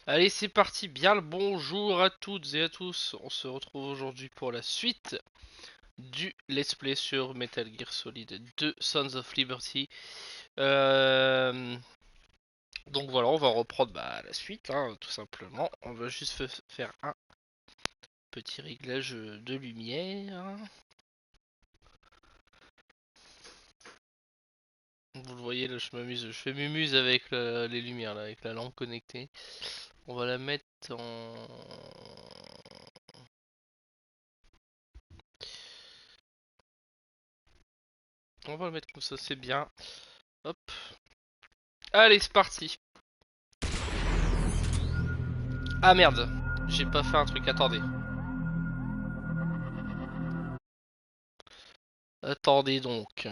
Allez, c'est parti. Bien le bonjour à toutes et à tous. On se retrouve aujourd'hui pour la suite du let's play sur Metal Gear Solid 2 Sons of Liberty. Euh, Donc voilà, on va reprendre la suite, hein, tout simplement. On va juste faire un petit réglage de lumière. Vous le voyez là, je fais mumuse avec les lumières là, avec la lampe connectée. On va la mettre en... On va la mettre comme ça, c'est bien. Hop. Allez, c'est parti. Ah merde, j'ai pas fait un truc, attendez. Attendez donc.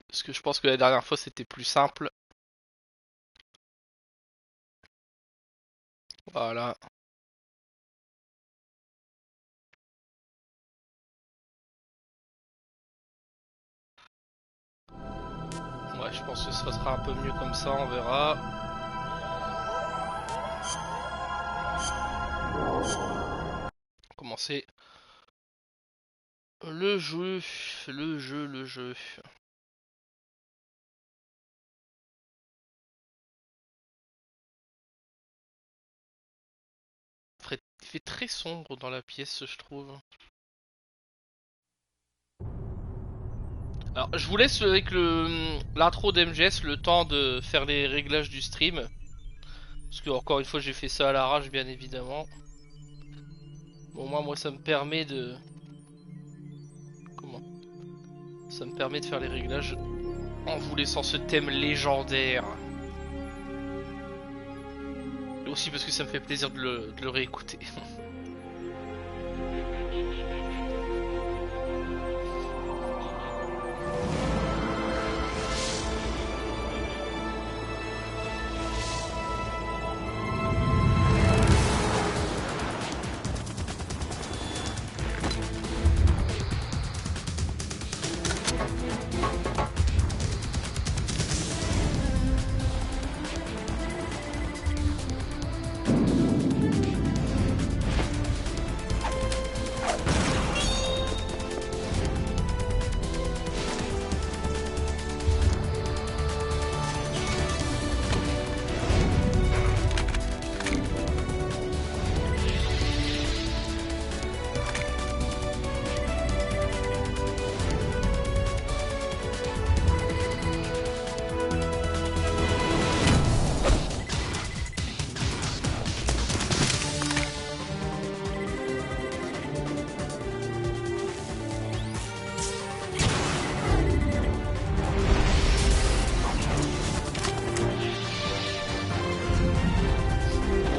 Parce que je pense que la dernière fois c'était plus simple. Voilà. Ouais, je pense que ça sera un peu mieux comme ça, on verra. Commencer le jeu, le jeu. Il fait très sombre dans la pièce, je trouve. Alors, je vous laisse avec l'intro d'MGS le temps de faire les réglages du stream. Parce que, encore une fois, j'ai fait ça à l'arrache, bien évidemment. Bon, moi, ça me permet de... Comment? Ça me permet de faire les réglages en vous laissant ce thème légendaire. Et aussi parce que ça me fait plaisir de le réécouter.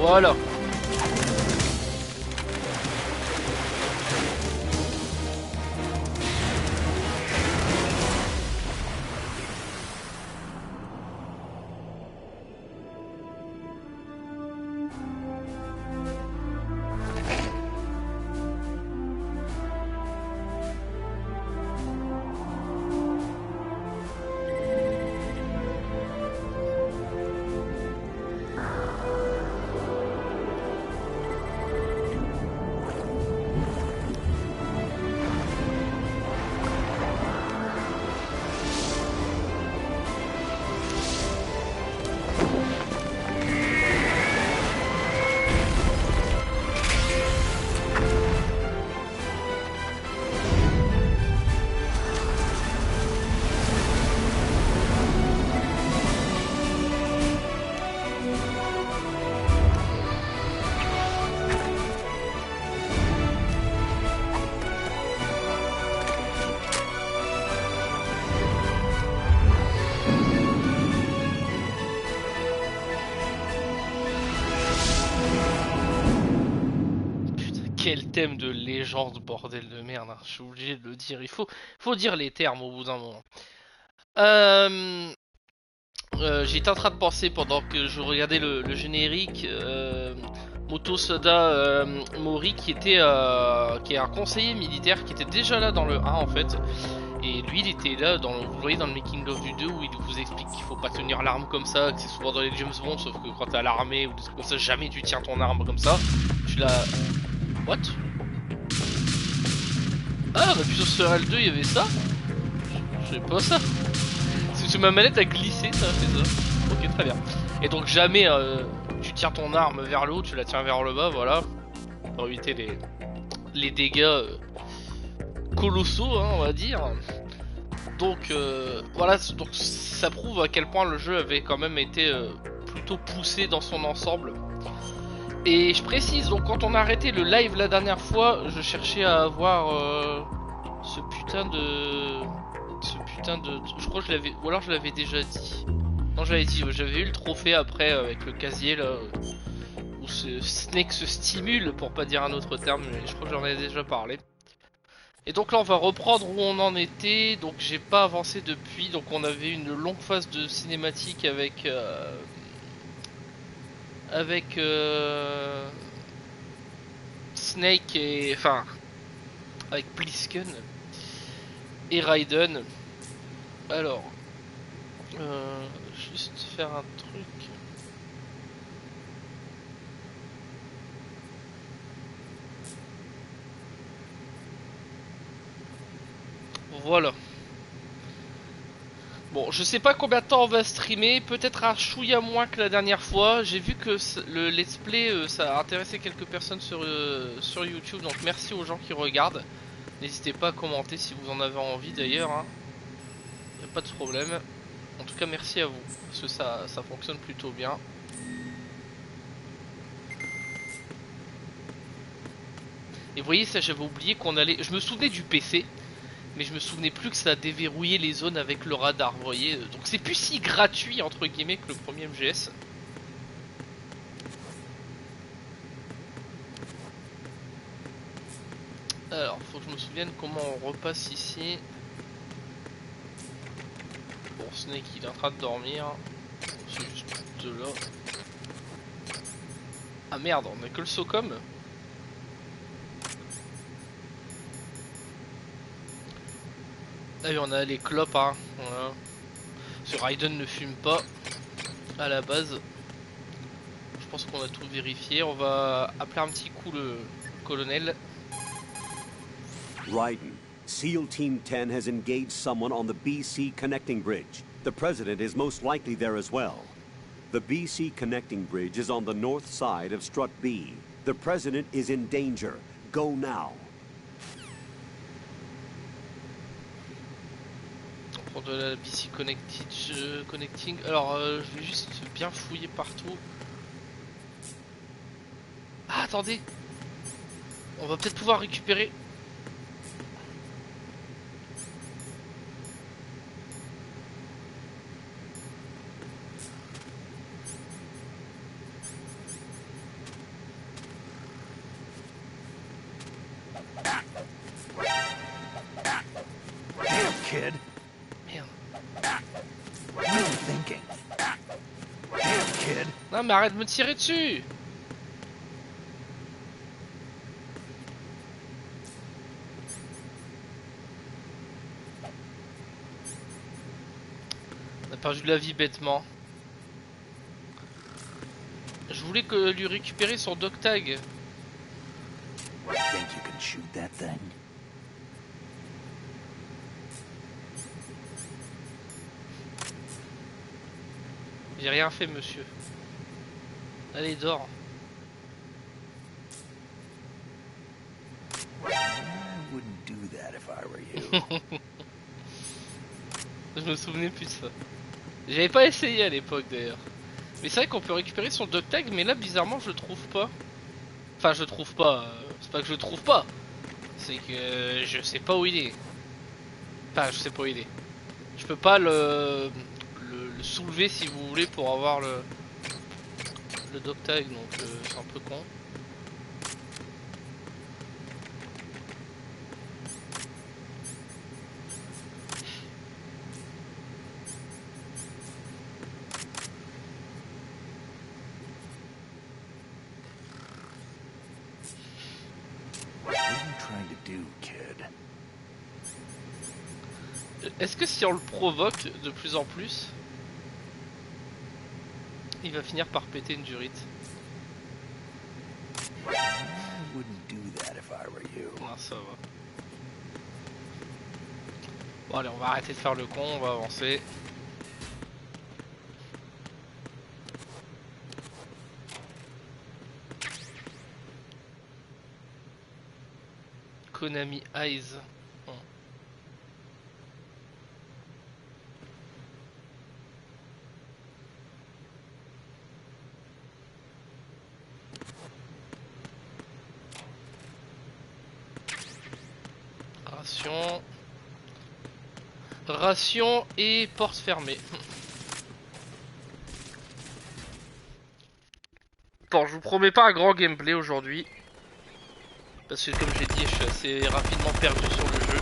Voilà. Putain, quel thème de légende, bordel de merde, hein. Je suis obligé de le dire. Faut dire les termes au bout d'un moment. Euh, J'étais en train de penser pendant que je regardais le générique. Moto Soda Mori qui est un conseiller militaire qui était déjà là dans le 1 en fait Et lui il était là, vous voyez dans le making of du 2 où il vous explique qu'il faut pas tenir l'arme comme ça, que c'est souvent dans les James Bond, sauf que quand t'es à l'armée ou des trucs comme ça, jamais tu tiens ton arme comme ça. Tu l'as... What? Ah bah puis sur L2 il y avait ça? Je sais pas ça. C'est que ma manette a glissé, ça a fait ça. Ok, très bien. Et donc jamais tu tiens ton arme vers le haut, tu la tiens vers le bas, voilà. Pour éviter les dégâts colossaux, hein, on va dire. Donc voilà, donc ça prouve à quel point le jeu avait quand même été plutôt poussé dans son ensemble. Et je précise, donc quand on a arrêté le live la dernière fois, je cherchais à avoir ce putain de... Je crois que je l'avais... Ou alors je l'avais déjà dit. Non, je l'avais dit, j'avais eu le trophée après avec le casier là, où ce Snake se stimule, pour pas dire un autre terme, mais je crois que j'en avais déjà parlé. Et donc là on va reprendre où on en était, donc j'ai pas avancé depuis, donc on avait une longue phase de cinématique avec Snake et... enfin... avec Plisken et Raiden. Alors... juste faire un truc... Voilà. Bon, je sais pas combien de temps on va streamer, peut-être un chouïa moins que la dernière fois. J'ai vu que le let's play, ça a intéressé quelques personnes sur YouTube, donc merci aux gens qui regardent. N'hésitez pas à commenter si vous en avez envie d'ailleurs, hein. Y a pas de problème. En tout cas, merci à vous, parce que ça fonctionne plutôt bien. Et vous voyez, ça j'avais oublié qu'on allait... Je me souvenais du PC, mais je me souvenais plus que ça déverrouillait les zones avec le radar, vous voyez. Donc c'est plus si gratuit, entre guillemets, que le premier MGS. Alors, faut que je me souvienne comment on repasse ici. Bon, Snake, il est en train de dormir. C'est juste de là. Ah merde, on a que le SOCOM. Ah oui, on a les clopes, hein. Voilà. Ce Raiden ne fume pas à la base. Je pense qu'on a tout vérifié. On va appeler un petit coup le colonel. Raiden, SEAL Team 10 has engaged someone on the BC connecting bridge. The president is most likely there as well. The BC connecting bridge is on the north side of Strut B. The president is in danger. Go now. Pour de la BC connecting. Alors, je vais juste bien fouiller partout. Ah, attendez. On va peut-être pouvoir récupérer. Kid. Merde. What are you thinking? Damn, kid. Non mais arrête de me tirer dessus. On a perdu de la vie bêtement. Je voulais lui récupérer son dog tag. Think you can shoot that thing? J'ai rien fait, monsieur. Allez, dors. I wouldn't do that if I were you. Je me souvenais plus de ça. J'avais pas essayé à l'époque d'ailleurs. Mais c'est vrai qu'on peut récupérer son dog tag, mais là bizarrement je le trouve pas. Enfin je le trouve pas. C'est pas que je le trouve pas. C'est que je sais pas où il est. Enfin je sais pas où il est. Je peux pas le soulever si vous voulez pour avoir le dog tag, donc c'est un peu con. Est-ce que si on le provoque de plus en plus, il va finir par péter une durite? I wouldn't do that if I were you. Ah, ça va. Bon allez, on va arrêter de faire le con, on va avancer. Konami Eyes. Ration. Ration et porte fermée. Bon, je vous promets pas un grand gameplay aujourd'hui. Parce que comme j'ai dit, je suis assez rapidement perdu sur le jeu.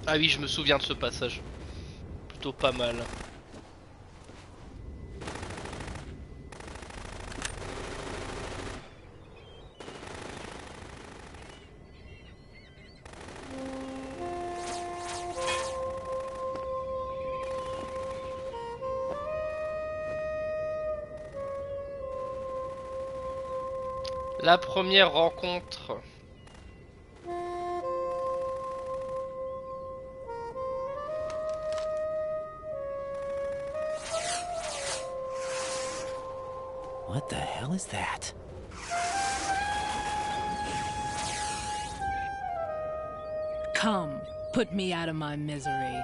Ah oui, je me souviens de ce passage. Plutôt pas mal. La première rencontre. What the hell is that? Come, put me out of my misery.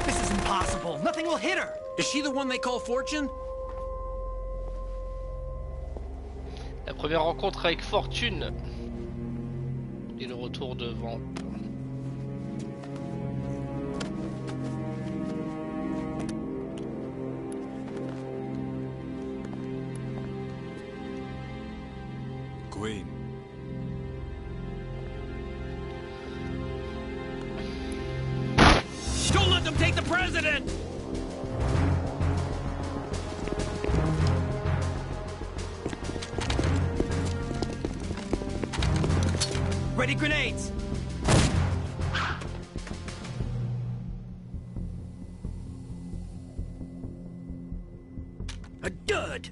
This is impossible. Nothing will hit her. Is she the one they call Fortune? La première rencontre avec Fortune. Et le retour de Vamp. Queen. Don't let them take the president! Ready grenades! A dud!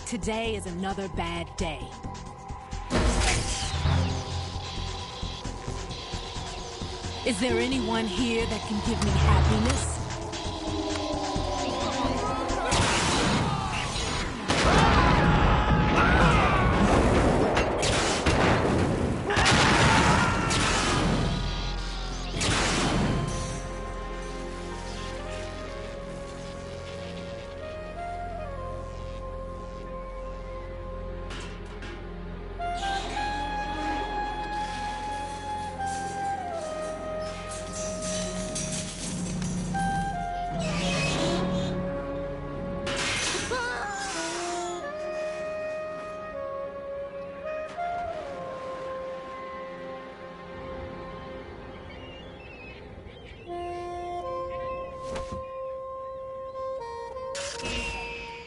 Today is another bad day. Is there anyone here that can give me happiness?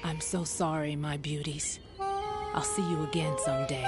I'm so sorry, my beauties. I'll see you again someday.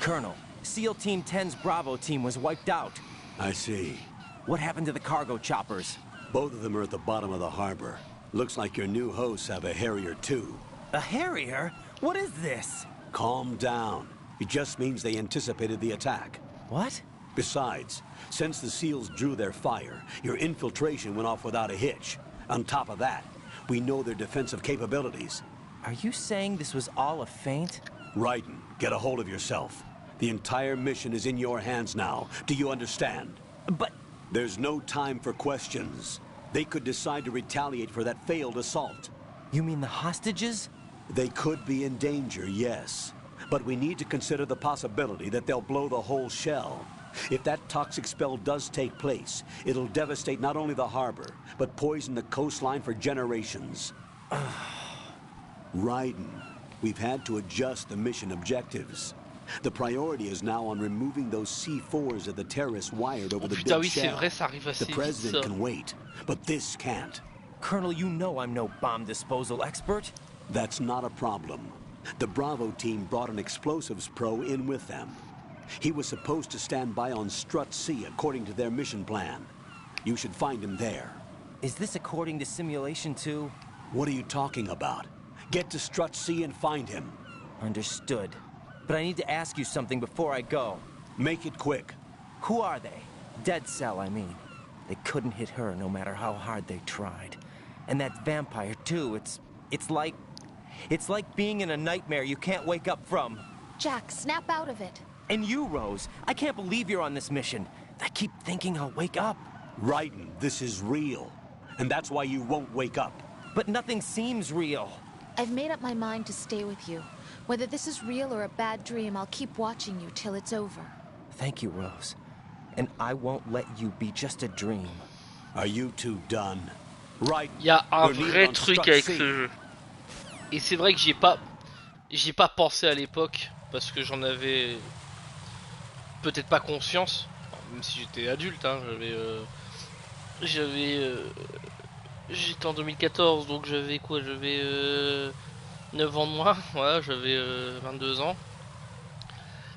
Colonel, SEAL Team 10's Bravo team was wiped out. I see. What happened to the cargo choppers? Both of them are at the bottom of the harbor. Looks like your new hosts have a Harrier too. A Harrier? What is this? Calm down. It just means they anticipated the attack. What? Besides, since the SEALs drew their fire, your infiltration went off without a hitch. On top of that, we know their defensive capabilities. Are you saying this was all a feint? Raiden, get a hold of yourself. The entire mission is in your hands now. Do you understand? But... There's no time for questions. They could decide to retaliate for that failed assault. You mean the hostages? They could be in danger, yes. But we need to consider the possibility that they'll blow the whole shell. If that toxic spell does take place, it'll devastate not only the harbor, but poison the coastline for generations. Raiden, we've had to adjust the mission objectives. The priority is now on removing those C4s that the terrorists wired over the putain, big oui, c'est shell. vrai, ça arrive assez The vite, president ça. can wait, but this can't. Colonel, you know I'm no bomb disposal expert. That's not a problem. The Bravo team brought an explosives pro in with them. He was supposed to stand by on Strut C according to their mission plan. You should find him there. Is this according to simulation 2? What are you talking about? Get to Strut C and find him. Understood. But I need to ask you something before I go. Make it quick. Who are they? Dead Cell, I mean. They couldn't hit her no matter how hard they tried. And that vampire, too, it's like being in a nightmare you can't wake up from. Jack, snap out of it. And you, Rose, I can't believe you're on this mission. I keep thinking I'll wake up. Raiden, this is real. And that's why you won't wake up. But nothing seems real. I've made up my mind to stay with you. Whether this is real or a bad dream, I'll keep watching you till it's over. Thank you, Rose. And I won't let you be just a dream. Are you two done? Raiden, Il y a un we're needed vrai on truc Strut avec C. ce jeu. Et c'est vrai que j'y ai pas pensé à l'époque parce que j'en avais peut-être pas conscience, même si j'étais adulte, hein, j'étais en 2014, donc j'avais quoi, 9 ans de moins, voilà, j'avais 22 ans.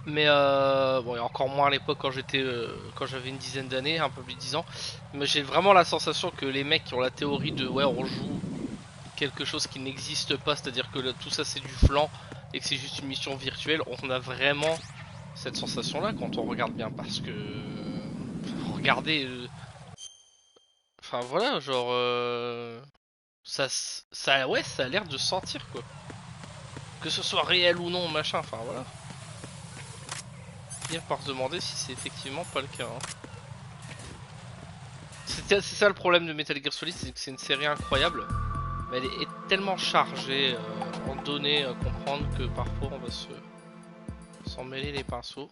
Mais bon, et encore moins à l'époque quand j'avais une dizaine d'années, un peu plus de 10 ans. Mais j'ai vraiment la sensation que les mecs qui ont la théorie de ouais, on joue quelque chose qui n'existe pas, c'est-à-dire que tout ça c'est du flan et que c'est juste une mission virtuelle, on a vraiment cette sensation là quand on regarde bien, parce que regardez, enfin voilà, genre ouais, ça a l'air de sentir quoi, que ce soit réel ou non, machin, enfin voilà. Finir par se demander si c'est effectivement pas le cas, hein. C'est ça le problème de Metal Gear Solid, c'est que c'est une série incroyable, mais elle est tellement chargée en données à comprendre que parfois on va s'en mêler les pinceaux.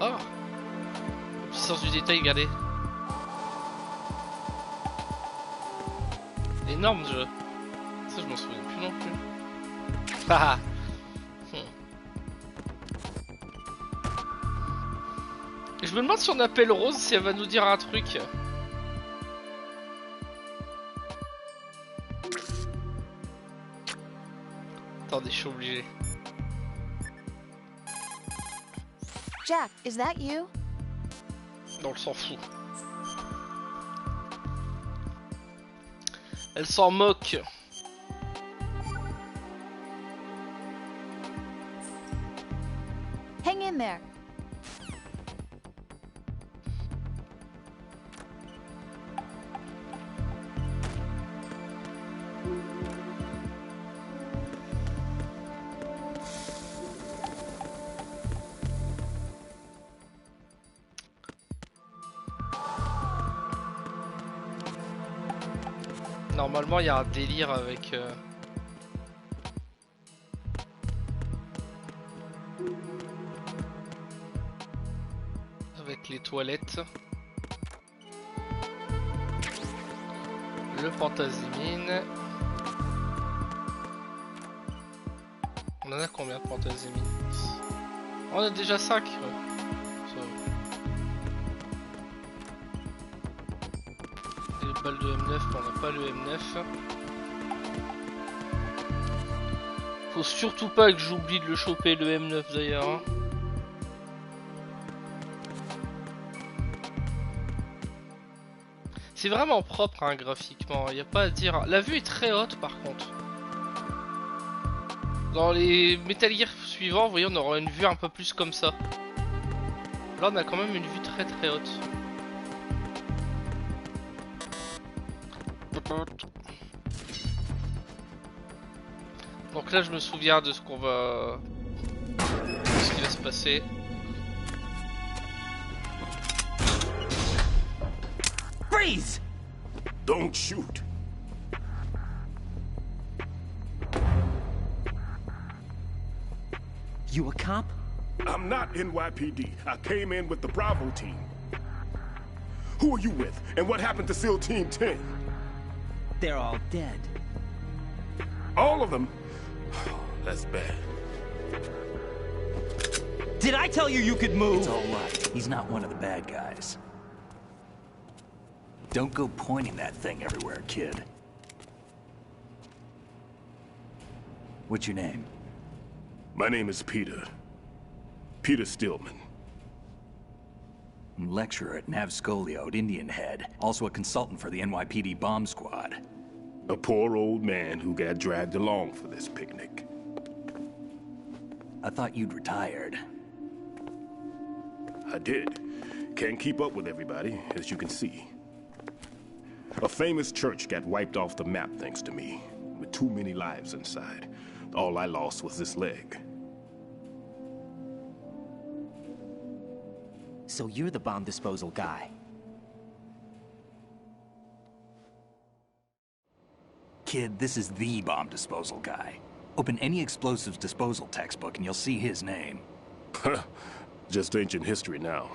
Oh, puissance du détail, regardez. Énorme déjà. Ça je m'en souviens plus non plus. Ah. Je me demande si on appelle Rose, si elle va nous dire un truc. Attendez, je suis obligé. Jack, is that you? Non, elle s'en fout. Elle s'en moque. Hang in there. Normalement, il y a un délire avec... avec les toilettes. Le pentazimine. On en a combien de pentazimine? On a déjà 5. Les balles de M9, on n'a pas le M9. Faut surtout pas que j'oublie de le choper le M9 d'ailleurs, hein. C'est vraiment propre, hein, graphiquement, il n'y a pas à dire. La vue est très haute par contre. Dans les Metal Gear suivants, vous voyez, on aura une vue un peu plus comme ça. Là on a quand même une vue très très haute. Donc là, je me souviens de ce qu'on va... de ce qui va se passer. Freeze! Don't shoot. You a cop? I'm not NYPD. I came in with the Bravo team. Who are you with? And what happened to SEAL Team 10? They're all dead. All of them? That's bad. Did I tell you you could move? It's all right. He's not one of the bad guys. Don't go pointing that thing everywhere, kid. What's your name? My name is Peter. Peter Stillman. Lecturer at Navscolio at Indian Head. Also a consultant for the NYPD bomb squad. A poor old man who got dragged along for this picnic. I thought you'd retired. I did. Can't keep up with everybody, as you can see. A famous church got wiped off the map thanks to me, with too many lives inside. All I lost was this leg. So you're the bomb disposal guy. Kid, this is the bomb disposal guy. Open any explosives disposal textbook and you'll see his name. Just ancient history now.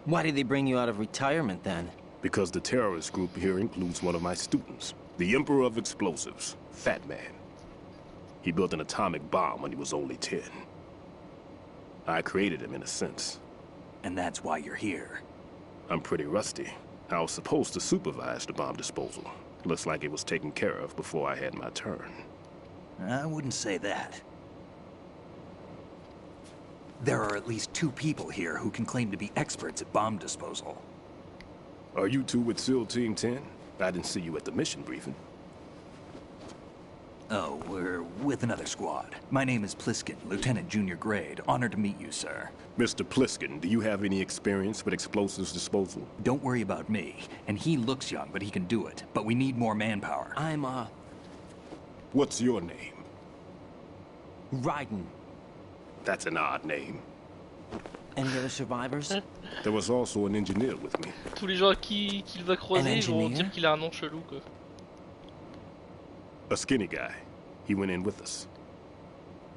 Why did they bring you out of retirement then? Because the terrorist group here includes one of my students, the Emperor of Explosives, Fat Man. He built an atomic bomb when he was only 10. I created him in a sense. And that's why you're here. I'm pretty rusty. I was supposed to supervise the bomb disposal. Looks like it was taken care of before I had my turn. I wouldn't say that. There are at least 2 people here who can claim to be experts at bomb disposal. Are you two with SEAL Team 10? I didn't see you at the mission briefing. Oh, we're with another squad. My name is Pliskin, Lieutenant Junior Grade. Honored to meet you, sir. Mr. Pliskin, do you have any experience with explosives disposal? Don't worry about me. And he looks young, but he can do it. But we need more manpower. I'm, What's your name? Raiden. That's an odd name. Any other survivors? There was also an engineer with me. Tous les gens qu'il va croiser ils vont engineer? dire qu'il a un nom chelou quoi. A skinny guy. He went in with us.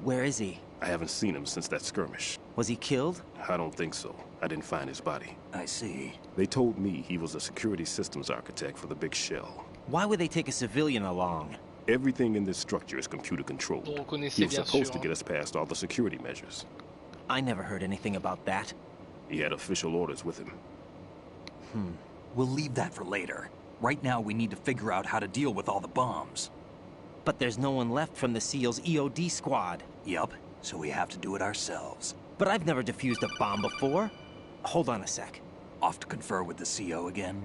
Where is he? I haven't seen him since that skirmish. Was he killed? I don't think so. I didn't find his body. I see. They told me he was a security systems architect for the big shell. Why would they take a civilian along? Everything in this structure is computer controlled. Bon, on He connaissait was bien supposed sûr. to get us past all the security measures. I never heard anything about that. He had official orders with him. We'll leave that for later. Right now, we need to figure out how to deal with all the bombs. But there's no one left from the SEAL's EOD squad. Yup, so we have to do it ourselves. But I've never defused a bomb before. Hold on a sec. Off to confer with the CO again?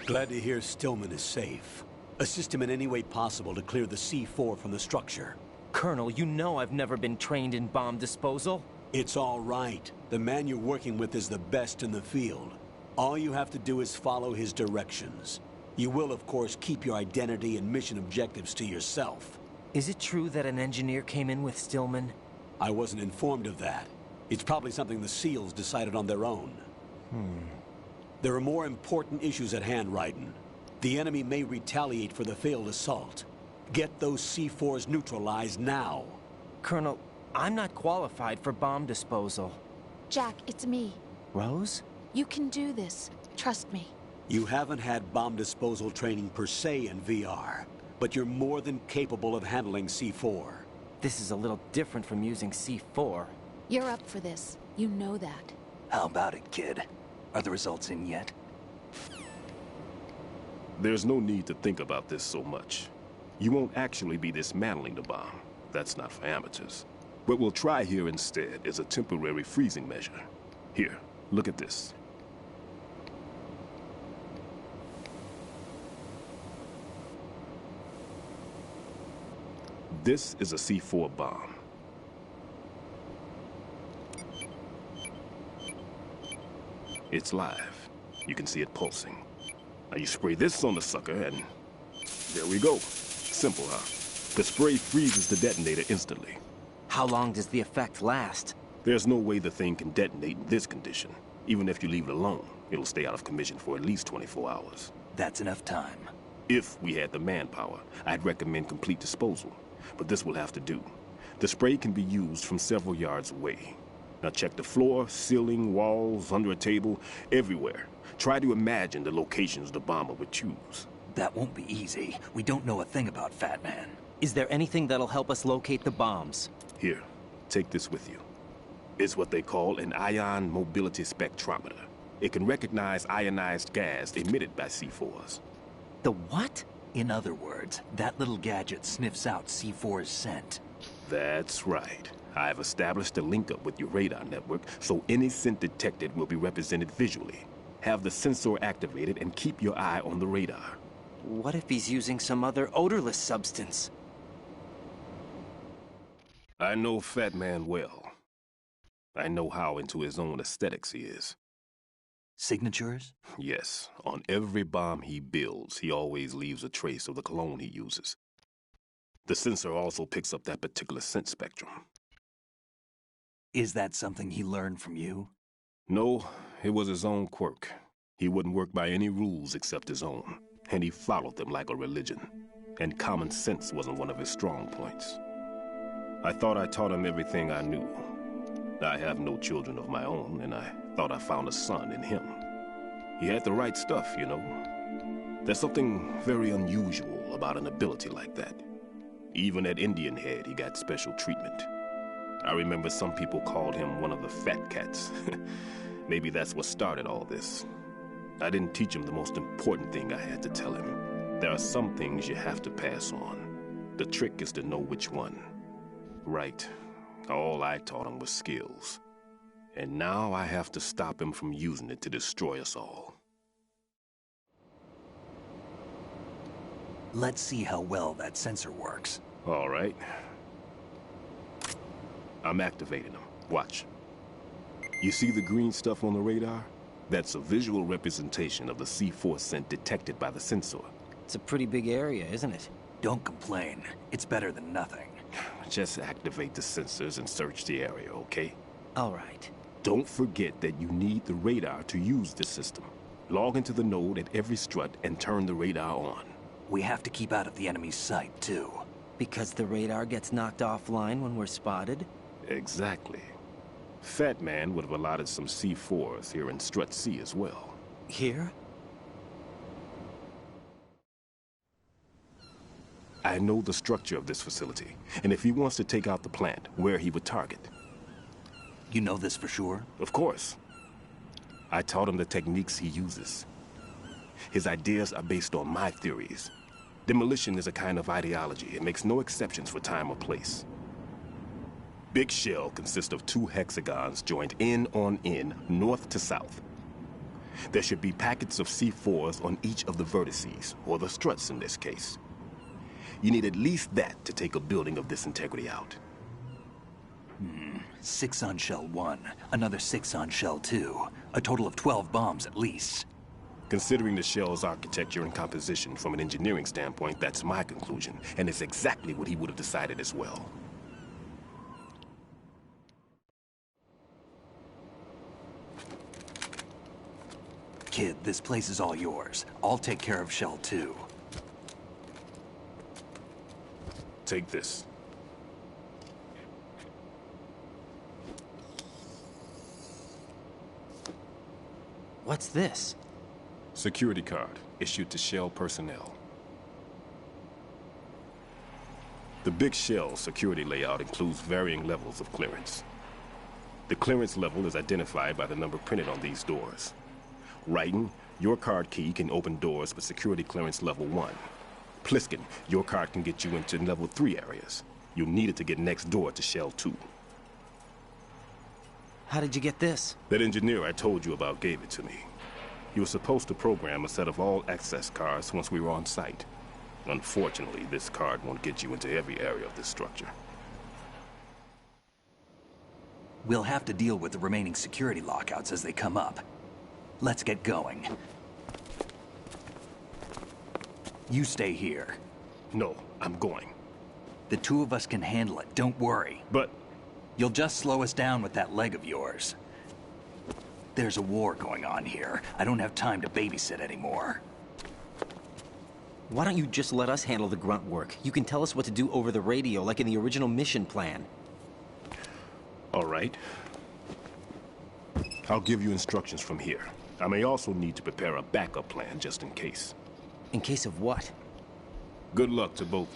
Glad to hear Stillman is safe. Assist him in any way possible to clear the C4 from the structure. Colonel, you know I've never been trained in bomb disposal. It's all right. The man you're working with is the best in the field. All you have to do is follow his directions. You will, of course, keep your identity and mission objectives to yourself. Is it true that an engineer came in with Stillman? I wasn't informed of that. It's probably something the SEALs decided on their own. There are more important issues at hand, Raiden. The enemy may retaliate for the failed assault. Get those C4s neutralized now. Colonel, I'm not qualified for bomb disposal. Jack, it's me. Rose? You can do this. Trust me. You haven't had bomb disposal training per se in VR, but you're more than capable of handling C4. This is a little different from using C4. You're up for this. You know that. How about it, kid? Are the results in yet? There's no need to think about this so much. You won't actually be dismantling the bomb. That's not for amateurs. What we'll try here instead is a temporary freezing measure. Here, look at this. This is a C4 bomb. It's live. You can see it pulsing. Now you spray this on the sucker and there we go. Simple, huh? The spray freezes the detonator instantly. How long does the effect last? There's no way the thing can detonate in this condition. Even if you leave it alone, it'll stay out of commission for at least 24 hours. That's enough time. If we had the manpower, I'd recommend complete disposal. But this will have to do. The spray can be used from several yards away. Now check the floor, ceiling, walls, under a table, everywhere. Try to imagine the locations the bomber would choose. That won't be easy. We don't know a thing about Fat Man. Is there anything that'll help us locate the bombs? Here, take this with you. It's what they call an ion mobility spectrometer. It can recognize ionized gas emitted by C4s. The what? In other words, that little gadget sniffs out C4's scent. That's right. I've established a link-up with your radar network, so any scent detected will be represented visually. Have the sensor activated and keep your eye on the radar. What if he's using some other odorless substance? I know Fat Man well. I know how into his own aesthetics he is. Signatures? Yes, on every bomb he builds, he always leaves a trace of the cologne he uses. The sensor also picks up that particular scent spectrum. Is that something he learned from you? No, it was his own quirk. He wouldn't work by any rules except his own, and he followed them like a religion. And common sense wasn't one of his strong points. I thought I taught him everything I knew. I have no children of my own, and I thought I found a son in him. He had the right stuff, you know. There's something very unusual about an ability like that. Even at Indian Head, he got special treatment. I remember some people called him one of the fat cats. Maybe that's what started all this. I didn't teach him the most important thing I had to tell him. There are some things you have to pass on. The trick is to know which one. Right. All I taught him was skills. And now I have to stop him from using it to destroy us all. Let's see how well that sensor works. All right. I'm activating them. Watch. You see the green stuff on the radar? That's a visual representation of the C4 scent detected by the sensor. It's a pretty big area, isn't it? Don't complain. It's better than nothing. Just activate the sensors and search the area, okay? All right. Don't forget that you need the radar to use this system. Log into the node at every strut and turn the radar on. We have to keep out of the enemy's sight, too. Because the radar gets knocked offline when we're spotted? Exactly. Fat Man would have allotted some C4s here in Strut C as well. Here? I know the structure of this facility, and if he wants to take out the plant, where he would target. You know this for sure? Of course. I taught him the techniques he uses. His ideas are based on my theories. Demolition is a kind of ideology. It makes no exceptions for time or place. Big shell consists of 2 hexagons joined end on end, north to south. There should be packets of C4s on each of the vertices, or the struts in this case. You need at least that to take a building of this integrity out. 6 on shell 1, another 6 on shell 2. A total of 12 bombs at least. Considering the shell's architecture and composition from an engineering standpoint, that's my conclusion, and it's exactly what he would have decided as well. Kid, this place is all yours. I'll take care of shell 2. Take this. What's this? Security card issued to Shell personnel. The Big Shell security layout includes varying levels of clearance. The clearance level is identified by the number printed on these doors. Writing, your card key can open doors with security clearance level 1. Pliskin, your card can get you into level 3 areas. You'll need it to get next door to Shell 2. How did you get this? That engineer I told you about gave it to me. He was supposed to program a set of all access cards once we were on site. Unfortunately, this card won't get you into every area of this structure. We'll have to deal with the remaining security lockouts as they come up. Let's get going. You stay here. No, I'm going. The two of us can handle it, don't worry. But... You'll just slow us down with that leg of yours. There's a war going on here. I don't have time to babysit anymore. Why don't you just let us handle the grunt work? You can tell us what to do over the radio, like in the original mission plan. All right. I'll give you instructions from here. I may also need to prepare a backup plan just in case. In case of what? Good luck to both.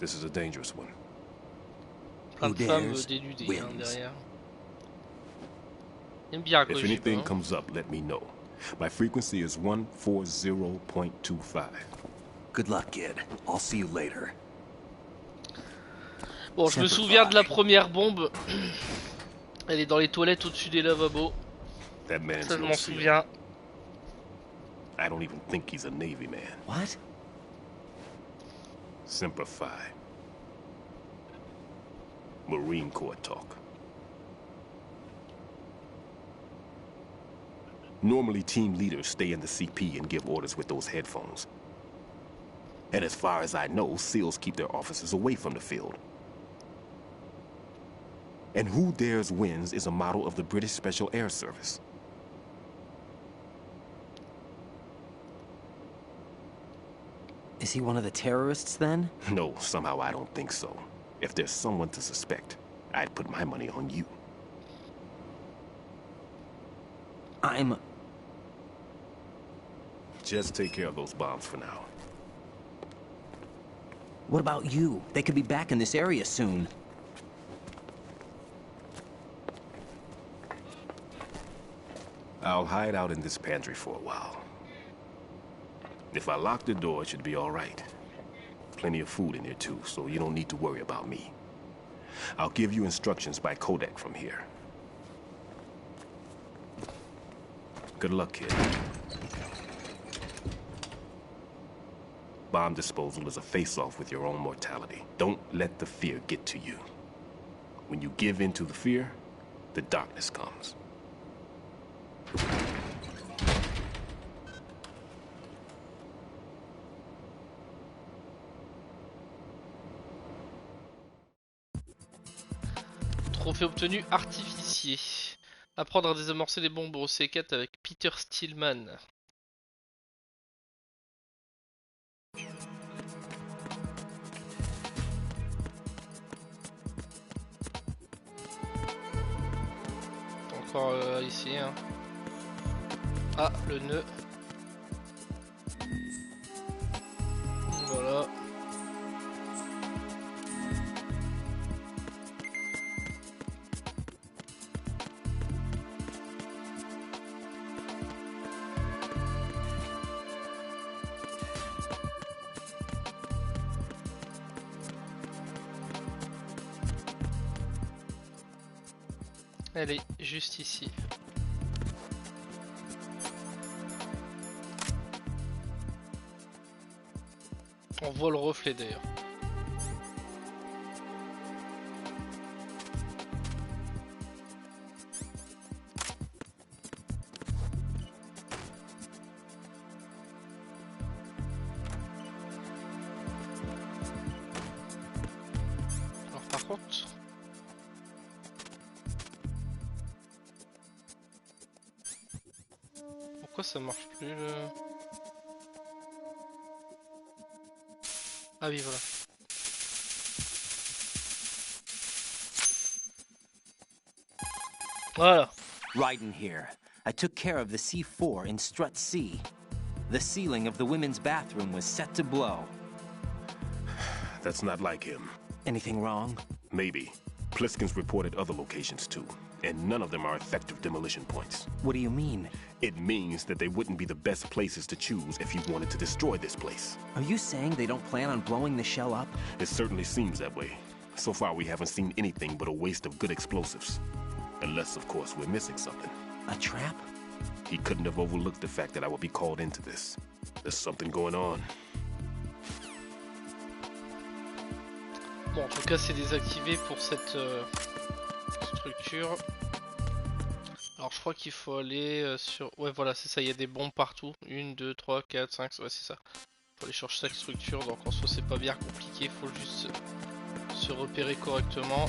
This is a dangerous one. Plein de femmes dénudées hein, derrière. J'aime bien If anything comes up, let me know. My frequency is 140.25. Good luck, kid. I'll see you later. Bon, je me souviens de la première bombe. Elle est dans les toilettes au-dessus des lavabos. That man's Ça, je no m'en seal. souviens. I don't even think he's a Navy man. What? Simplify. Marine Corps talk. Normally, team leaders stay in the CP and give orders with those headphones. And as far as I know, SEALs keep their officers away from the field. And who dares wins is a model of the British Special Air Service. Is he one of the terrorists then? No, somehow I don't think so. If there's someone to suspect, I'd put my money on you. Just take care of those bombs for now. What about you? They could be back in this area soon. I'll hide out in this pantry for a while. If I lock the door, it should be all right. Plenty of food in here too, so you don't need to worry about me. I'll give you instructions by codec from here. Good luck, kid. Bomb disposal is a face-off with your own mortality. Don't let the fear get to you. When you give in to the fear, the darkness comes. Trophée obtenu artificier. Apprendre à désamorcer les bombes au C4 avec Peter Stillman. Encore ici. Hein. Ah, le nœud. Voilà. Elle est juste ici. On voit le reflet d'ailleurs. Alors par contre... Pourquoi ça marche plus le... Ah oui, voilà. Voilà. Raiden here. I took care of the C4 in Strut C. The ceiling of the women's bathroom was set to blow. That's not like him. Anything wrong? Maybe. Pliskin's reported other locations too, and none of them are effective demolition points. What do you mean? It means that they wouldn't be the best places to choose if you wanted to destroy this place. Are you saying they don't plan on blowing the shell up? It certainly seems that way. So far we haven't seen anything but a waste of good explosives. Unless, of course, we're missing something. A trap? He couldn't have overlooked the fact that I would be called into this. There's something going on. Bon, en tout cas, c'est désactivé pour cette structure. Alors, je crois qu'il faut aller sur... Ouais, voilà, c'est ça, il y a des bombes partout. 1, 2, 3, 4, 5, ouais, c'est ça. Faut aller chercher chaque structure, donc en soi c'est pas bien compliqué, faut juste se repérer correctement.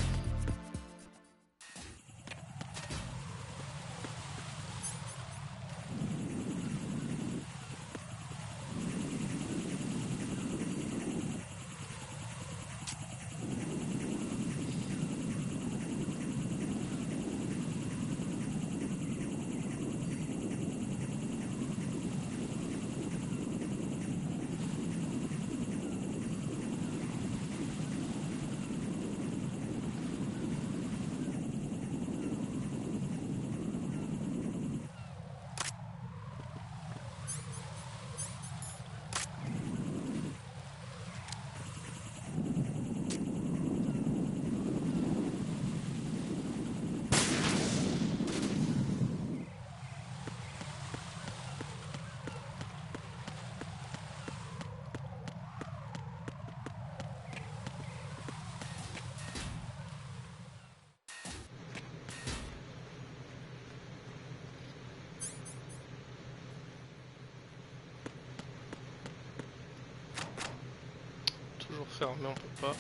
Toujours fermé, on peut pas.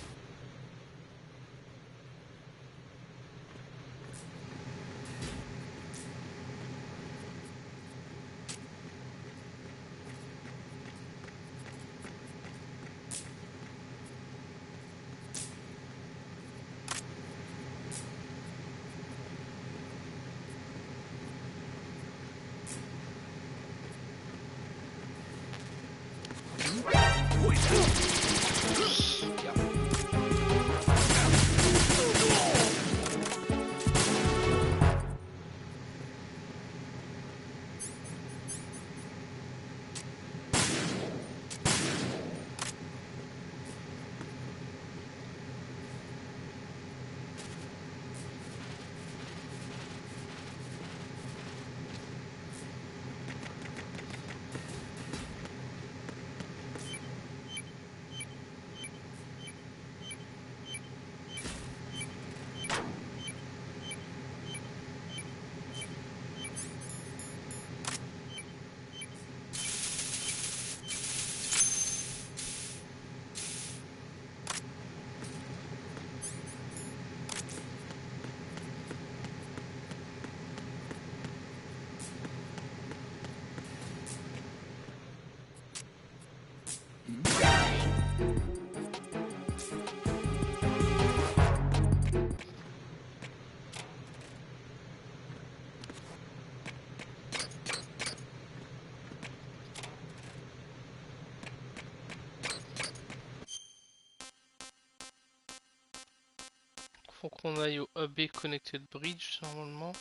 Faut qu'on aille au AB Connected Bridge normalement.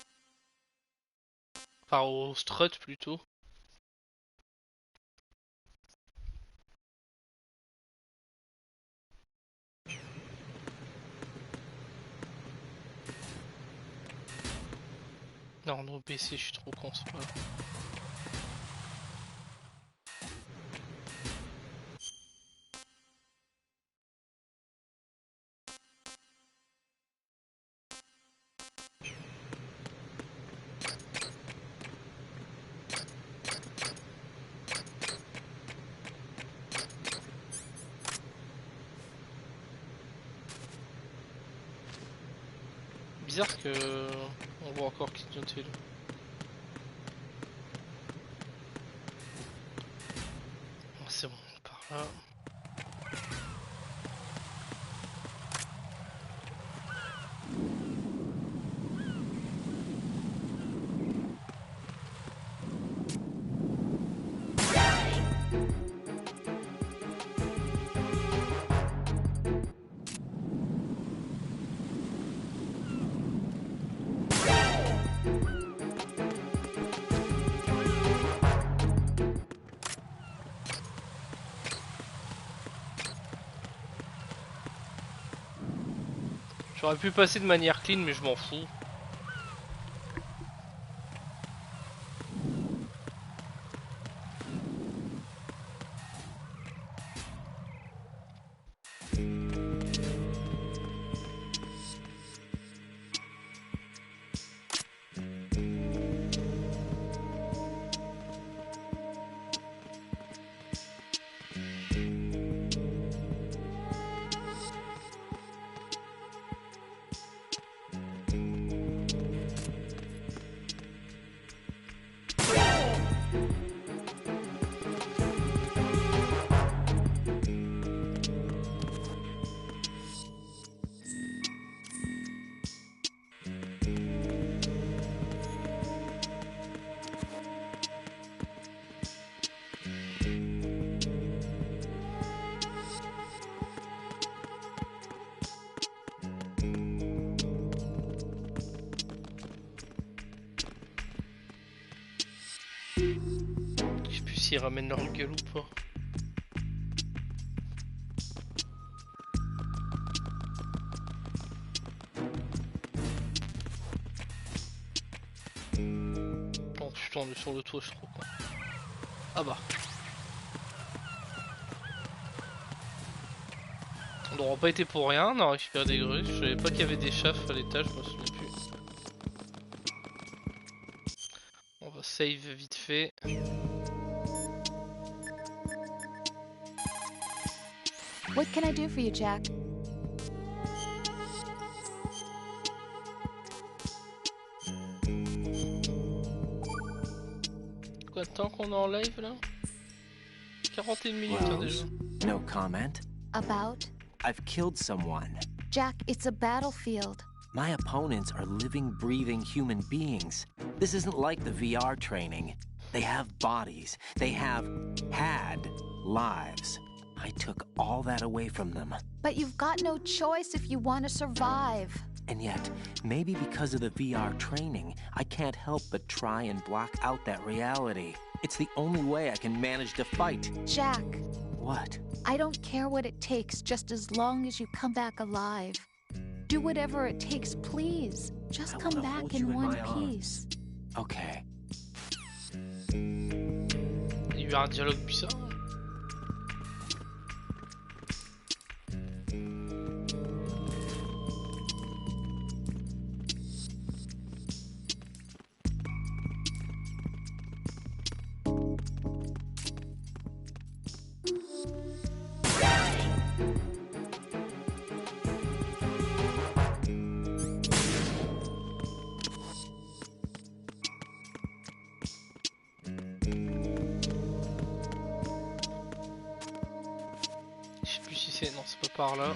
Enfin au strut plutôt. Non, non, BC, je suis trop con, c'est pas grave. Bizarre que on voit encore clignoter là. Oh, c'est bon, par là. J'aurais pu passer de manière clean, mais je m'en fous. s'ils ramènent leur gueule ou pas. Oh putain, on est sur le toit, je suis trop con. Ah bah. On n'aura pas été pour rien, on a récupéré des grues. Je savais pas qu'il y avait des chafs à l'étage, je me souviens plus. On va save vite fait. What can I do for you, Jack? Combien de temps qu'on est en live là? 41 minutes hein, déjà. No comment. About? I've killed someone. Jack, it's a battlefield. My opponents are living, breathing human beings. This isn't like the VR training. They have bodies. They have had lives. I took all that away from them. But you've got no choice if you want to survive. And yet, maybe because of the VR training, I can't help but try and block out that reality. It's the only way I can manage to fight. Jack. What? I don't care what it takes, just as long as you come back alive. Do whatever it takes, please. Just come back in one piece. Okay. Il y a eu un dialogue bizarre. Non, c'est pas par là.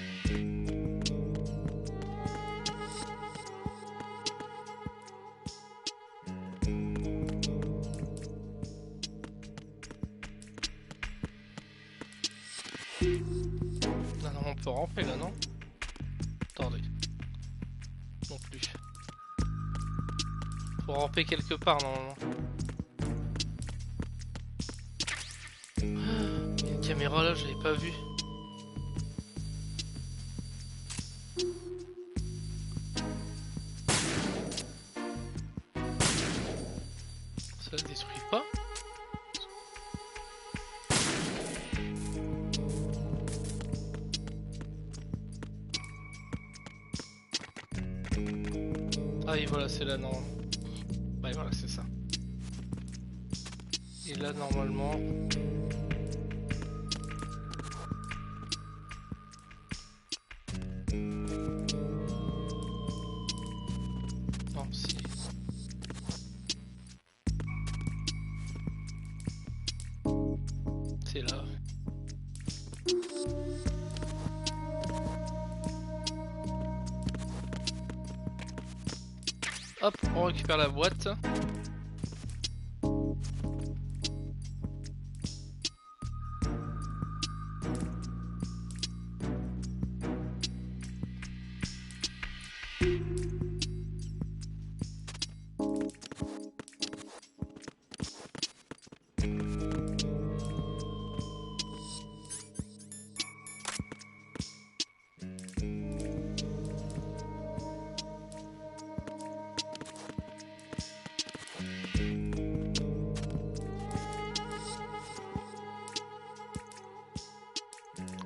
Non, non, on peut ramper là, non? Attendez. Non plus. Faut ramper quelque part normalement. Il y a une caméra là, je l'avais pas vue. Ça ne détruit pas. Ah oui voilà c'est là non. Ouais voilà c'est ça. Et là normalement. Non si. C'est là. Hop, on récupère la boîte.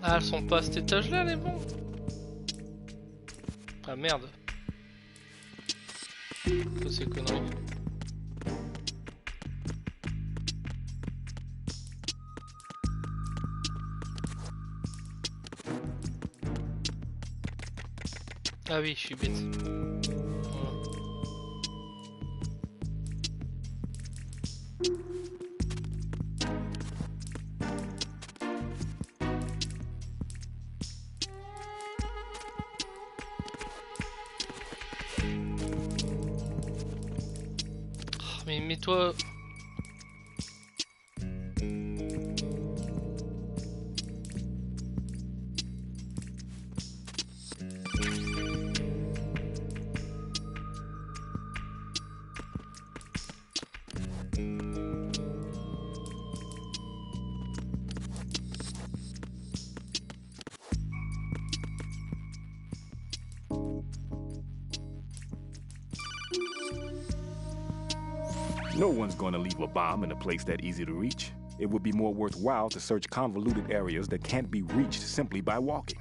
Ah, elles sont pas à cet étage là les bombes. Ah merde. Ça c'est connerie. Ah oui, je suis bête. Voilà. Mais mets-toi... No one's going to leave a bomb in a place that easy to reach. It would be more worthwhile to search convoluted areas that can't be reached simply by walking.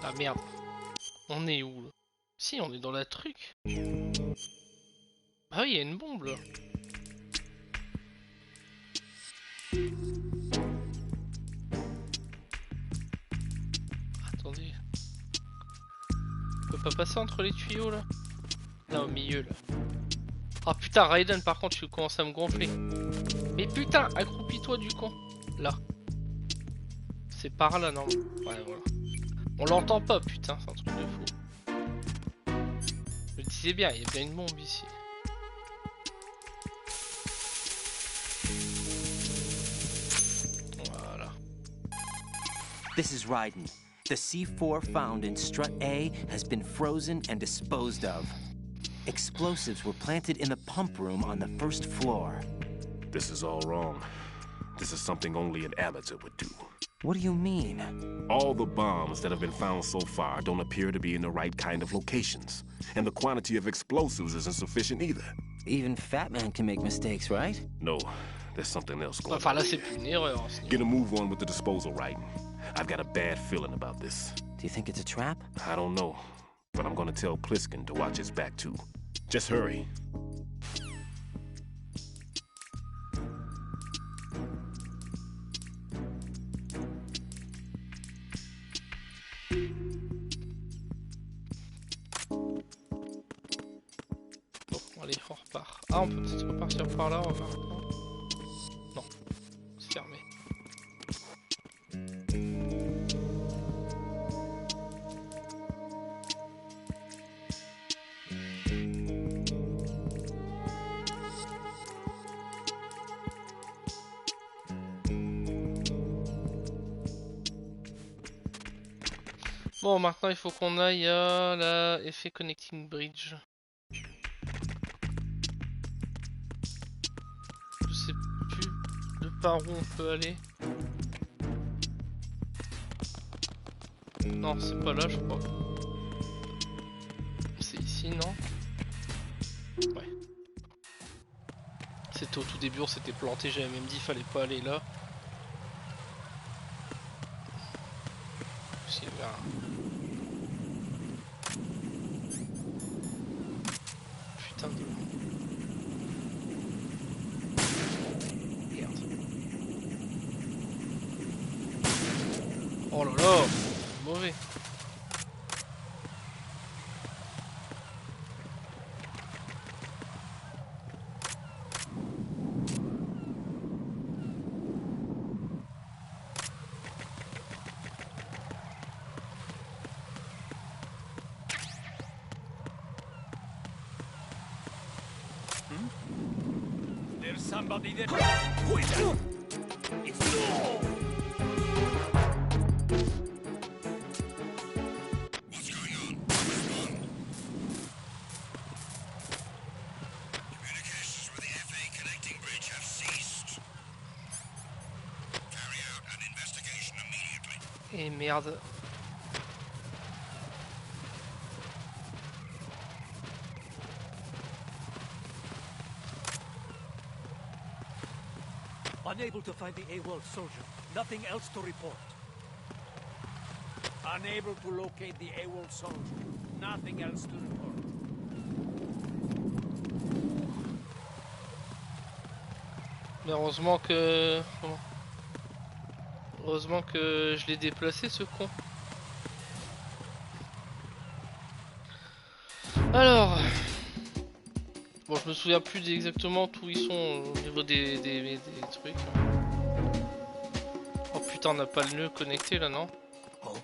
Ah merde. On est où là? Si, on est dans la truc. Ah oui, il y a une bombe là. Attendez. On peut pas passer entre les tuyaux là? Là au milieu là. Ah putain, Raiden par contre tu commences à me gonfler. Mais putain, accroupis-toi du con. Là. C'est par là non? Ouais voilà. On l'entend pas putain, c'est un truc de fou. Je me disais bien, il y a bien une bombe ici. Voilà. This is Raiden. The C4 found in strut A has been frozen and disposed of. Explosives were planted in the pump room on the first floor. This is all wrong. This is something only an amateur would do. What do you mean? All the bombs that have been found so far don't appear to be in the right kind of locations. And the quantity of explosives isn't sufficient either. Even Fat Man can make mistakes, right? No, there's something else going Enfin on. là c'est plus une erreur. Get a move on with the disposal, Raiden. I've got a bad feeling about this. Do you think it's a trap? I don't know, but I'm gonna tell Pliskin to watch his back too. Just hurry. Bon, allez, on repart. Ah, on peut peut-être repartir par là, on va maintenant. Non, c'est fermé. Bon, maintenant il faut qu'on aille à la effet connecting bridge. Je sais plus de par où on peut aller. Non, c'est pas là, je crois. C'est ici, non? Ouais. C'était au tout début, on s'était planté, j'avais même dit fallait pas aller là. S'il y avait un... Putain de... Merde. Oh là là, mauvais. There's somebody there. Who is that? It's you! What's going on? Respond. Communications with the FA connecting bridge have ceased. Carry out an investigation immediately. Et merde. Unable to find the AWOL soldier. Nothing else to report. Unable to locate the AWOL soldier. Nothing else to report. Mais heureusement que... Heureusement que je l'ai déplacé ce con. Alors... Bon, je me souviens plus exactement où ils sont au niveau des trucs. Oh putain, on n'a pas le nœud connecté là, non? Oh.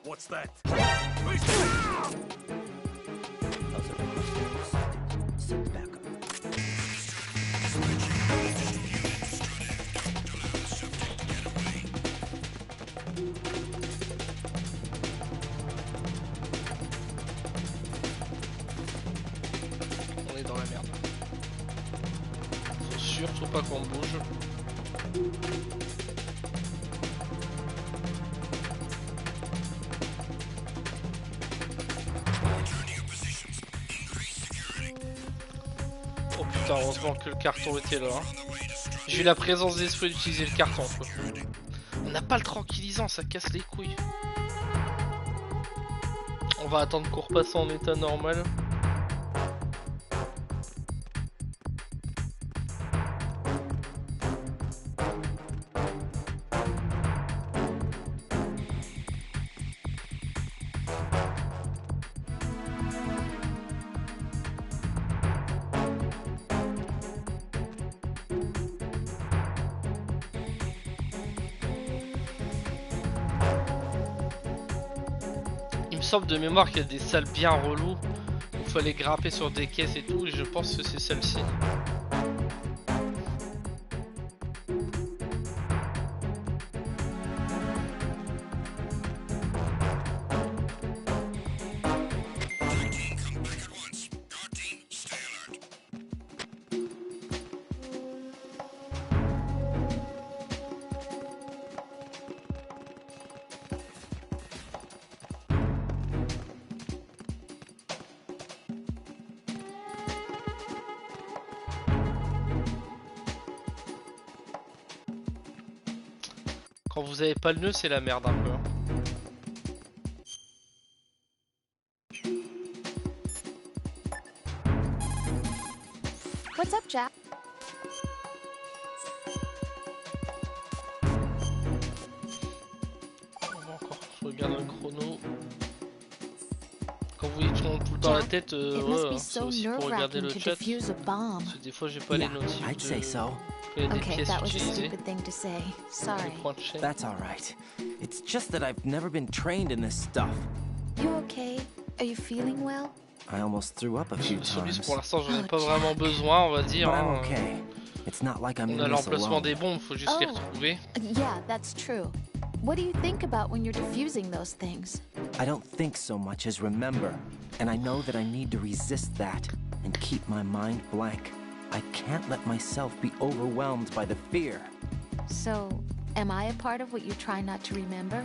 What's that? surtout pas qu'on bouge. Oh putain, heureusement que le carton était là. J'ai eu la présence d'esprit d'utiliser le carton, quoi. On n'a pas le tranquillisant, ça casse les couilles. On va attendre qu'on repasse en état normal. Il me semble de mémoire qu'il y a des salles bien reloues où il fallait grimper sur des caisses et tout, et je pense que c'est celle-ci. Quand vous avez pas le nœud, c'est la merde un peu. What's up, Jack? On va encore, je regarde le chrono. Quand vous voyez tout le temps la tête, ouais, c'est aussi pour regarder le chat. Parce que des fois j'ai pas les notifs I'd say so. Il y a des Okay, pièces that was a utilisées. stupid thing to say. Les Sorry. points de chaîne. That's all right. It's just that I've never been trained in this stuff. You okay? Are you feeling well? I almost threw up a few Celui times. pour l'instant j'en ai pas vraiment besoin, on va dire. But I'm Hein. okay. It's not like I'm On in a this l'emplacement alone. des bombes, faut juste les Oh. retrouver. Yeah, that's true. What do you think about when you're diffusing those things? I don't think so much as remember, and I know that I need to resist that and keep my mind blank. I can't let myself be overwhelmed by the fear. So, am I a part of what you try not to remember?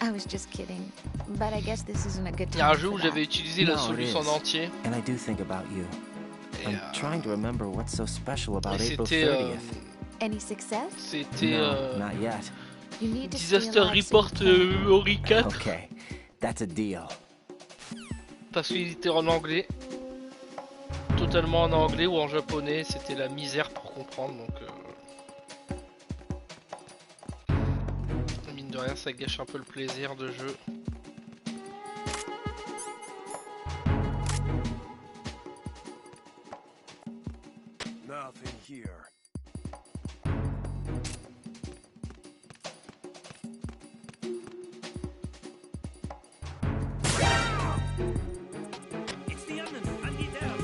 I was just kidding, but I guess this isn't a good Il y a un time jeu for où that. j'avais utilisé la No, it solution is. en entier. And I do think about you. I'm trying to remember what's so special about Et April c'était 30th. Any success? c'était No, not yet. You need to stay Disaster alive so you Report can. Ori 4 Okay, that's a deal. parce qu'il était en anglais. Totalement en anglais ou en japonais, c'était la misère pour comprendre donc mine de rien ça gâche un peu le plaisir de jeu. Nothing here. It's the oven. I need help.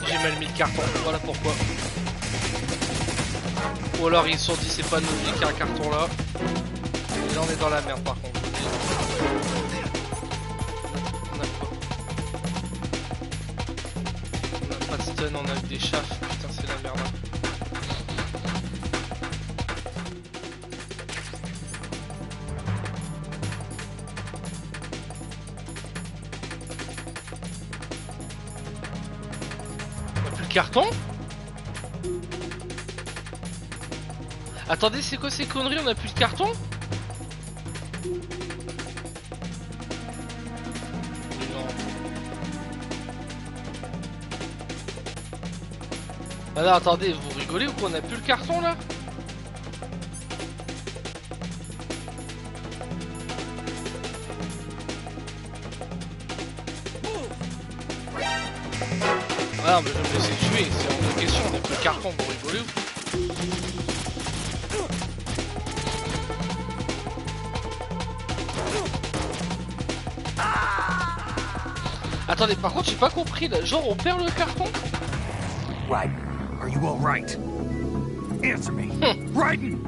J'ai mal mis le carton, voilà pourquoi. Ou alors ils se sont dit c'est pas nous qu'il y a un carton là. Et là on est dans la merde par contre. On a quoi? On a pas de stun, on a que des chafs, putain c'est la merde. On a plus le carton? Attendez, c'est quoi ces conneries? On a plus de carton? Non. Ah non, attendez, vous rigolez ou quoi? On a plus le carton là? Ah non, mais je vais me laisser tuer, c'est hors de question, on a plus le carton, vous rigolez ou? Attendez, par contre, j'ai pas compris là. Genre, on perd le carton? Right. Are you all right? Answer me. Raiden!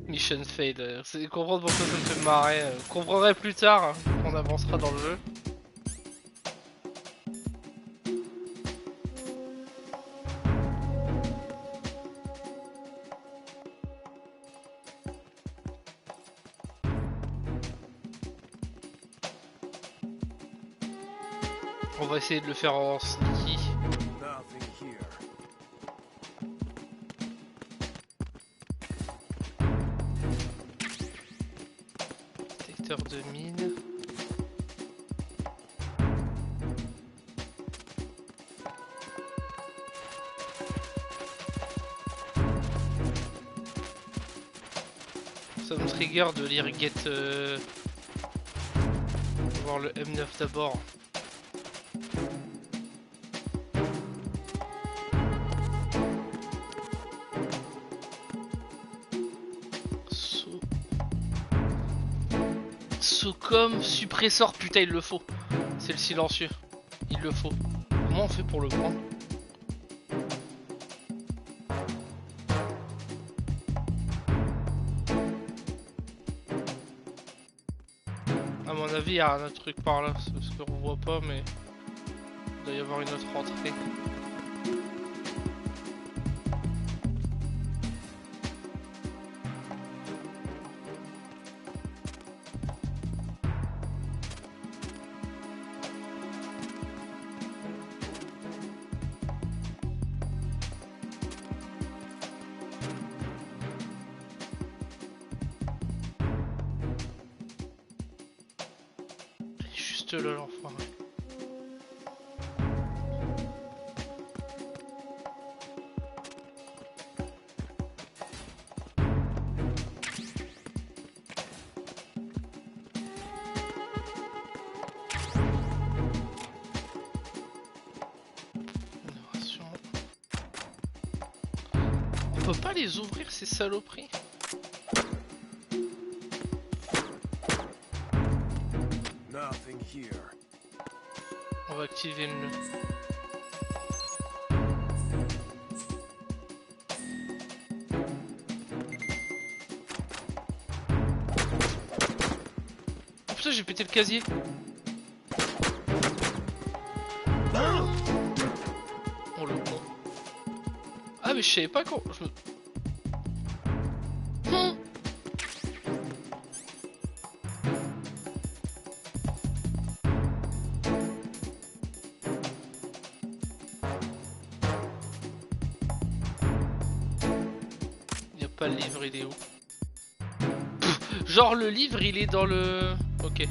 Mission fail. C'est comprendre pourquoi ça me fait marrer. Vous comprendrez plus tard hein, quand on avancera dans le jeu. On va essayer de le faire en sneaky. Détecteur de mine. Ça me trigger de lire get. Voir le M9 d'abord. Comme suppresseur, putain il le faut. C'est le silencieux. Il le faut. Comment on fait pour le prendre? À mon avis il y a un autre truc par là. C'est parce qu'on voit pas mais il doit y avoir une autre entrée. Là l'enfoiré. On peut pas les ouvrir ces saloperies. On va activer le nœud. Oh putain j'ai pété le casier. Oh le con. Ah mais je savais pas quand... Je me... Pas le livre, il est où? Genre le livre il est dans le... Ok.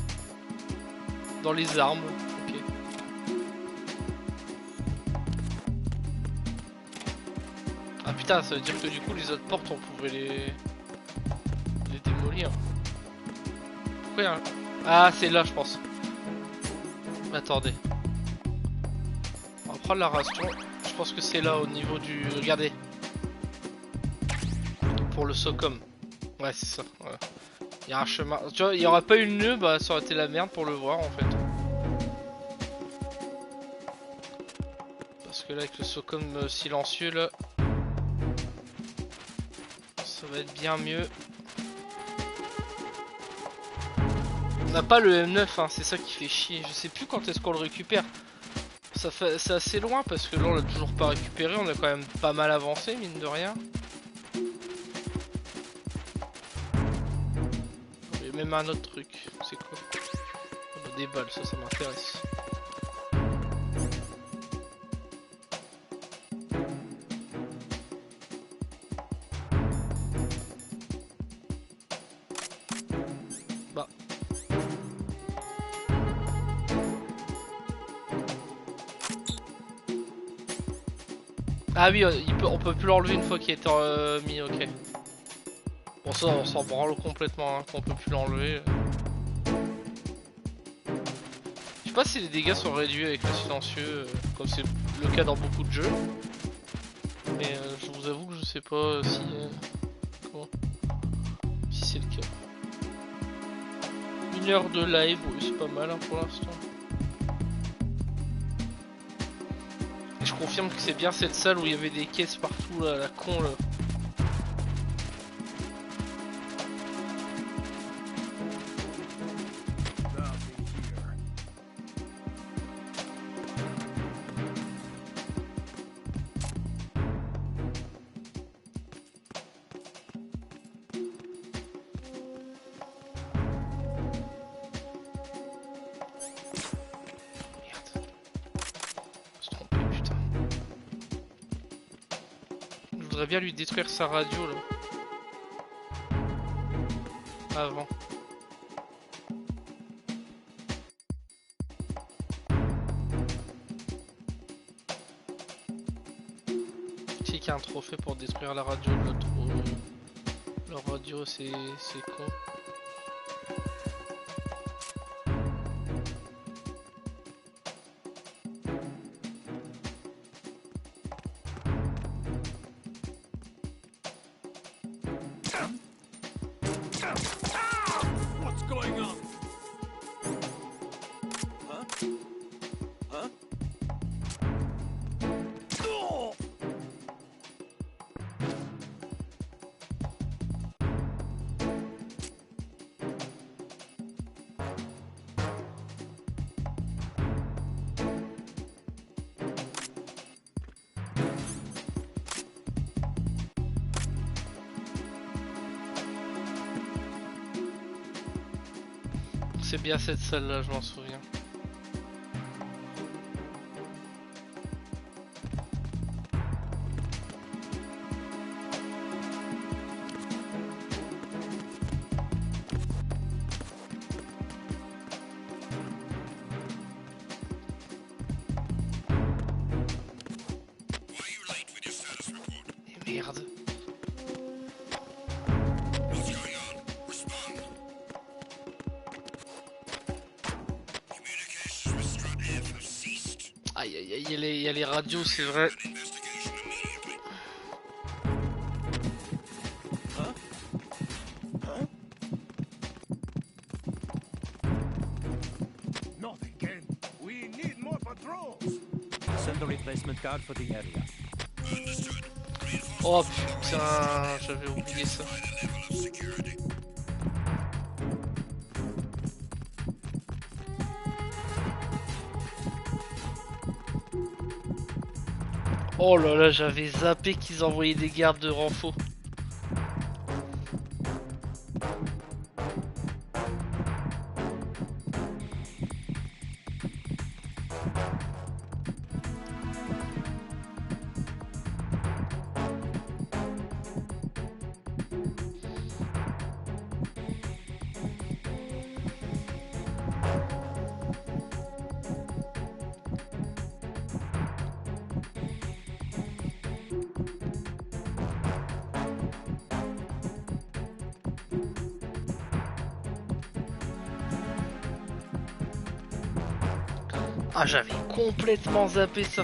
Dans les armes. Ok. Ah putain ça veut dire que du coup les autres portes on pouvait les démolir. Pourquoi hein? Ah c'est là je pense. Attendez. On va prendre la ration. Je pense que c'est là au niveau du... Regardez. Pour le SOCOM. Ouais c'est ça. Voilà. Il y a un chemin. Tu vois, il n'y aurait pas eu le nœud, bah ça aurait été la merde pour le voir en fait. Parce que là avec le SOCOM silencieux là. Ça va être bien mieux. On n'a pas le M9 hein, c'est ça qui fait chier. Je sais plus quand est-ce qu'on le récupère. C'est assez loin parce que là on l'a toujours pas récupéré. On a quand même pas mal avancé mine de rien. Même un autre truc, c'est quoi? On a des balles, ça m'intéresse. Bah. Ah oui, on peut plus l'enlever une fois qu'il est mis, ok. Bon ça on s'en branle complètement hein, qu'on peut plus l'enlever. Je sais pas si les dégâts sont réduits avec le silencieux comme c'est le cas dans beaucoup de jeux. Mais je vous avoue que je sais pas si si c'est le cas. 1 heure de live, oui c'est pas mal hein, pour l'instant. Je confirme que c'est bien cette salle où il y avait des caisses partout là, la con là. Bien lui détruire sa radio là. Avant. Qui a un trophée pour détruire la radio de l'autre. Leur radio c'est con. C'est bien cette salle là, je m'en souviens. Et merde. Aïe aïe aïe, il y a les radios, c'est vrai. Oh putain, j'avais oublié ça. Oh là là, j'avais zappé qu'ils envoyaient des gardes de renfort. Ah, j'avais complètement zappé ça.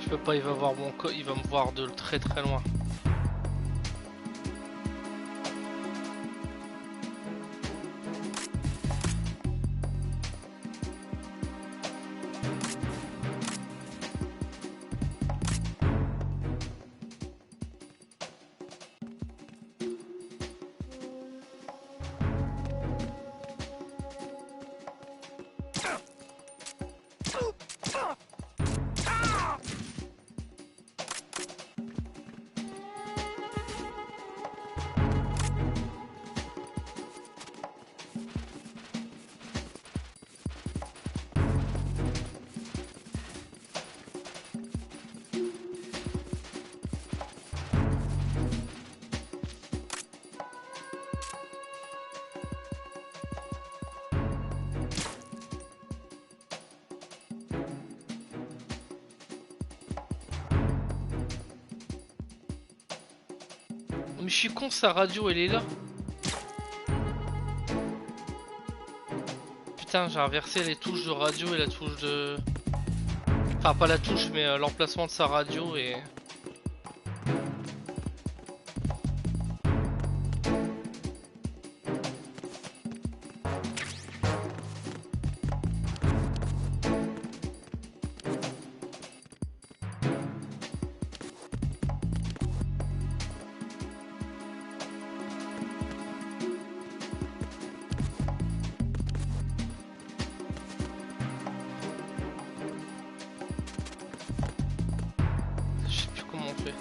Je peux pas, il va voir mon il va me voir de très très loin. Mais je suis con, sa radio elle est là. Putain, j'ai inversé les touches de radio et la touche de... Enfin pas la touche mais l'emplacement de sa radio et... Je sais plus comment on fait.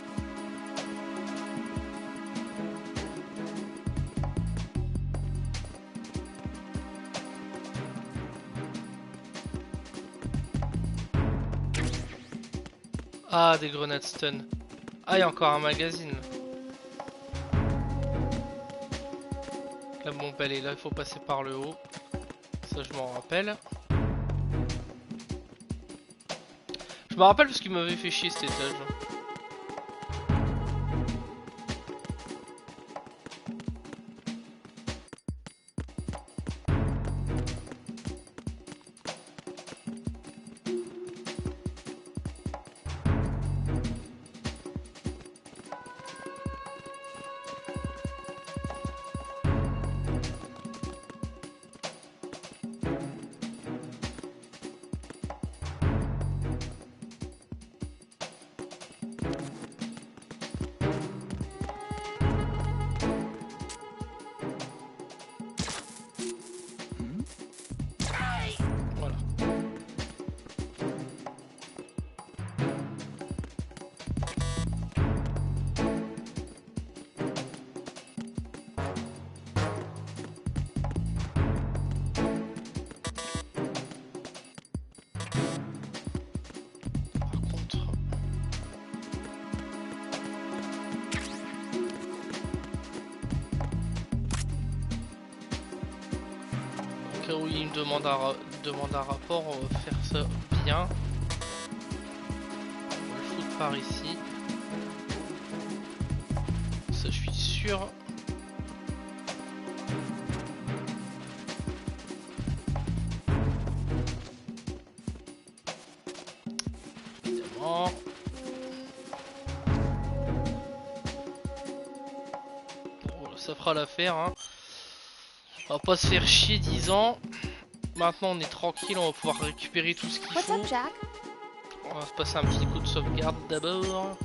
Ah, des grenades stun. Ah, il y a encore un magazine. La bombe elle est là, il faut passer par le haut. Ça je m'en rappelle. Je me rappelle parce qu'il m'avait fait chier cet étage. Voilà. Par contre... Au cas où il me demande un rapport, on va faire ça bien. On va le foutre par ici. Ça, je suis sûr. Évidemment. Bon, ça fera l'affaire, hein. On va pas se faire chier 10 ans. Maintenant on est tranquille, on va pouvoir récupérer tout ce qu'il What's faut. up, Jack? On va se passer un petit coup de sauvegarde d'abord.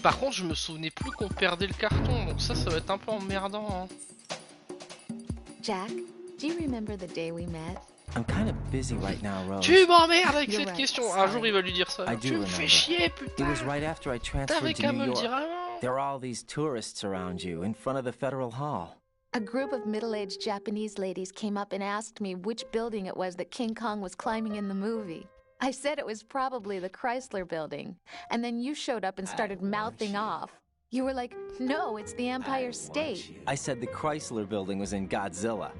Par contre je me souvenais plus qu'on perdait le carton, donc ça va être un peu emmerdant, hein. Jack, do you remember the day we met? I'm kind of busy right now, Rose. Tu m'emmerdes avec You're cette right, question. Un jour sorry. il va lui dire ça. I do Tu me fais remember. chier, It putain. was right after I T'avais transferred to qu'à New me le York. dire avant. There are all these tourists around you in front of the Federal Hall. A group of middle-aged Japanese ladies came up and asked me which building it was that King Kong was climbing in the movie. I said it was probably the Chrysler building, and then you showed up and started mouthing off. You were like, no, it's the Empire State. I said the Chrysler building was in Godzilla.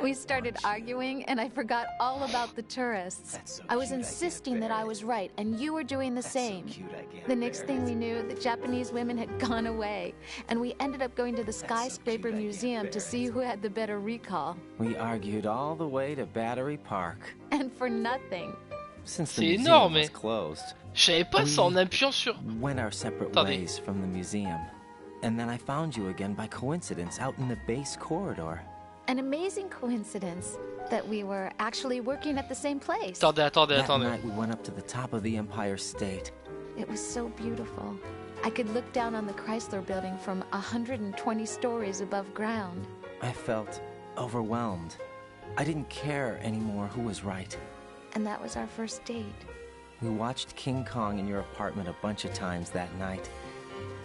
We started arguing, and I forgot all about the tourists. I was insisting that I was right, and you were doing the same. The next thing we knew, the Japanese women had gone away, and we ended up going to the Skyscraper Museum to see who had the better recall. We argued all the way to Battery Park. And for nothing. Since the C'est museum énorme, was eh. closed, Je savais pas ça en appuyant sur... went our separate Attendez. ways from the museum. And then I found you again by coincidence out in the base corridor. An amazing coincidence that we were actually working at the same place. Attendez. That night we went up to the top of the Empire State. It was so beautiful. I could look down on the Chrysler building from 120 stories above ground. I felt overwhelmed. I didn't care anymore who was right. And that was our first date. We watched King Kong in your apartment a bunch of times that night.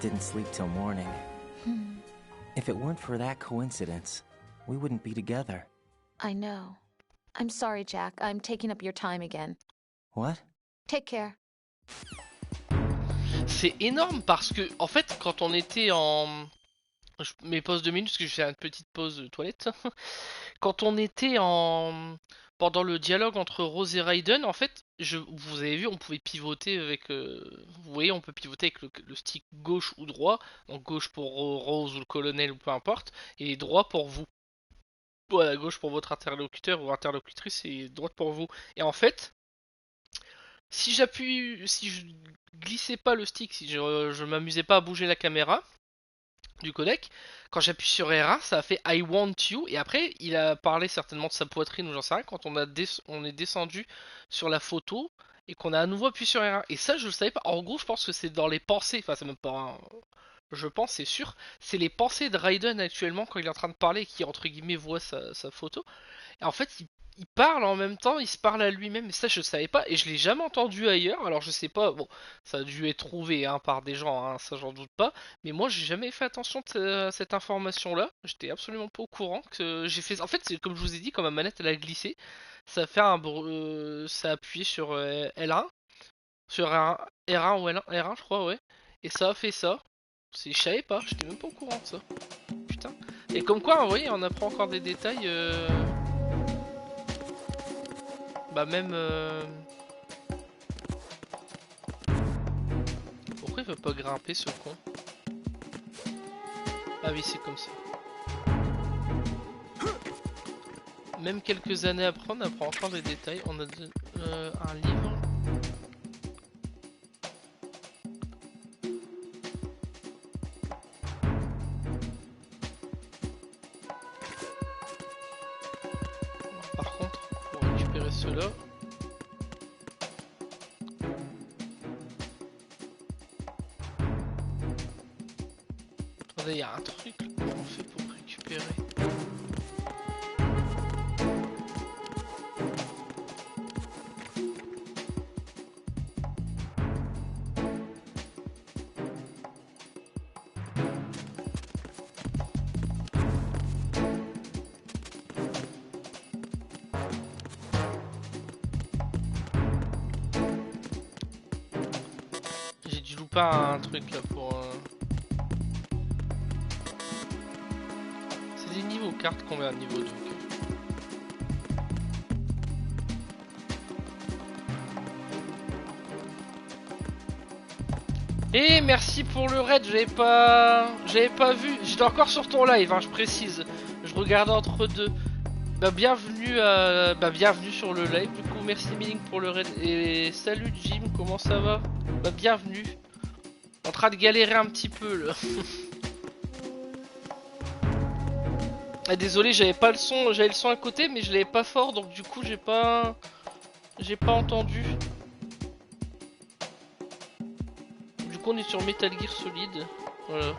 Didn't sleep till morning. If it weren't for that coincidence, we wouldn't be together. I know. I'm sorry, Jack. I'm taking up your time again. What? Take care. C'est énorme parce que, en fait, quand on était en... Mes pauses de minutes, parce que je fais une petite pause de toilette. Quand on était pendant le dialogue entre Rose et Raiden, en fait, vous avez vu, on pouvait pivoter avec, vous voyez, on peut pivoter avec le stick gauche ou droit, donc gauche pour Rose ou le colonel ou peu importe, et droit pour vous. Voilà, gauche pour votre interlocuteur ou interlocutrice et droite pour vous. Et en fait, si je glissais pas le stick, si je m'amusais pas à bouger la caméra du codec, quand j'appuie sur R1, ça a fait I want you, et après, il a parlé certainement de sa poitrine ou j'en sais rien, quand on est descendu sur la photo, et qu'on a à nouveau appuyé sur R1. Et ça, je le savais pas. En gros, je pense que c'est dans les pensées, enfin, c'est même pas je pense, c'est sûr, c'est les pensées de Raiden actuellement quand il est en train de parler et qui, entre guillemets, voit sa photo. Et en fait, il parle en même temps, il se parle à lui-même. Et ça, je savais pas. Et je l'ai jamais entendu ailleurs. Alors, je sais pas. Bon, ça a dû être trouvé hein, par des gens, hein, ça, j'en doute pas. Mais moi, j'ai jamais fait attention à cette information-là. J'étais absolument pas au courant que j'ai fait. En fait, c'est comme je vous ai dit, quand ma manette elle a glissé, ça a fait ça a appuyé sur L1, sur R1 ou L1, R1, je crois, ouais. Et ça a fait ça. Je savais pas. J'étais même pas au courant de ça. Putain. Et comme quoi, vous voyez, on apprend encore des détails. Bah même... Pourquoi il veut pas grimper ce con? Ah oui, c'est comme ça. Même quelques années après, on apprend encore des détails. On a un livre. Par contre, pour récupérer cela... Attendez, il y a un truc. Comment on fait pour récupérer? J'ai dû louper un truc là pour... C'est des niveaux cartes qu'on met à niveau 2. Et merci pour le raid, j'avais pas vu. J'étais encore sur ton live, hein, je précise. Je regardais entre deux. Bah bienvenue sur le live. Du coup, merci Milling pour le raid. Et salut Jim, comment ça va? Bah bienvenue. En train de galérer un petit peu là. Ah, désolé, j'avais pas le son, j'avais le son à côté, mais je l'avais pas fort, donc du coup j'ai pas entendu. Du coup on est sur Metal Gear Solid. Voilà.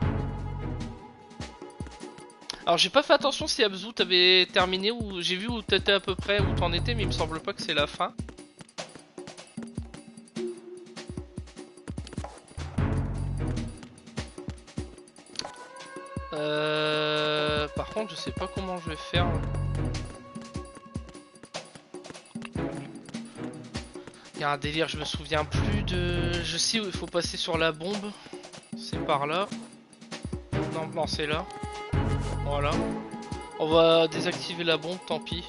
Alors j'ai pas fait attention si Abzu t'avais terminé ou j'ai vu où t'étais à peu près, où t'en étais, mais il me semble pas que c'est la fin. Par contre je sais pas comment je vais faire. Il y a un délire, je me souviens plus de... Je sais où il faut passer sur la bombe. C'est par là. Non, non c'est là. Voilà. On va désactiver la bombe, tant pis.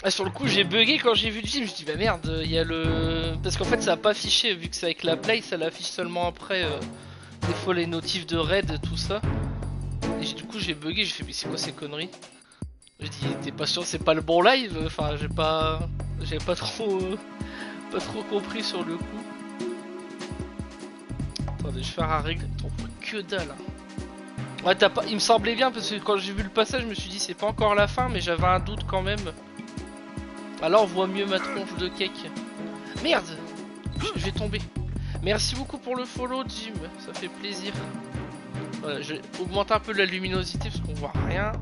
Ah, sur le coup j'ai bugué quand j'ai vu le film, je me suis dit bah merde, il y a le... Parce qu'en fait ça a pas affiché, vu que c'est avec la play, ça l'affiche seulement après. Des fois les notifs de raid, tout ça. Et du coup j'ai bugué, j'ai fait mais c'est quoi ces conneries? J'ai dit t'es pas sûr c'est pas le bon live? Enfin j'avais pas trop... pas trop compris sur le coup. Attendez, je vais faire un règle. On voit que dalle. Hein. Ouais, il me semblait bien parce que quand j'ai vu le passage, je me suis dit c'est pas encore la fin, mais j'avais un doute quand même. Alors on voit mieux ma tronche de cake. Merde, je vais tomber. Merci beaucoup pour le follow, Jim. Ça fait plaisir. Voilà, je vais augmenter un peu la luminosité parce qu'on voit rien.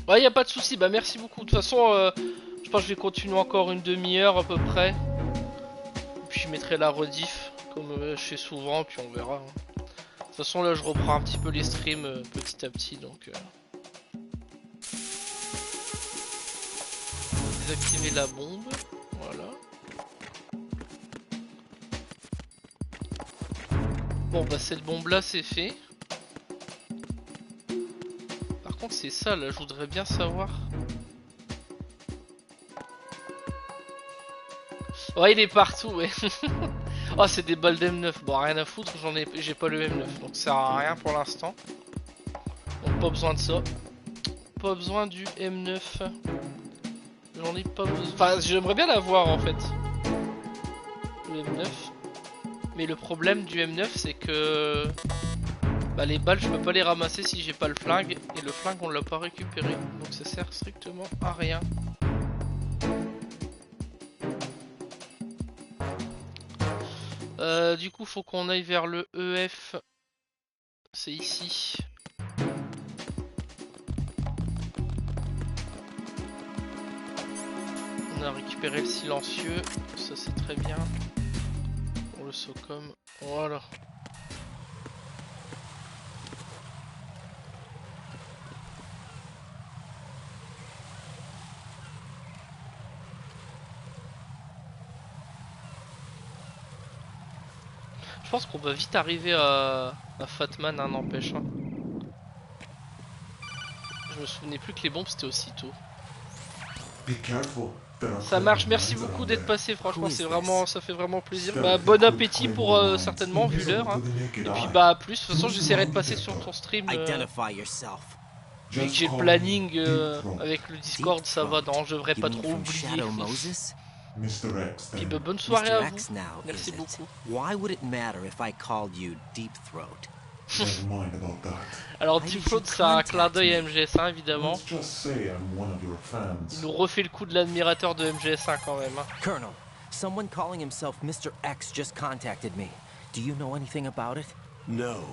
Ouais, y a pas de souci. Bah merci beaucoup. De toute façon, je pense que je vais continuer encore une demi-heure à peu près. Et puis je mettrai la rediff comme je fais souvent, puis on verra. Hein. De toute façon là je reprends un petit peu les streams petit à petit donc... Désactiver la bombe, voilà. Bon bah cette bombe là c'est fait. c'est ça là, je voudrais bien savoir. Ouais, il est partout, ouais. Oh, c'est des balles d'M9. Bon, rien à foutre, j'ai pas le M9, donc ça sert à rien pour l'instant. Donc pas besoin de ça. Pas besoin du M9. J'en ai pas besoin. Enfin, j'aimerais bien l'avoir en fait. Le M9. Mais le problème du M9, c'est que bah, les balles, je peux pas les ramasser si j'ai pas le flingue. Et le flingue, on l'a pas récupéré. Donc ça sert strictement à rien. Du coup, faut qu'on aille vers le EF. C'est ici. On a récupéré le silencieux. Ça, c'est très bien. Pour le SOCOM. Voilà. Je pense qu'on va vite arriver à Fatman, hein, n'empêche. Hein. Je me souvenais plus que les bombes c'était aussitôt. Ça marche, merci beaucoup d'être passé, franchement c'est vraiment, ça fait vraiment plaisir. Bah, bon appétit pour certainement vu l'heure. Hein. Et puis bah à plus, de toute façon j'essaierai de passer sur ton stream. Vu que j'ai le planning avec le Discord, ça va, non, je devrais pas trop oublier. Puis bah, bonne soirée à vous. Merci beaucoup. Alors Deep Throat c'est un clin d'œil à MGS1 évidemment. Il nous refait le coup de l'admirateur de MGS1 quand même. Hein. Colonel, someone calling himself Mr. X just contacted me. Do you know anything about it? No.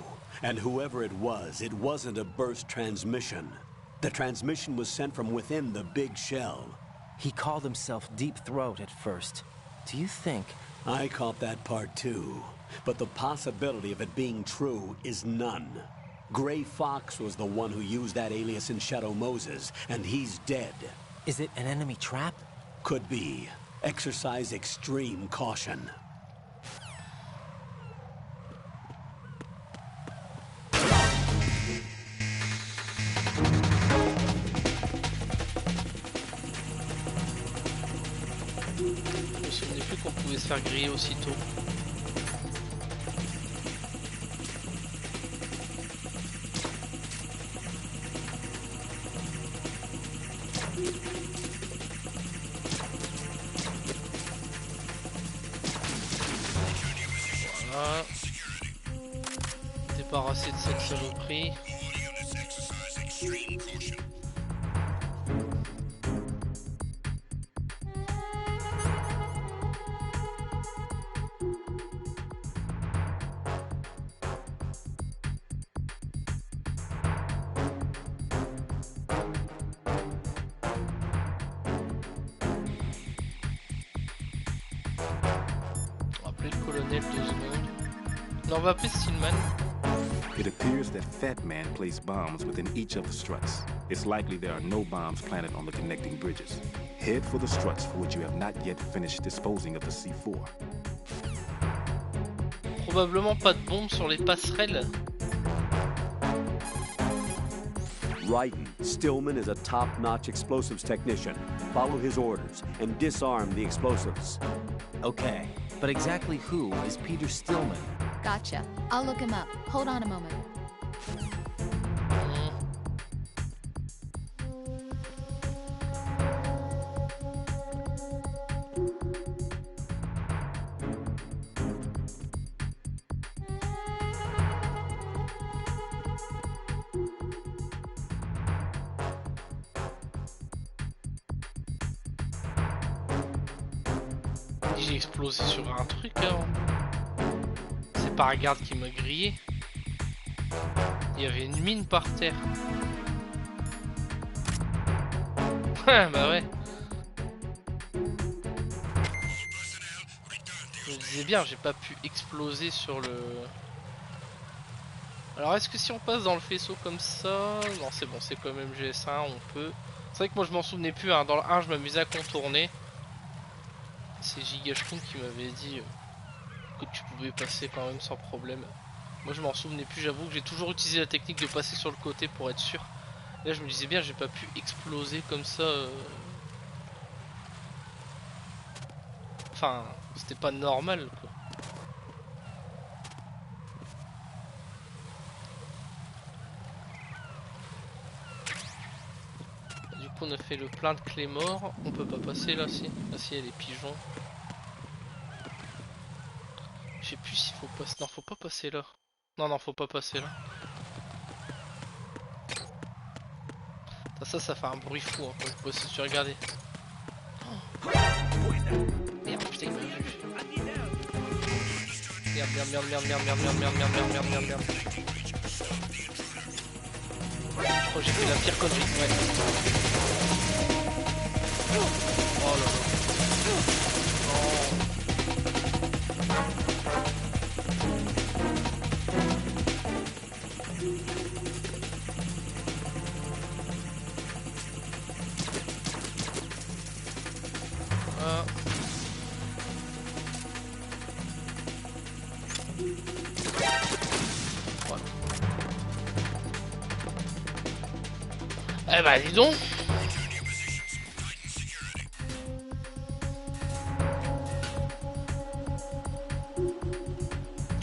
And whoever it wasn't a burst transmission. The transmission was sent from within the big shell. He called himself Deep Throat at first. Do you think... I caught that part too. But the possibility of it being true is none. Gray Fox was the one who used that alias in Shadow Moses, and he's dead. Is it an enemy trap? Could be. Exercise extreme caution. Je me souvenais plus qu'on pouvait se faire griller aussitôt. Voilà. Débarrasser de cette saloperie. On va appeler Stillman. It appears that Fat Man placed bombs within each of the struts. It's likely there are no bombs planted on the connecting bridges. Head for the struts for which you have not yet finished disposing of the C4. Probablement pas de bombes sur les passerelles. Ryden, Stillman is a top-notch explosives technician. Follow his orders and disarm the explosives. Okay, but exactly who is Peter Stillman? Gotcha. I'll look him up. Hold on a moment. J'ai explosé sur un truc, hein. C'est pas un garde qui m'a grillé. Il y avait une mine par terre. Bah ouais. Je me disais bien, j'ai pas pu exploser sur le... Alors est-ce que si on passe dans le faisceau comme ça... Non c'est bon, c'est quand même GS1, on peut... C'est vrai que moi je m'en souvenais plus, hein. Dans le 1 je m'amusais à contourner. C'est Gigashkin qui m'avait dit que tu pouvais passer quand même sans problème. Moi je m'en souvenais plus, j'avoue que j'ai toujours utilisé la technique de passer sur le côté pour être sûr. Là je me disais bien j'ai pas pu exploser comme ça. Enfin c'était pas normal quoi. Du coup on a fait le plein de clés morts. On peut pas passer là si. Ah si il y a les pigeons. Je sais plus s'il faut passer. Non faut pas passer là. Non faut pas passer là. Ça fait un bruit fou hein, quand je peux aussi regarder. Oh. Merde putain il m'a vu. Merde. Je crois que j'ai fait la pire connerie. Ouais. Oh là là. Eh bah dis donc.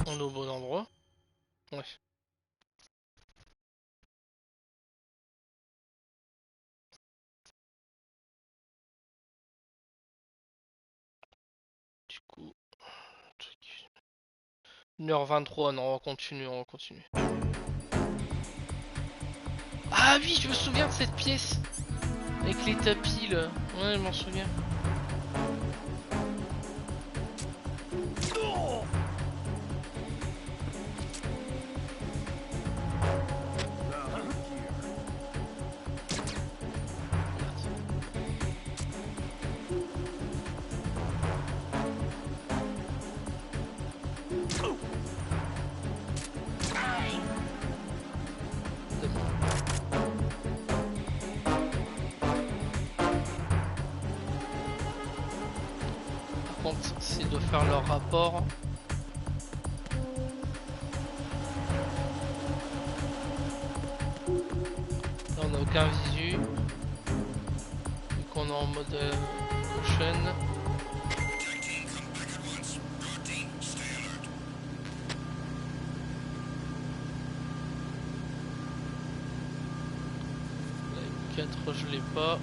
On est au bon endroit. Ouais. Du coup... 1h23, non on va continuer, Ah oui, je me souviens de cette pièce. Avec les tapis là. Ouais, je m'en souviens. Par contre, c'est de faire leur rapport. Là, on n'a aucun visu. Vu qu'on est en mode caution. La M4, je l'ai pas.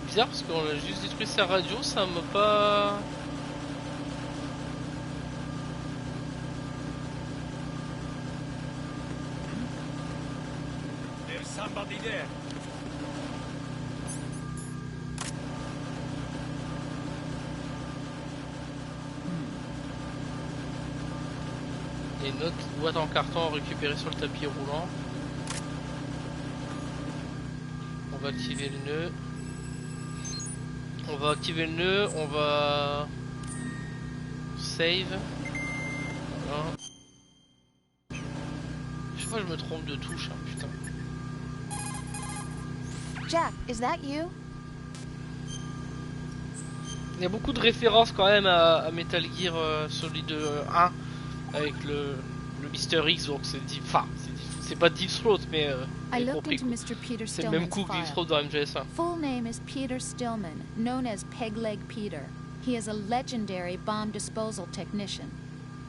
Bizarre parce qu'on a juste détruit sa radio, ça m'a pas... There's somebody there. Et notre boîte en carton récupérée sur le tapis roulant. On va activer le nœud. On va save. Voilà. Je sais pas, je me trompe de touche, hein, putain. Jack, is that you? Il y a beaucoup de références quand même à Metal Gear Solid 1 avec le Mr. X, donc c'est c'est pas Deep Throat, mais I j'ai looked compris, into quoi. Mr. Peter C'est le même Stillman's coup que Deep file. Throat dans MGS1. Full name is Peter Stillman, known as Pegleg Peter. He is a legendary bomb disposal technician.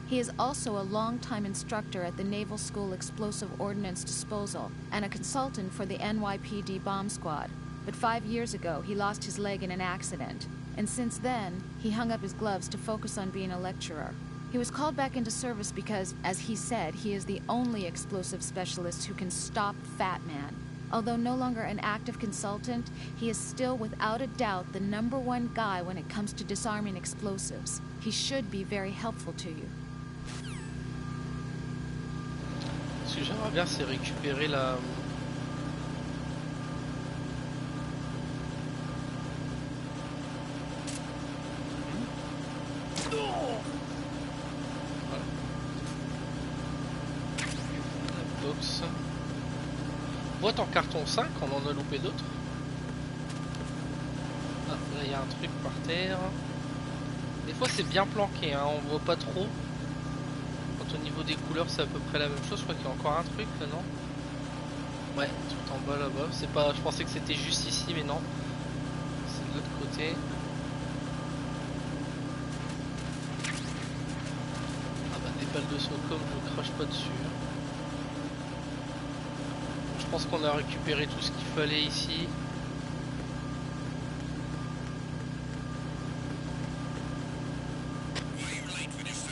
He is also a longtime instructor at the Naval School Explosive Ordnance Disposal and a consultant for the NYPD bomb squad. But 5 years ago, he lost his leg in an accident. And since then, he hung up his gloves to focus on being a lecturer. He was called back into service because, as he said, he is the only explosive specialist who can stop Fat Man. Although no longer an active consultant, he is still without a doubt the #1 guy when it comes to disarming explosives. He should be very helpful to you. Ce que j'aimerais bien, c'est récupérer la... Voilà. La box. Boîte en carton 5, on en a loupé d'autres. Ah, là il y a un truc par terre. Des fois c'est bien planqué, hein, on voit pas trop. Quand au niveau des couleurs c'est à peu près la même chose, je crois qu'il y a encore un truc là, non? Ouais, tout en bas là-bas. C'est pas. Je pensais que c'était juste ici, mais non. C'est de l'autre côté. Ah bah des balles de Socom, je crache pas dessus. Je pense qu'on a récupéré tout ce qu'il fallait ici.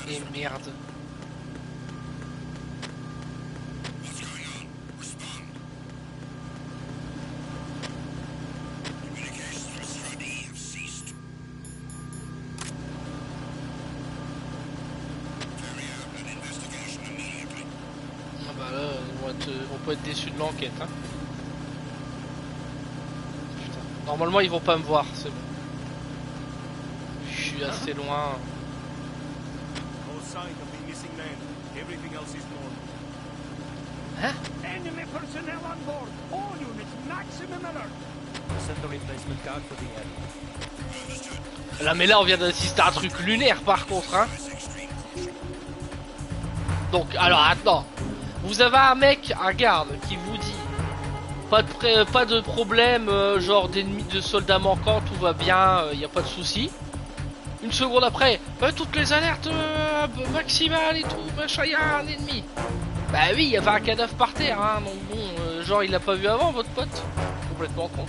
Et merde. Ils vont pas être déçus de l'enquête, hein. Putain. Normalement ils vont pas me voir, c'est bon. Je suis assez loin. Hein? Enemy personnel on board. All units, maximum alert. Send the replacement card for the end. Là mais là on vient d'assister à un truc lunaire par contre, hein. Donc alors attends. Vous avez un mec, un garde, qui vous dit pas de problème, genre d'ennemis, de soldats manquants, tout va bien, y a pas de souci. Une seconde après, toutes les alertes maximales et tout, machin, y a un ennemi. Bah oui, il y avait un cadavre par terre, hein, donc bon, genre il l'a pas vu avant votre pote. Complètement con.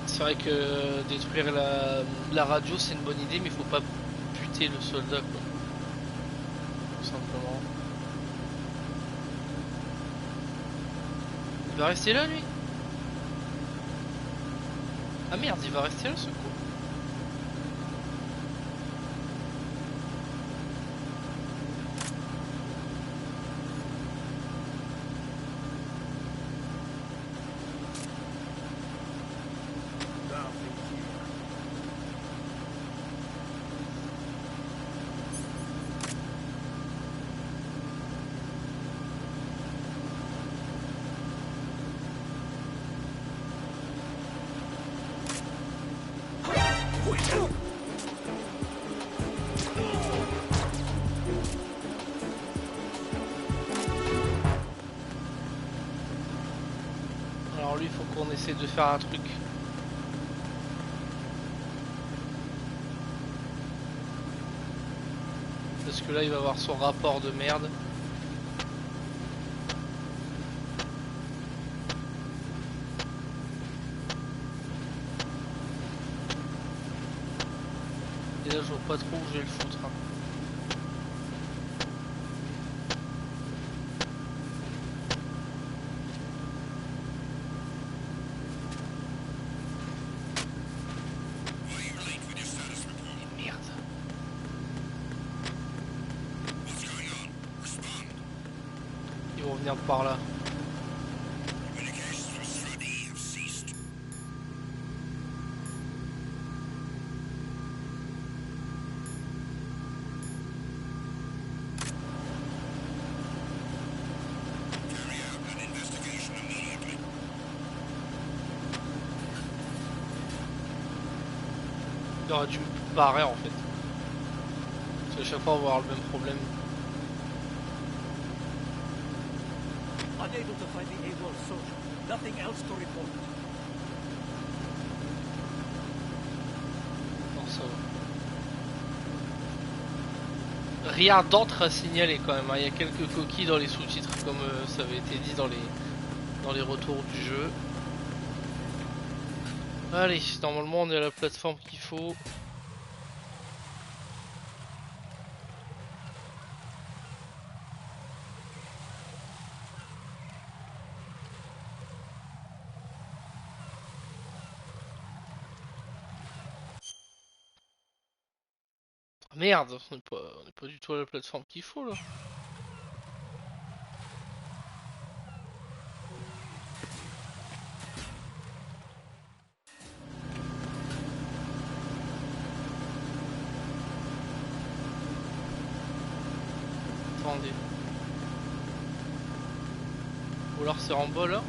C'est vrai que détruire la radio c'est une bonne idée, mais il faut pas buter le soldat quoi. Tout simplement. Il va rester là lui? Ah merde, il va rester là ce coup. Alors lui, il faut qu'on essaie de faire un truc. Parce que là, il va avoir son rapport de merde. Et là, je vois pas trop où je vais le foutre. Hein. Par là. Il aurait dû me barrer en fait. Parce qu'à chaque fois on va avoir le même problème. Unable to find the AWOL soldier. Nothing else to report. Non, ça va. Rien d'autre à signaler quand même, hein. Il y a quelques coquilles dans les sous-titres comme ça avait été dit dans les retours du jeu. Allez, normalement on est à la plateforme qu'il faut. Merde, on n'est pas du tout à la plateforme qu'il faut là. Attendez. Ou alors c'est en bas là.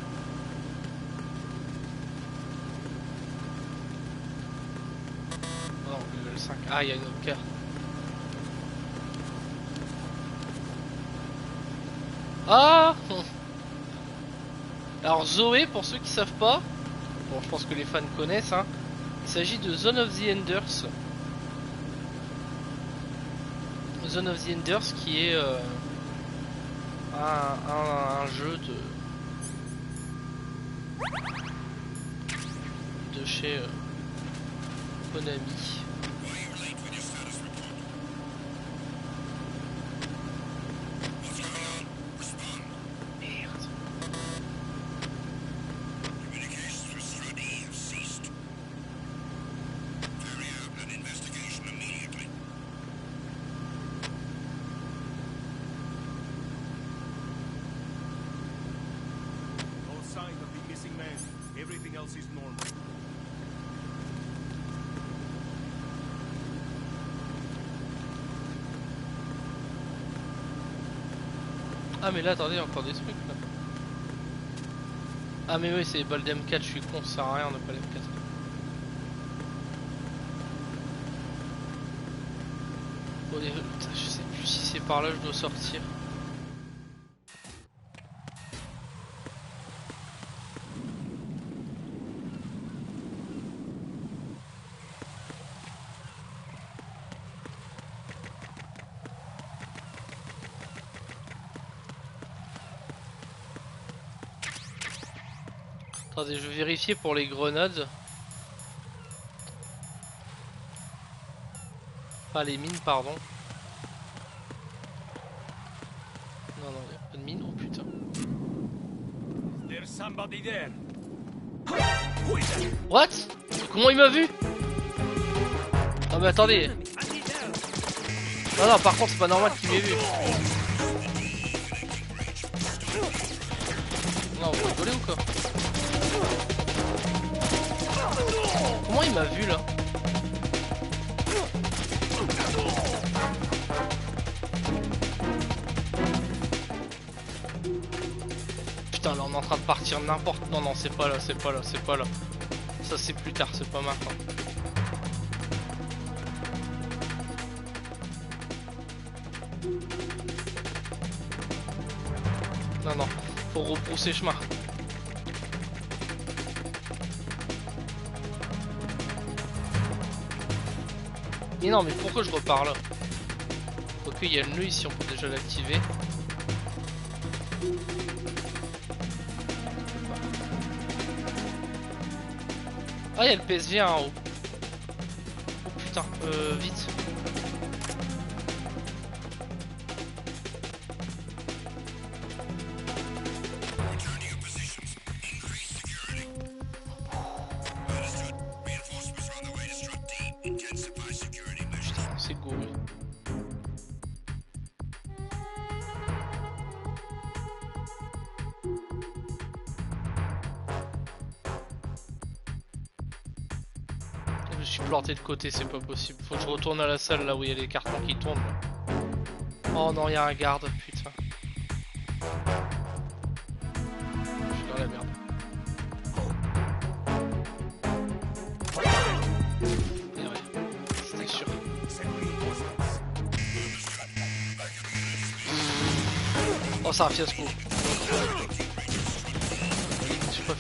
Non, level 5. Ah, il y a une autre carte. Ah! Alors Zoé, pour ceux qui savent pas, bon je pense que les fans connaissent, hein, il s'agit de Zone of the Enders. Zone of the Enders qui est un jeu de chez Konami. Ah mais là attendez, il y a encore des trucs là. Ah mais oui, c'est les balles d'M4, je suis con, ça sert à rien, on n'a pas l'M4. Bon, putain, je sais plus si c'est par là que je dois sortir. Attendez, je vais vérifier pour les grenades. Pas les mines, pardon. Non, non, il n'y a pas de mine. Oh putain. What? Comment il m'a vu? Ah mais attendez. Non, non, par contre, c'est pas normal qu'il m'ait vu. Non, vous rigolez ou quoi? Comment il m'a vu là? Putain, là on est en train de partir n'importe... Non, non, c'est pas là, c'est pas là, c'est pas là. Ça c'est plus tard, c'est pas maintenant. Non, non, faut repousser chemin. Mais non, mais pourquoi je repars là? Quoique il y a le nœud ici, on peut déjà l'activer. Ah, il y a le PSV en haut. Oh putain, vite. De côté, c'est pas possible. Faut que je retourne à la salle là où il y a les cartons qui tournent. Oh non, il y a un garde, putain. Je suis dans la merde. Et ouais, c'était sûr. Oh, c'est un fiasco.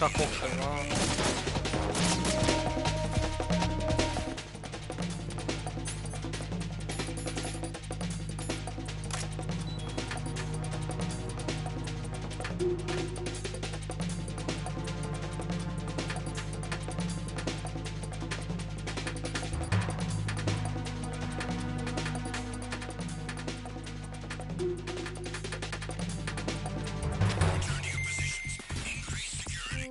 J'espère qu'on crève. Return to your positions. Increase security.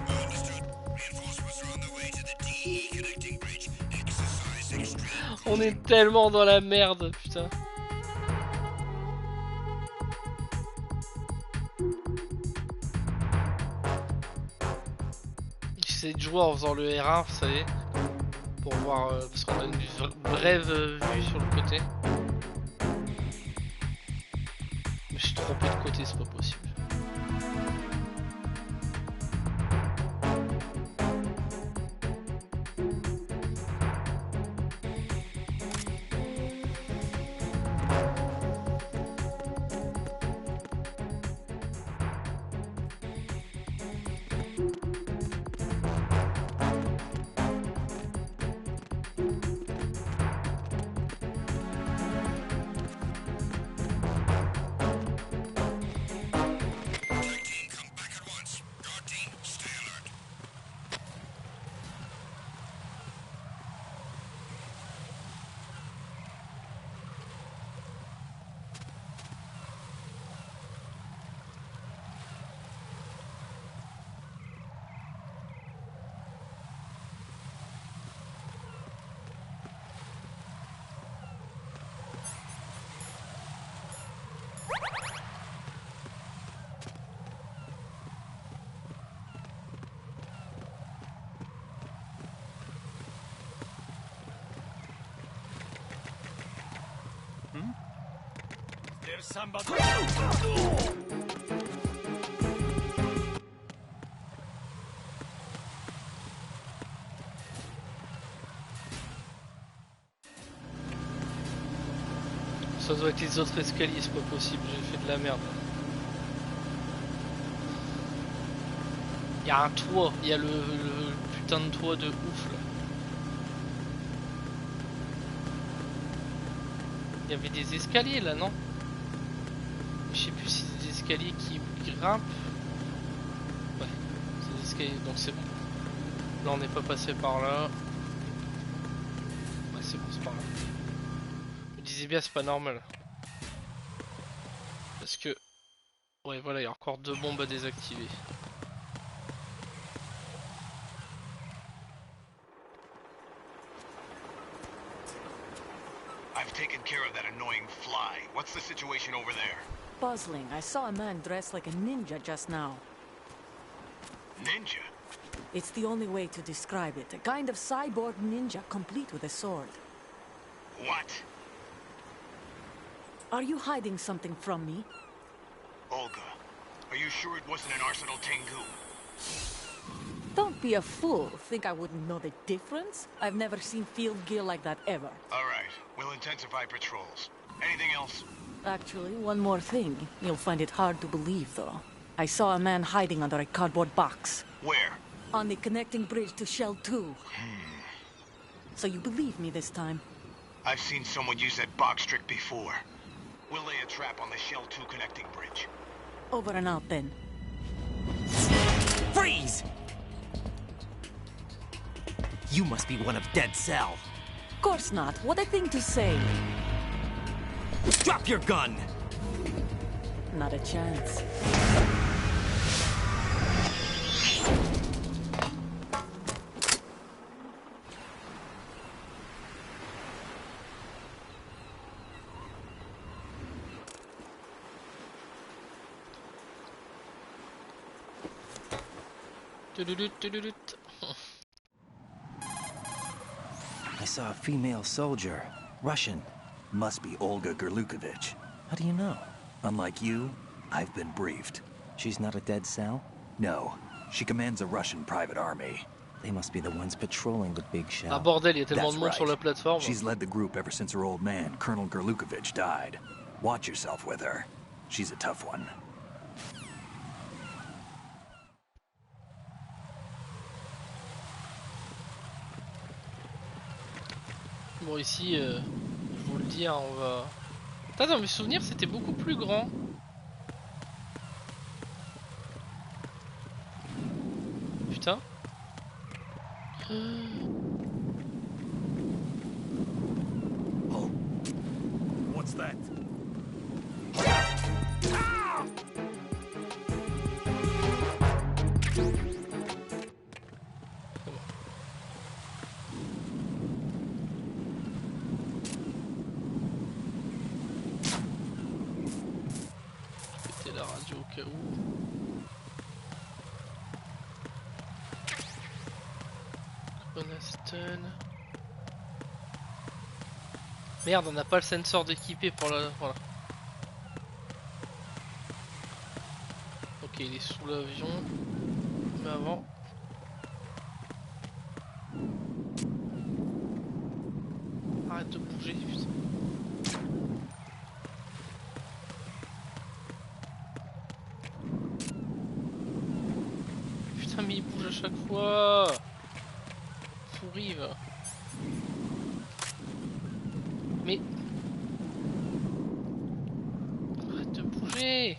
Understood. Reinforcements are on their way to the DE connecting bridge. Exercise extreme. On est tellement dans la merde, putain. J'essaie de jouer en faisant le R1, vous savez, pour voir, parce qu'on a une brève vue sur le côté. Mais je suis trompé de côté, c'est pas possible. Tag team, come back at once. Guard team, stay alert. There's somebody. Ça doit être les autres escaliers, c'est pas possible, j'ai fait de la merde. Il y a un toit, il y a le putain de toit de ouf là. Il y avait des escaliers là, non? Je sais plus si c'est des escaliers qui grimpent. Ouais, c'est des escaliers, donc c'est bon. Là on n'est pas passé par là. Ouais, c'est bon, c'est par là. Je me disais bien, c'est pas normal. Parce que... Ouais, voilà, il y a encore 2 bombes à désactiver. I've taken care of that annoying fly. What's the situation over there? Puzzling. I saw a man dressed like a ninja just now. Ninja? It's the only way to describe it. A kind of cyborg ninja, complete with a sword. What? Are you hiding something from me? Olga, are you sure it wasn't an Arsenal Tengu? Don't be a fool. Think I wouldn't know the difference? I've never seen field gear like that ever. All right, we'll intensify patrols. Anything else? Actually, one more thing. You'll find it hard to believe, though. I saw a man hiding under a cardboard box. Where? On the connecting bridge to Shell 2. So you believe me this time? I've seen someone use that box trick before. We'll lay a trap on the Shell 2 connecting bridge. Over and out, then. Freeze! You must be one of Dead Cell. Of course not. What a thing to say. Drop your gun! Not a chance. I saw a female soldier. Russian. Must be Olga Gerlukovich. How do you know? Unlike you, I've been briefed. She's not a Dead Cell? No. She commands a Russian private army. They must be the ones patrolling the big shell. Ah bordel, il y a tellement That's de monde sur la right. plateforme. She's led the group ever since her old man, Colonel Gerlukovich, died. Watch yourself with her. She's a tough one. Bon, ici, je vous le dis, hein, on va... Putain, dans mes souvenirs, c'était beaucoup plus grand. Putain. Oh. What's that? Péter la radio au cas où. Stun. Merde, on n'a pas le sensor d'équipé pour la... Voilà. Ok, il est sous l'avion. Mais avant... Arrête de bouger, putain. Putain, mais il bouge à chaque fois. Pourri, va. Mais... Arrête de bouger.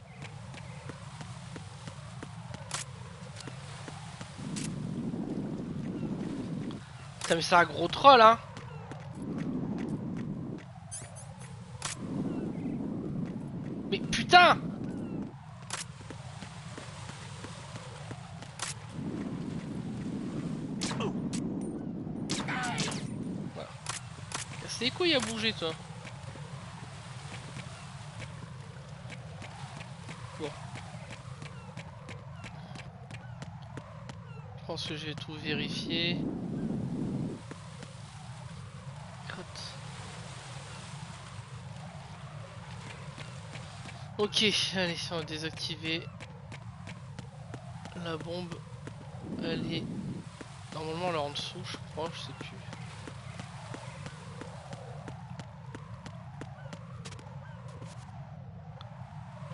Putain, mais c'est un gros troll, hein. Mais putain. Voilà. Casse les couilles à bouger, toi. Bon. Je pense que j'ai tout vérifié. Ok, allez, on va désactiver la bombe. Elle est normalement elle est en dessous, je crois, je sais plus.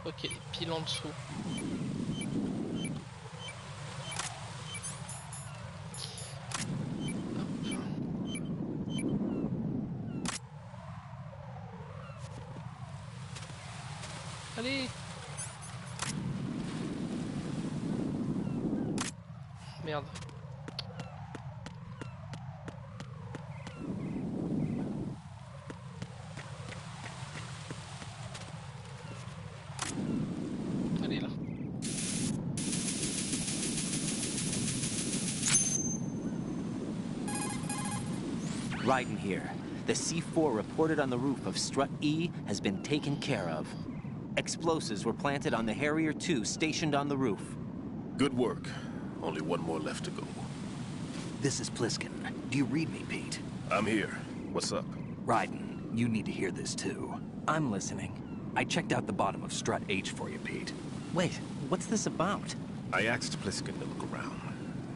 Ok, pile en dessous. Allez. Merde. Allez là. Raiden here. The C4 reported on the roof of Strut E has been taken care of. Explosives were planted on the Harrier 2 stationed on the roof. Good work. Only one more left to go. This is Pliskin. Do you read me, Pete? I'm here. What's up? Raiden, you need to hear this too. I'm listening. I checked out the bottom of Strut H for you, Pete. Wait, what's this about? I asked Pliskin to look around.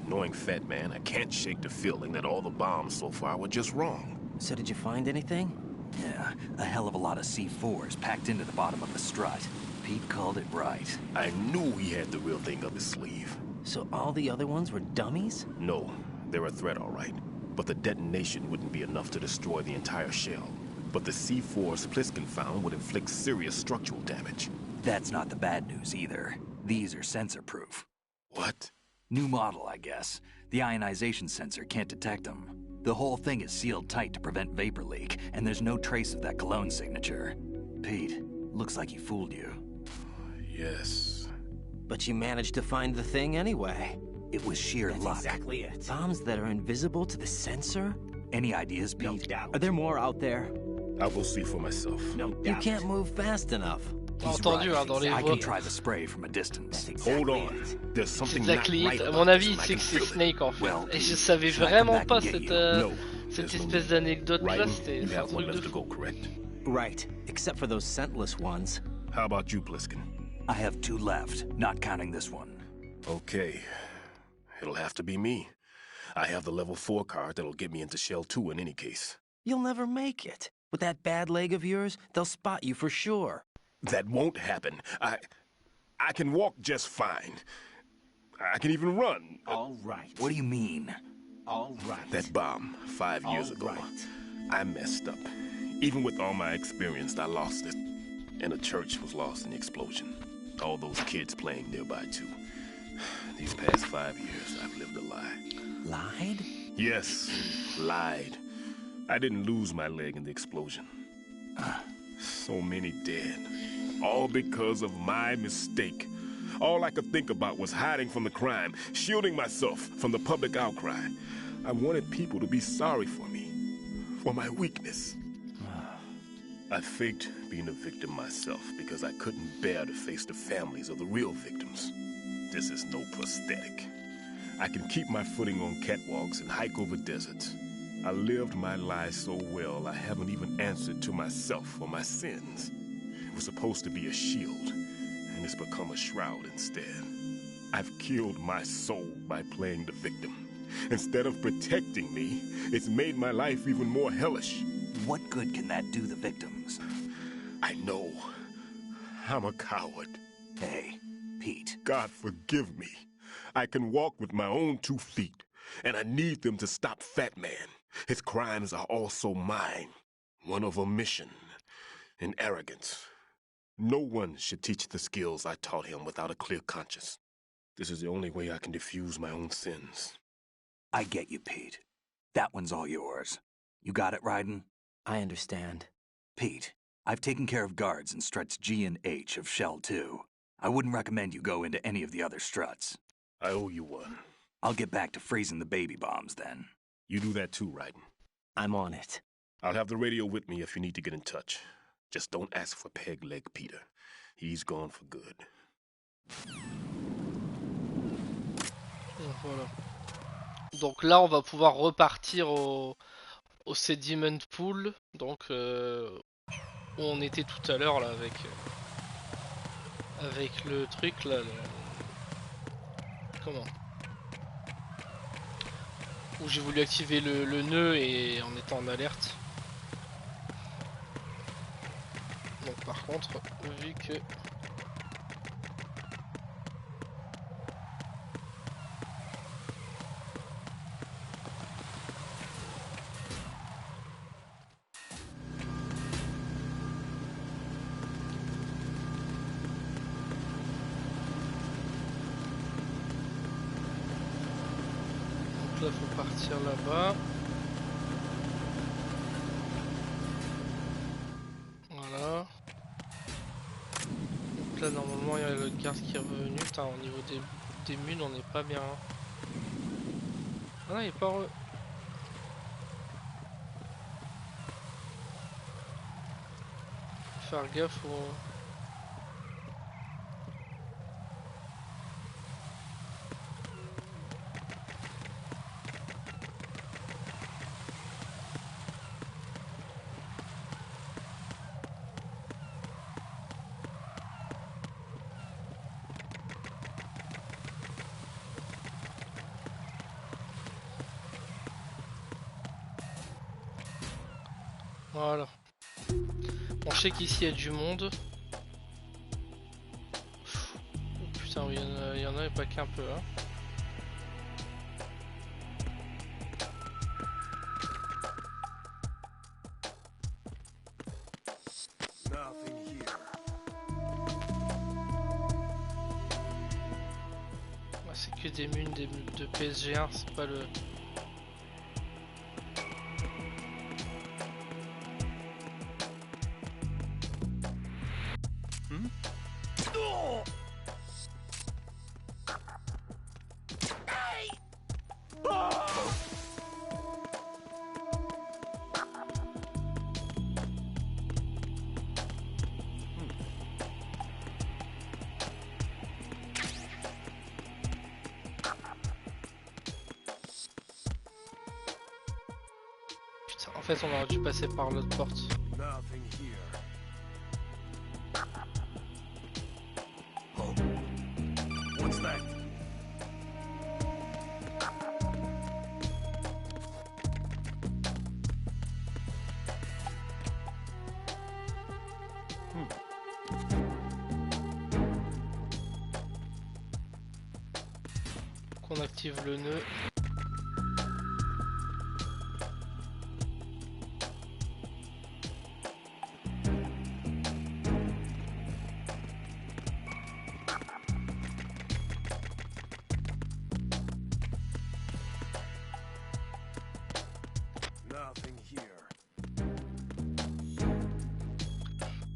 Knowing Fat Man, I can't shake the feeling that all the bombs so far were just wrong. So did you find anything? Yeah, a hell of a lot of C4s packed into the bottom of the strut. Pete called it right. I knew he had the real thing up his sleeve. So all the other ones were dummies? No, they're a threat, all right. But the detonation wouldn't be enough to destroy the entire shell. But the C4s Pliskin found would inflict serious structural damage. That's not the bad news either. These are sensor-proof. What? New model, I guess. The ionization sensor can't detect them. The whole thing is sealed tight to prevent vapor leak, and there's no trace of that cologne signature. Pete, looks like he fooled you. Yes. But you managed to find the thing anyway. It was sheer luck. Exactly it. Bombs that are invisible to the sensor? Any ideas, Pete? No doubt. Are there more out there? I'll go see for myself. No doubt. You can't move fast enough. Entendu, hein, dans les I voix. can try the spray from a distance. Hold on. There's something Exactly. not right À mon about avis, this, c'est and que I c'est can feel it. Snake en fait. Well, Et je savais should I come vraiment back pas and get cette, you? No, cette there's no espèce d'anecdote là. Raiden, C'était you un have one truc de left to fou. go, correct? Right, except for those scentless ones. How about you, Pliskin? I have 2 left, not counting this one. Okay. It'll have to be me. I have the level 4 card that'll get me into Shell 2 in any case. You'll never make it. With that bad leg of yours, they'll spot you for sure. That won't happen. I can walk just fine. I can even run. All right. What do you mean? All right. That bomb 5 years All ago. right. I messed up. Even with all my experience, I lost it. And the church was lost in the explosion. All those kids playing nearby, too. These past 5 years, I've lived a lie. Lied? Yes, lied. I didn't lose my leg in the explosion. So many dead. All because of my mistake. All I could think about was hiding from the crime, shielding myself from the public outcry. I wanted people to be sorry for me, for my weakness. I faked being a victim myself because I couldn't bear to face the families of the real victims. This is no prosthetic. I can keep my footing on catwalks and hike over deserts. I lived my life so well I haven't even answered to myself for my sins. It was supposed to be a shield, and it's become a shroud instead. I've killed my soul by playing the victim. Instead of protecting me, it's made my life even more hellish. What good can that do the victims? I know. I'm a coward. Hey, Pete. God forgive me. I can walk with my own 2 feet, and I need them to stop Fat Man. His crimes are also mine. One of omission and arrogance. No one should teach the skills I taught him without a clear conscience. This is the only way I can diffuse my own sins. I get you, Pete. That one's all yours. You got it, Raiden? I understand. Pete, I've taken care of guards in struts G and H of Shell 2. I wouldn't recommend you go into any of the other struts. I owe you one. I'll get back to freezing the baby bombs then. You do that too, Raiden. I'm on it. I'll have the radio with me if you need to get in touch. Just don't ask for Peg Leg Peter. He's gone for good. Voilà. Donc là, on va pouvoir repartir au Sediment Pool, donc où on était tout à l'heure là avec le truc là. Comment? Où j'ai voulu activer le nœud et en étant en alerte. Donc par contre, vu que... Donc là, faut partir là-bas. Voilà. Donc là, normalement, il y a le garde qui est revenu. Putain, au niveau des mules, on n'est pas bien. Ah non, il est pas re... Faire gaffe au... Voilà. Bon, je sais qu'ici il y a du monde. Oh, putain, oui, il y en a et pas qu'un peu. Hein. Ouais, c'est que des mules de PSG1, c'est pas le... En fait, on aurait dû passer par l'autre porte. On active le nœud.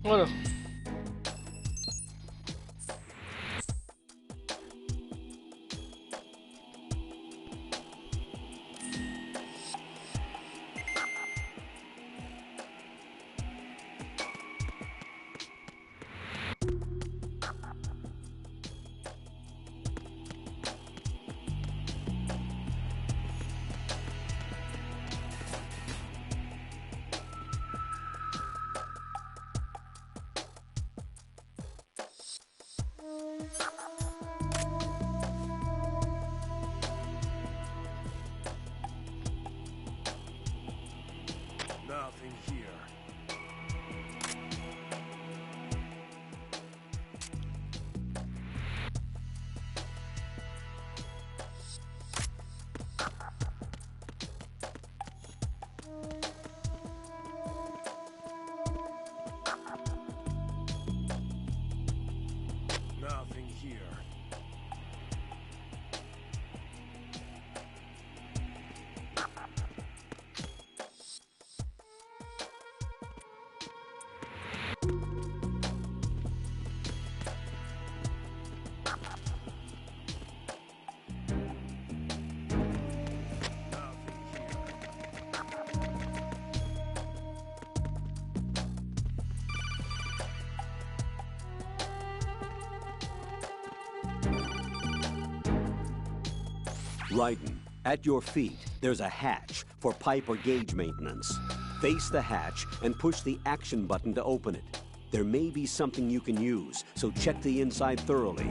Voilà. Nothing here. Nothing here. Raiden, at your feet, there's a hatch for pipe or gauge maintenance. Face the hatch and push the action button to open it. There may be something you can use, so check the inside thoroughly.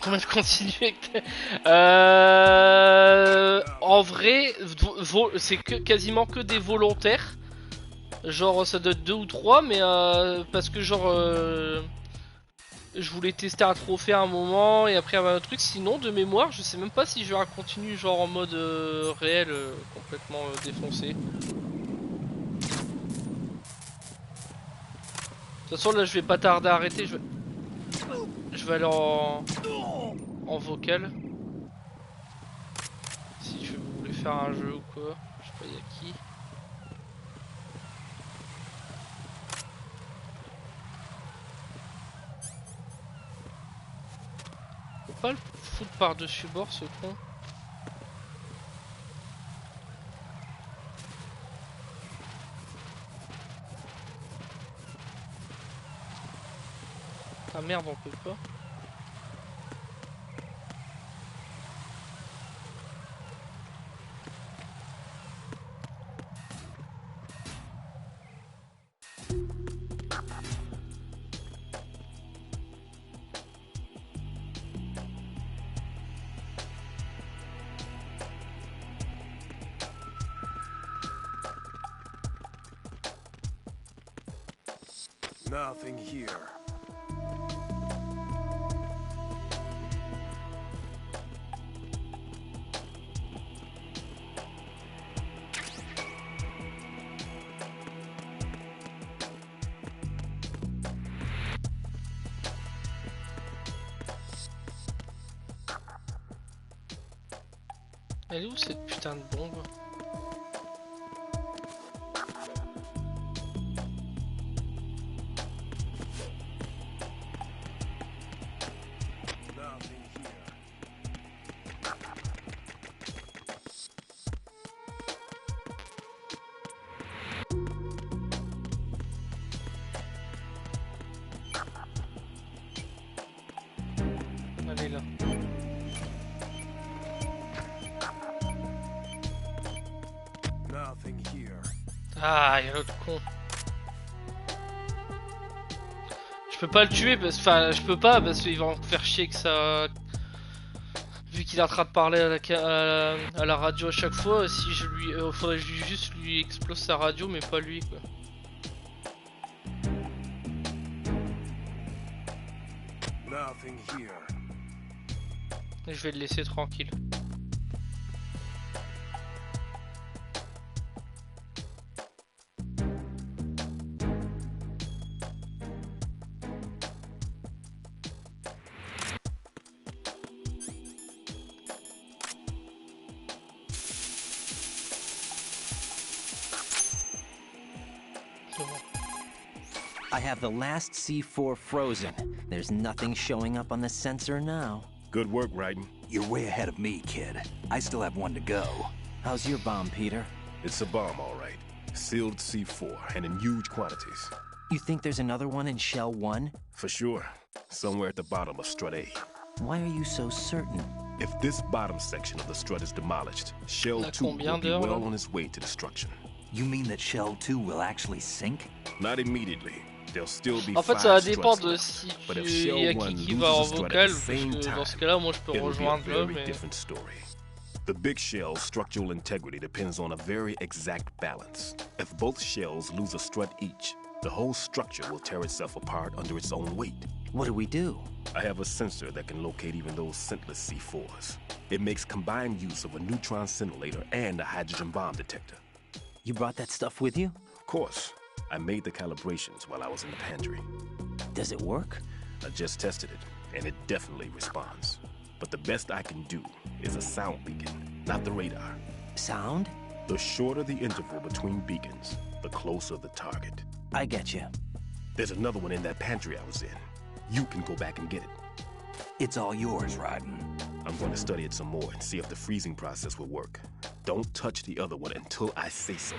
On va continuer. En vrai, c'est quasiment que des volontaires. Genre, ça doit être 2 ou 3, mais parce que genre, je voulais tester un trophée à un moment et après un autre truc. Sinon, de mémoire, je sais même pas si je vais continuer genre en mode réel, complètement défoncé. De toute façon, là, je vais pas tarder à arrêter. Je vais aller en vocal. Si je voulais faire un jeu ou quoi. Je sais pas, y'a qui. Faut pas le foutre par-dessus bord, ce con. Ah merde, on peut pas. Nothing here. Elle est où cette putain de bombe? Elle est là. Nothing here. Ah, y'a l'autre con. Je peux pas le tuer parce je peux pas parce qu'il va en faire chier que ça. Vu qu'il est en train de parler à la radio à chaque fois, si je lui faudrait que juste lui explose sa radio mais pas lui quoi. Nothing here. Et je vais le laisser tranquille. I have the last C4 frozen. There's nothing showing up on the sensor now. Good work, Raiden. You're way ahead of me, kid. I still have one to go. How's your bomb, Peter? It's a bomb, all right. Sealed C4, and in huge quantities. You think there's another one in Shell 1? For sure. Somewhere at the bottom of Strut A. Why are you so certain? If this bottom section of the strut is demolished, Shell 2 will be well on its way to destruction. You mean that Shell 2 will actually sink? Not immediately. There'll still be En fait, ça va 5 dépendre struts de left. si But if il y Shell a 1 qui va en loses a strut vocal, at the parce same que dans ce time, cas-là, moi je peux it'll be a rejoindre là, very mais... different story. The big shell's structural integrity depends on a very exact balance. If both shells lose a strut each, the whole structure will tear itself apart under its own weight. What do? I have a sensor that can locate even those scentless C4s. It makes combined use of a neutron scintillator and a hydrogen bomb detector. You brought that stuff with you? Of course. I made the calibrations while I was in the pantry. Does it work? I just tested it, and it definitely responds. But the best I can do is a sound beacon, not the radar. Sound? The shorter the interval between beacons, the closer the target. I get you. There's another one in that pantry I was in. You can go back and get it. It's all yours, Raiden. I'm going to study it some more and see if the freezing process will work. Don't touch the other one until I say so.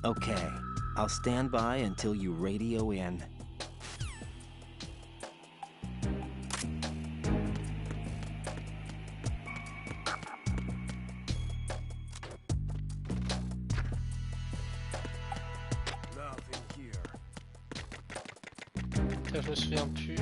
Okay. I'll stand by until you radio in. Putain, je me souviens plus.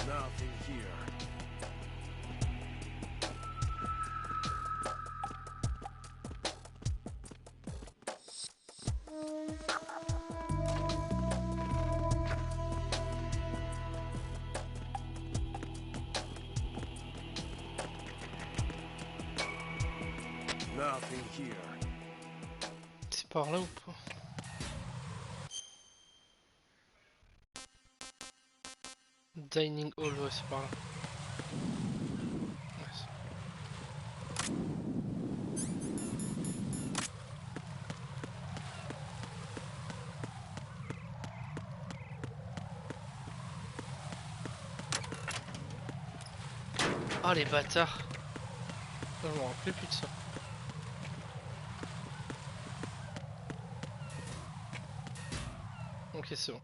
Nothing here. Nothing here. C'est par là ou pas? Dining hall, ouais, c'est par là. Ouais, ah les bâtards! Je me rappelais plus de ça. Ok, c'est bon.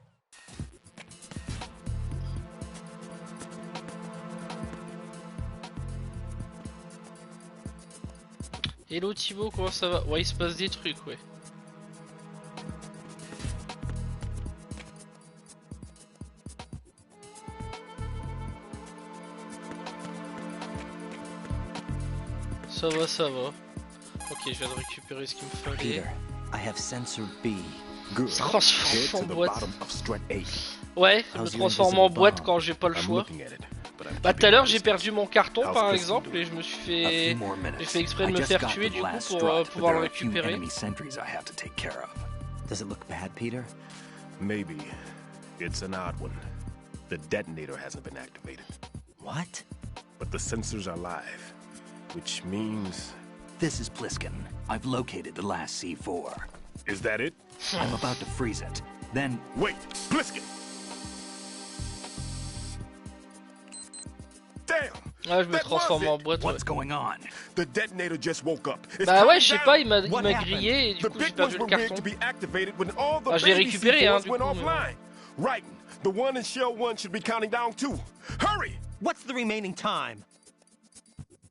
Hello Thibaut, comment ça va? Ouais, il se passe des trucs, ouais. Ça va, ça va. Ok, je viens de récupérer ce qu'il me fallait. Peter, I have sensor B. Good. Se transforme Head en to the boîte. bottom of Strut A. Ouais, je me How's your transforme en invisible boîte bomb? quand j'ai pas le I'm choix. looking at it, but I'm Bah tout keeping à l'heure my j'ai perdu mon carton How's par Kristen exemple doing? et je me suis A fait... few more minutes. J'ai fait exprès de I me just faire got tuer to the du coup last pour strut, but pouvoir le there are a few récupérer. enemy sentries I have to take care of. Does it look bad, Peter? Maybe. It's an odd one. The detonator hasn't been activated, What? but the sensors are live, which means... This is Pliskin. I've located the last C4. Is that it? I'm about to freeze it. Then... Wait! Pliskin! Damn! Ah, je me That transforme was en it. boîte. Ouais. What's going on? The detonator just woke up. It's Bah ouais, coming je sais down. pas, il m'a What grillé et du The coup j'ai big ones perdu were le rigged carton. to be activated when all the Ah, je l'ai baby récupéré, hein, C4s du went coup, mais offline. Right. The one in Shell 1 should be counting down too. Hurry! What's the remaining time?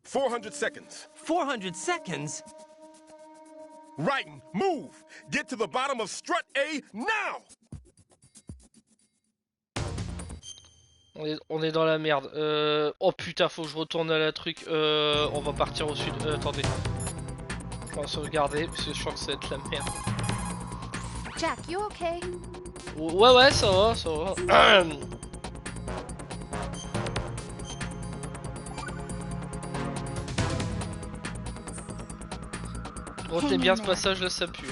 400 seconds. 400 seconds? Right, move! Get to the bottom of strut A now! On est dans la merde. Oh putain, faut que je retourne à la truc. On va partir au sud. Attendez. On va sauvegarder parce que je crois que ça va être la merde. Jack, you okay? Ouais, ça va, ça va. Retenez bien ce passage là, ça pue.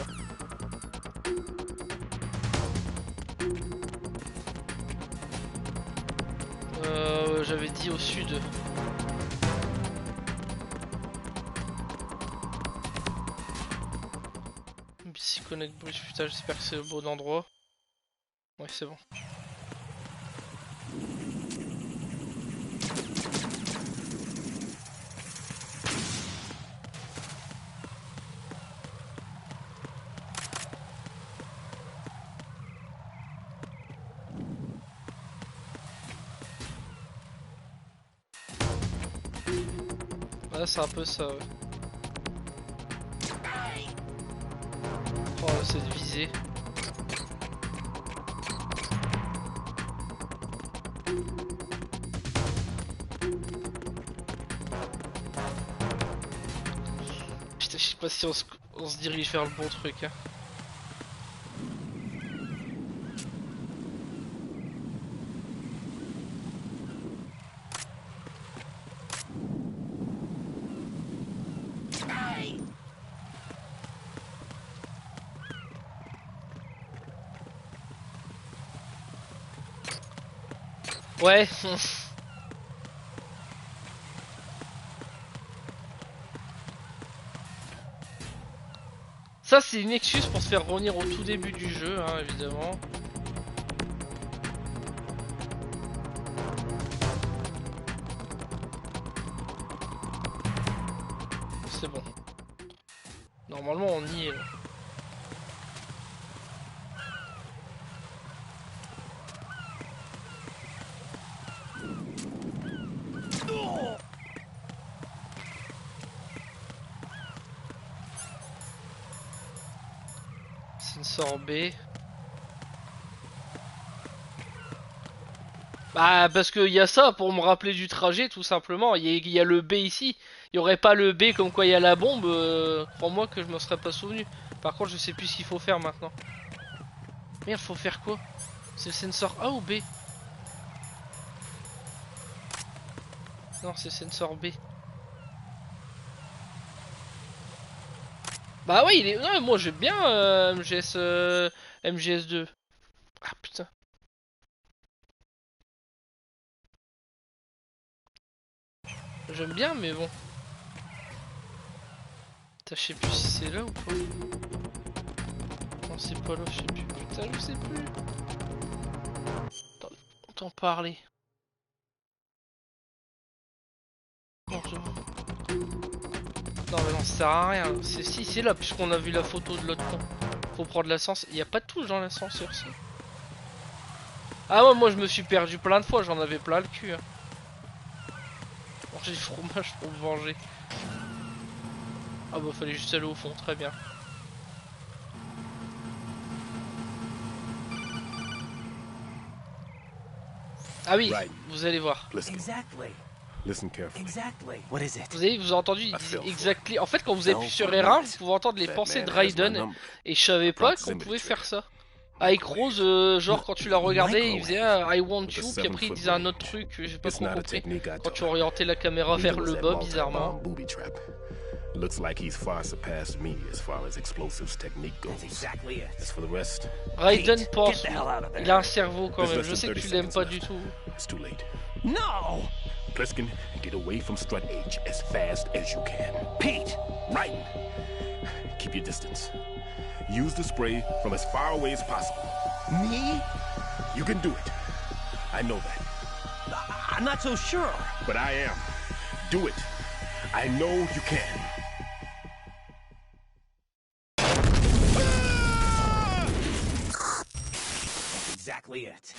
J'avais dit au sud. BC Connect Bridge, putain, j'espère que c'est le bon endroit. Ouais, c'est bon. Ouais, c'est un peu ça, ouais. Oh, cette visée. Putain, je sais pas si on se dirige vers le bon truc, hein. Ouais. Ça c'est une excuse pour se faire revenir au tout début du jeu, hein, évidemment. C'est bon. Normalement on y est là. Sensor B. Bah parce qu'il y a ça pour me rappeler du trajet tout simplement. Il y a le B ici. Il y aurait pas le B comme quoi il y a la bombe. Crois-moi que je me serais pas souvenu. Par contre je sais plus ce qu'il faut faire maintenant. Merde, faut faire quoi? C'est le sensor A ou B? Non, c'est sensor B. Bah oui, il est... ouais, moi j'aime bien MGS2. Ah putain. J'aime bien, mais bon. Putain, je sais plus si c'est là ou pas. Non, c'est pas là, je sais plus. Putain, je sais plus. Attends, on t'en parler. Non, non, mais non, ça sert à rien. Si, c'est là, puisqu'on a vu la photo de l'autre con. Faut prendre l'ascenseur. Il n'y a pas de touche dans l'ascenseur, si. Ah ouais, moi je me suis perdu plein de fois, j'en avais plein le cul. Hein. Manger du fromage pour me venger. Ah bah fallait juste aller au fond, très bien. Ah oui, vous allez voir. Listen carefully. What is it? Vous avez entendu, il disait exactly. En fait, quand vous appuyez sur R1, vous pouvez entendre les pensées de Raiden. Et je savais pas qu'on pouvait faire ça. Avec Rose, genre quand tu la regardais, il faisait I want you, puis après il disait un autre truc, j'ai pas trop compris. Quand tu orientais la caméra vers le bas, bizarrement. Looks like he's far surpassed me as far as explosives technique goes. As for the rest, Raiden pense, il a un cerveau quand même. Je sais que tu l'aimes pas du tout. It's too late. No! Pliskin, get away from Strut H as fast as you can. Pete! Right. Keep your distance. Use the spray from as far away as possible. Me? You can do it. I know that. I'm not so sure. But I am. Do it. I know you can. That's exactly it.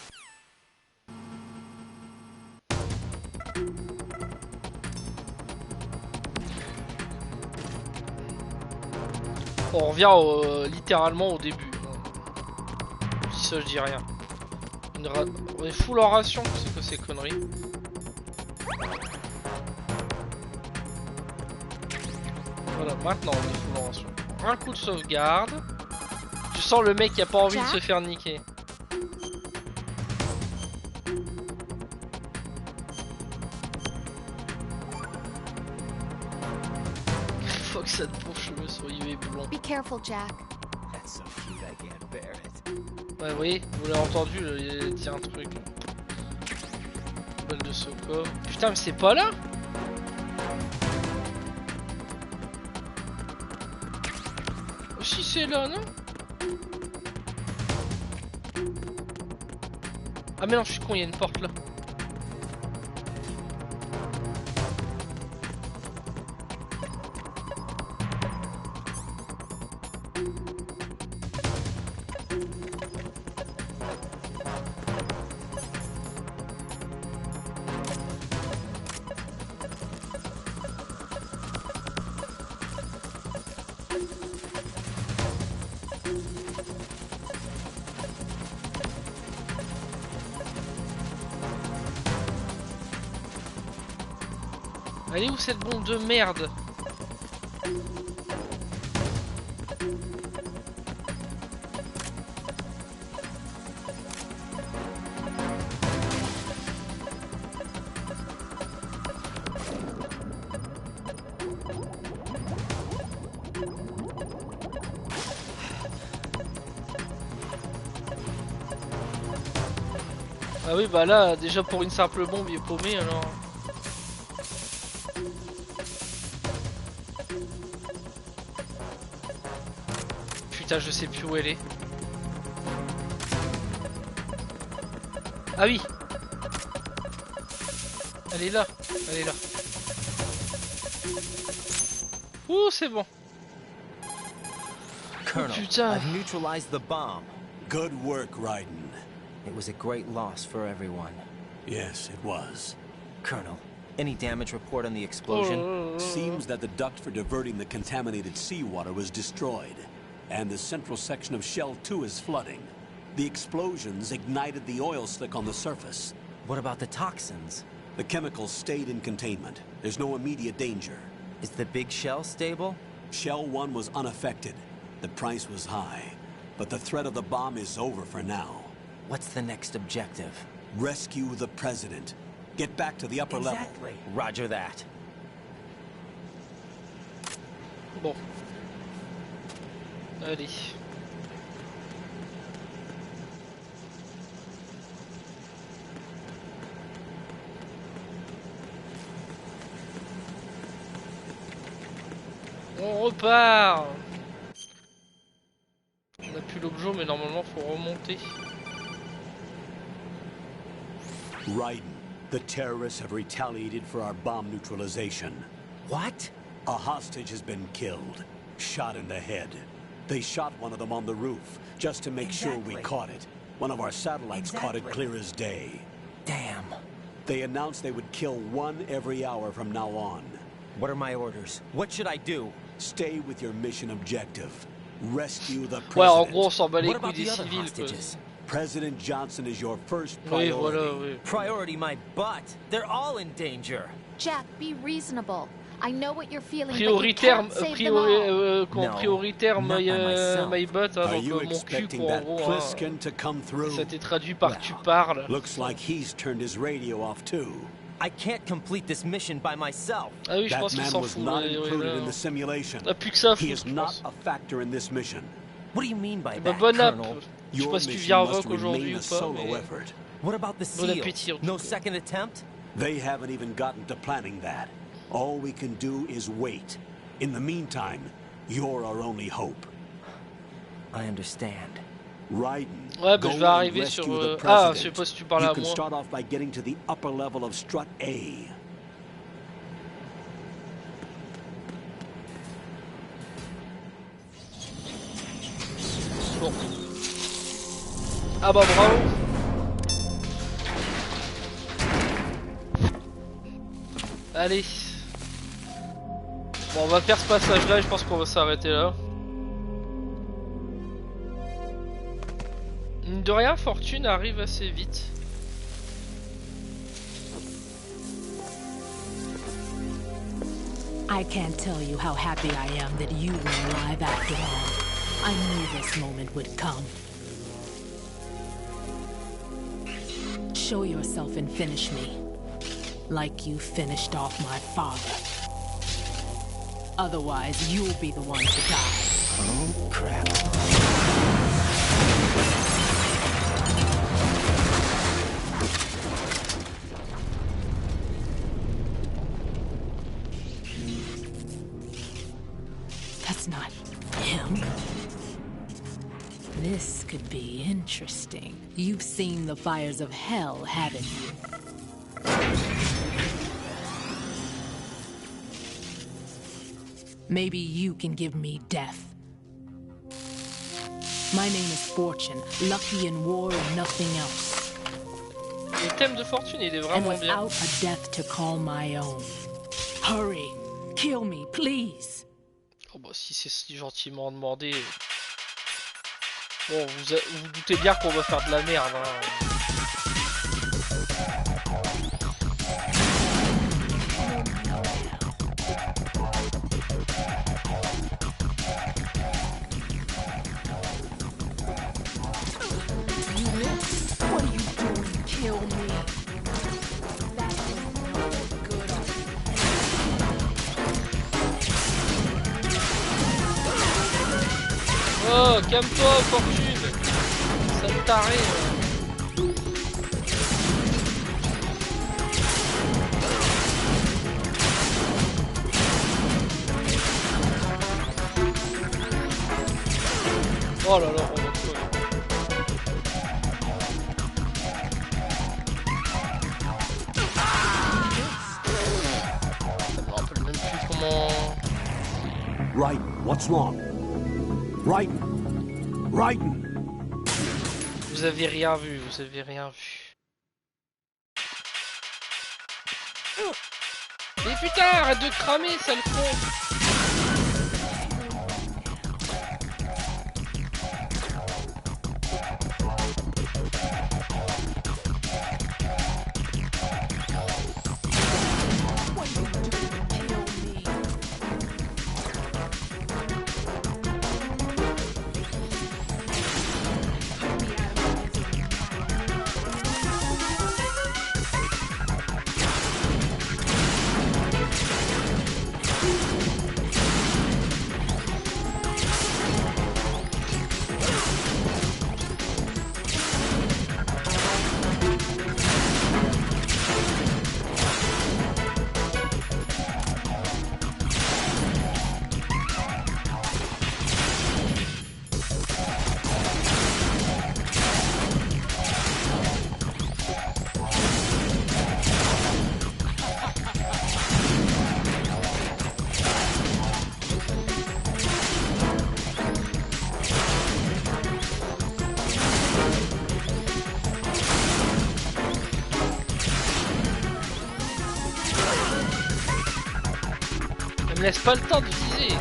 On revient littéralement au début. Si ça je dis rien. On est full en ration, c'est quoi ces conneries? Voilà, maintenant on est full en ration. Un coup de sauvegarde. Je sens le mec qui a pas envie de se faire niquer. Faut que ça te pour cheveux soyeux et blond. Be careful, Jack. That's so cute, I can't bear it. Ouais, oui, vous l'avez entendu, il tient un truc. Balle de Soko. Putain, mais c'est pas là? Oh, si c'est là, non? Ah, mais non, je suis con, il y a une porte là. Elle est où cette bombe de merde? Ah oui bah là déjà pour une simple bombe il est paumé alors. Putain je sais plus où elle est. Ah oui. Elle est là. Elle est là. Ouh c'est bon. Colonel, putain. I've neutralized the bomb. Good work, Raiden. It was a great loss for everyone. Yes, it was. Colonel, any damage report on the explosion? Seems that the duct for diverting the contaminated seawater was destroyed, and the central section of Shell 2 is flooding. The explosions ignited the oil slick on the surface. What about the toxins? The chemicals stayed in containment. There's no immediate danger. Is the big shell stable? Shell 1 was unaffected. The price was high, but the threat of the bomb is over for now. What's the next objective? Rescue the president. Get back to the upper level. Roger that. Bon. Allez. On repart. On a plus l'objet mais normalement faut remonter. Raiden, the terrorists have retaliated for our bomb neutralization. What? A hostage has been killed, shot in the head. They shot one of them on the roof, just to make sure we caught it. One of our satellites caught it clear as day. Damn. They announced they would kill one every hour from now on. What are my orders? What should I do? Stay with your mission objective. Rescue the president. Ouais, en gros, on s'en bat les What couilles about des the other civils. hostages? President Johnson is your first Oui, priority. voilà, oui. Priority my butt. They're all in danger. Jack, be reasonable. I know what you're feeling, Prioritaire, but you can't save them all. prioritaire not by myself. my butt, hein, Are donc you mon cul expecting quoi en that gros. Hein. Pliskin to come through? Ça t'est traduit par tu parles. Looks like he's turned his radio off too. I can't complete this mission by myself. Ah oui, je That pense qu'il man s'en was fout. not Ouais, included ouais, in the simulation. ah, plus que ça, He faut, is je not pense. a factor in this mission. What do you mean by Bah, that, bonne app. Colonel? Je sais Your pas si tu mission viens must rock aujourd'hui remain ou a pas, solo mais... effort. What about the Bon SEALs? appétit, en tout No cas. second attempt? They haven't even gotten to planning that. All we can do is wait. In the meantime, you're our only hope. I understand. Raiden, Ouais, bah go je vais and arriver rescue sur... the Ah, je sais president. pas si tu parles You à can moi. start off by getting to the upper level of strut A. Bon. Ah bah bravo. Allez. Bon, on va faire ce passage là et je pense qu'on va s'arrêter là. Mine de rien, Fortune arrive assez vite. I can't tell you how happy I am that you were alive after all. I knew this moment would come. Show yourself and finish me, like you finished off my father. Otherwise, you'll be the one to die. Oh, crap. That's not him. This could be interesting. You've seen the fires of hell, haven't you? Maybe you can give me death. My name is Fortune, lucky in war and nothing else. Le thème de Fortune, il est And vraiment bien. without a death to call my own. Hurry, kill me, please. Oh bah si c'est si gentiment demandé. Bon, vous doutez bien qu'on va faire de la merde. Hein. What are you doing? Kill me. That ain't no good. Oh, calme-toi, Fortune. Sale taré. Oh là là, on va crever. Je me rappelle même plus comment... Right, what's wrong? Right, Raiden! Vous avez rien vu, vous avez rien vu. Mais putain, arrête de cramer, sale con! Elle me laisse pas le temps de viser.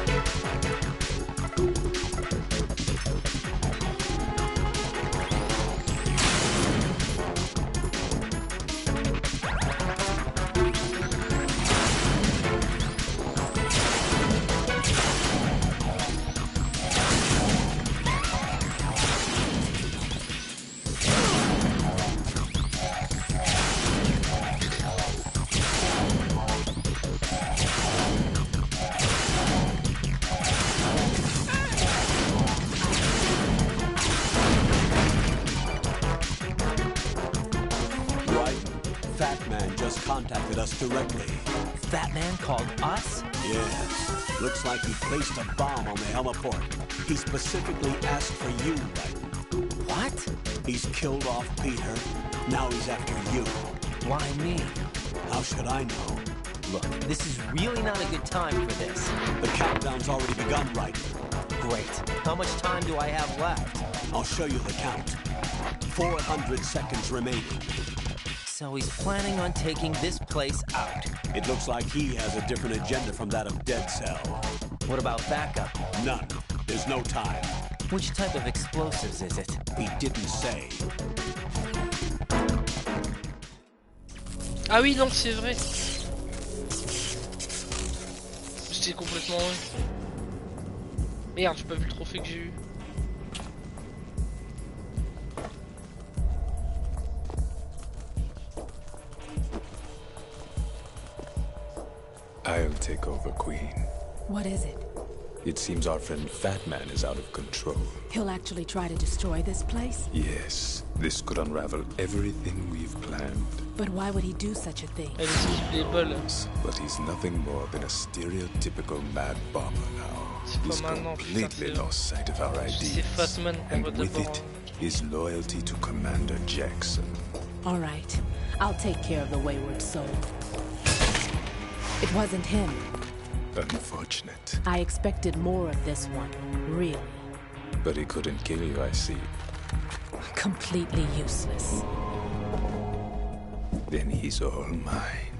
Contacted us directly. Fat Man called us? Yes. Looks like he placed a bomb on the heliport. He specifically asked for you, Raiden. What? He's killed off Peter. Now he's after you. Why me? How should I know? Look, this is really not a good time for this. The countdown's already begun, Raiden. Great. How much time do I have left? I'll show you the count. 400 seconds remaining. So he's planning on taking this place out. It looks like he has a different agenda from that of Dead Cell. What about backup? None. There's no time. Which type of explosives is it? He didn't say. Ah oui, non, c'est vrai. C'était complètement vrai. Merde, j'ai pas vu le trophée que j'ai eu. I'll take over, Queen. What is it? It seems our friend Fat Man is out of control. He'll actually try to destroy this place? Yes, this could unravel everything we've planned. But why would he do such a thing? But he's nothing more than a stereotypical mad bomber now. He's completely lost sight of our ideas. And with it, his loyalty to Commander Jackson. All right, I'll take care of the wayward soul. It wasn't him. Unfortunate. I expected more of this one, really. But he couldn't kill you, I see. Completely useless. Then he's all mine.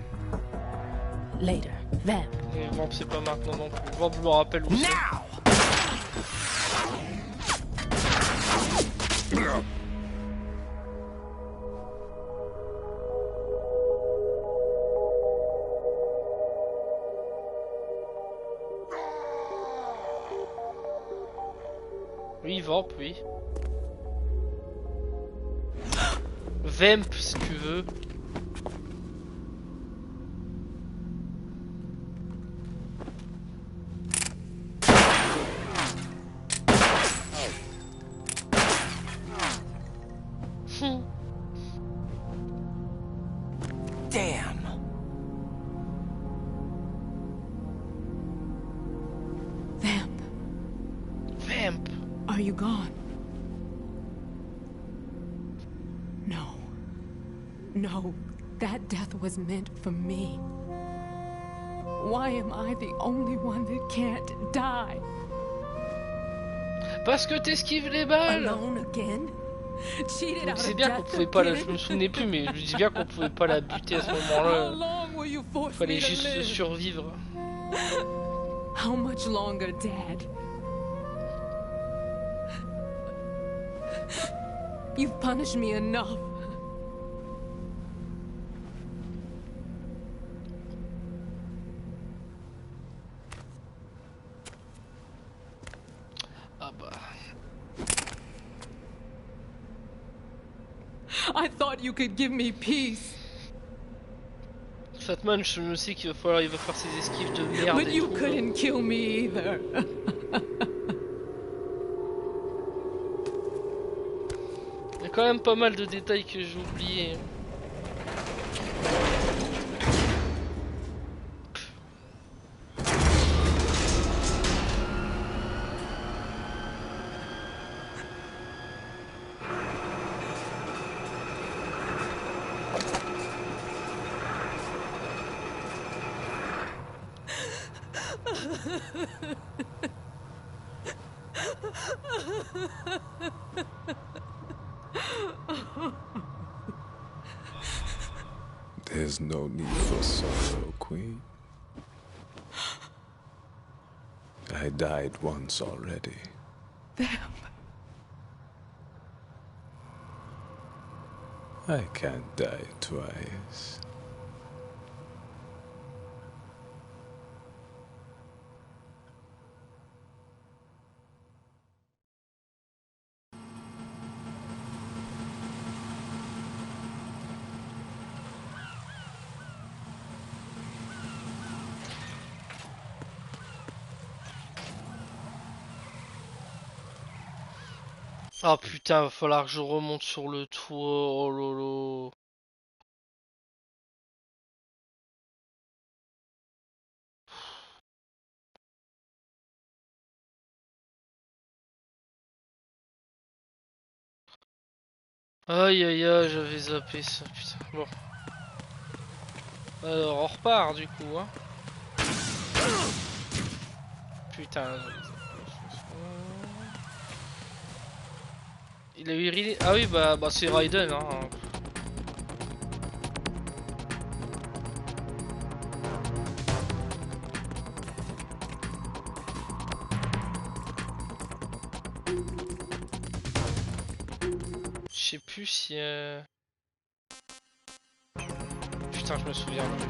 Later, Vamp. Vamp, c'est pas maintenant non plus. Vamp, je me rappelle où c'est. Oui, Vamp, oui. Vamp, si tu veux. Damn. Vamp. Vamp. Are you gone? No. No, that death was meant for me. Why am I the only one that can't die? Parce que t'esquives les balles. Alone again? Cheated out C'est of bien qu'on death pouvait pas la... again? Je me souvenais plus, mais je dis bien qu'on pouvait pas la buter à ce moment-là. Fallait juste survivre. How much longer, Dad? You've punished me enough. Ah bah. I thought you could give me peace. Fatman, je me sais qu'il va faire ses esquives de merde. But et you tout. couldn't kill me either. Il y a quand même pas mal de détails que j'ai oubliés. There's no need for sorrow, Queen. I died once already. Vamp. I can't die twice. Ah putain, va falloir que je remonte sur le toit. Oh lolo. Aïe aïe aïe, j'avais zappé ça, putain. Bon. Alors, on repart du coup, hein. Putain, j'avais zappé. Il a eu Riley. Ah oui, bah c'est Raiden, hein. plus si... Putain, je me souviens plus.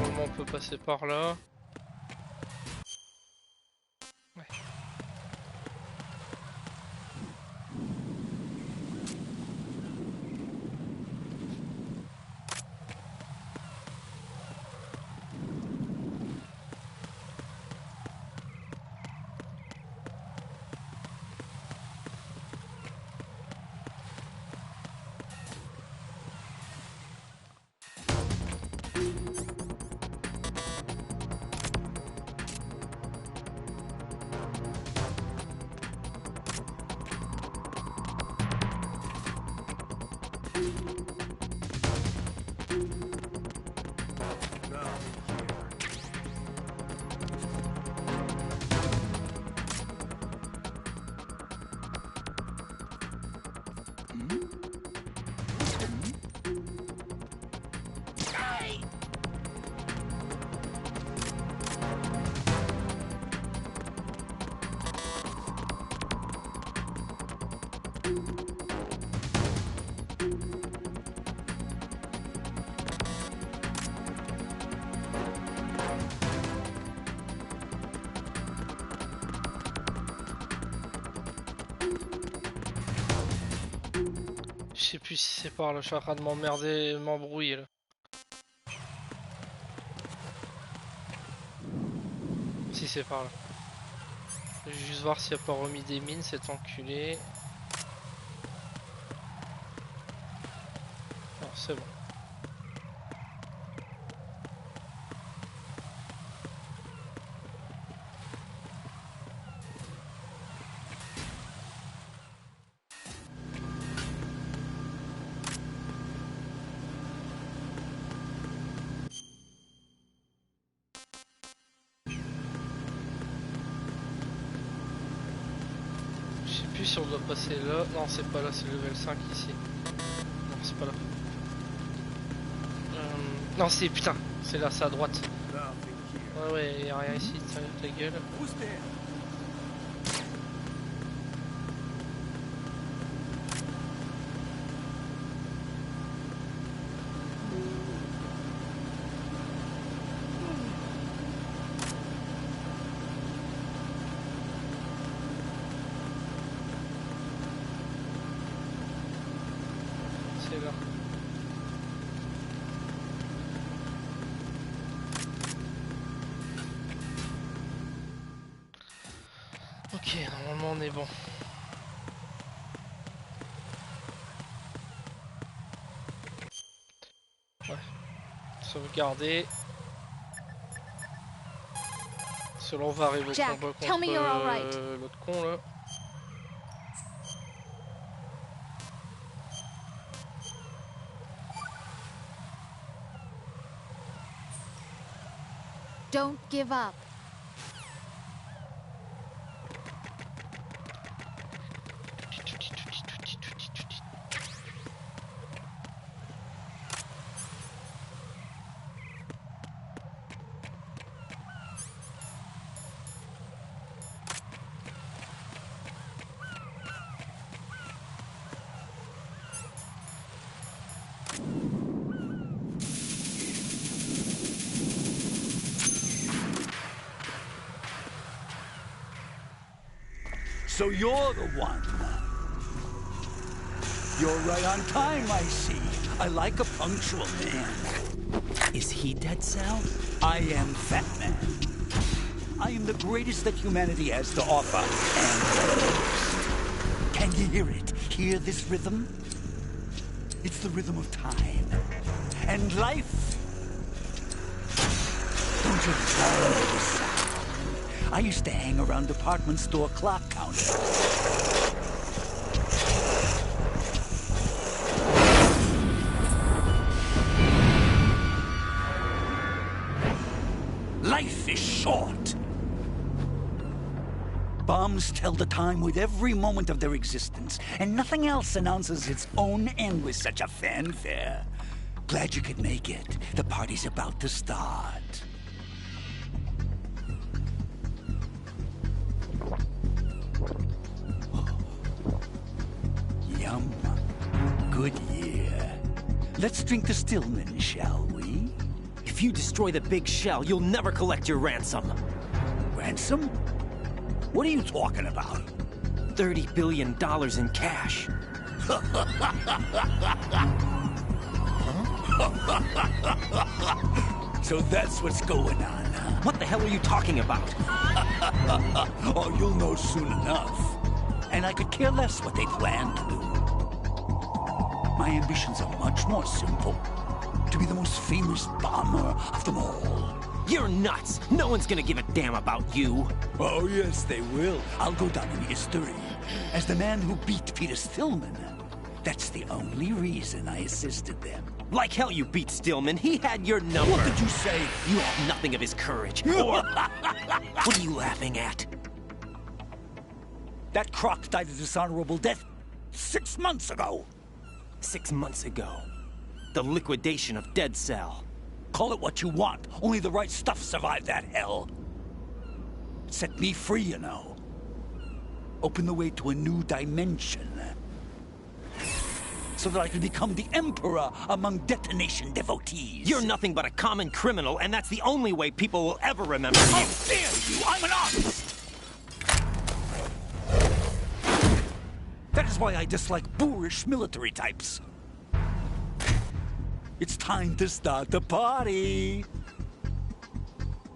Normalement, on peut passer par là. Ouais. Je sais plus si c'est par là, je suis en train de m'emmerder, m'embrouiller là. Si c'est par là. Je vais juste voir s'il n'y a pas remis des mines, cet enculé. Non, c'est bon. Si on doit passer là, non c'est pas là, c'est le level 5 ici. Non c'est pas là. Non c'est putain, c'est là, c'est à droite. Ouais ouais, y'a rien ici, ta gueule. Ok, normalement on est bon. Ouais. Sauvegarder. Selon on va arriver au combat contre l'autre con là. Don't give up. So you're the one. You're right on time, I see. I like a punctual man. Is he Dead Cell? I am Fat Man. I am the greatest that humanity has to offer, and can you hear it? Hear this rhythm? It's the rhythm of time. And life. Don't you love this sound? I used to hang around department store clock counters. thought. Bombs tell the time with every moment of their existence, and nothing else announces its own end with such a fanfare. Glad you could make it. The party's about to start. Yum. Good year. Let's drink the Stillman, shall we? If you destroy the big shell, you'll never collect your ransom. Ransom? What are you talking about? $30 billion in cash. So that's what's going on, huh? What the hell are you talking about? Oh, you'll know soon enough. And I could care less what they plan to do. My ambitions are much more simple. To be the most famous bomber of them all. You're nuts! No one's gonna give a damn about you. Oh, yes, they will. I'll go down in history as the man who beat Peter Stillman. That's the only reason I assisted them. Like hell you beat Stillman. He had your number. What did you say? You have nothing of his courage. Or... What are you laughing at? That croc died a dishonorable death 6 months ago. 6 months ago. The liquidation of Dead Cell. Call it what you want. Only the right stuff survived that hell. It set me free, you know. Opened the way to a new dimension. So that I could become the Emperor among detonation devotees. You're nothing but a common criminal, and that's the only way people will ever remember you. How dare you! I'm an artist! That is why I dislike boorish military types. It's time to start the party.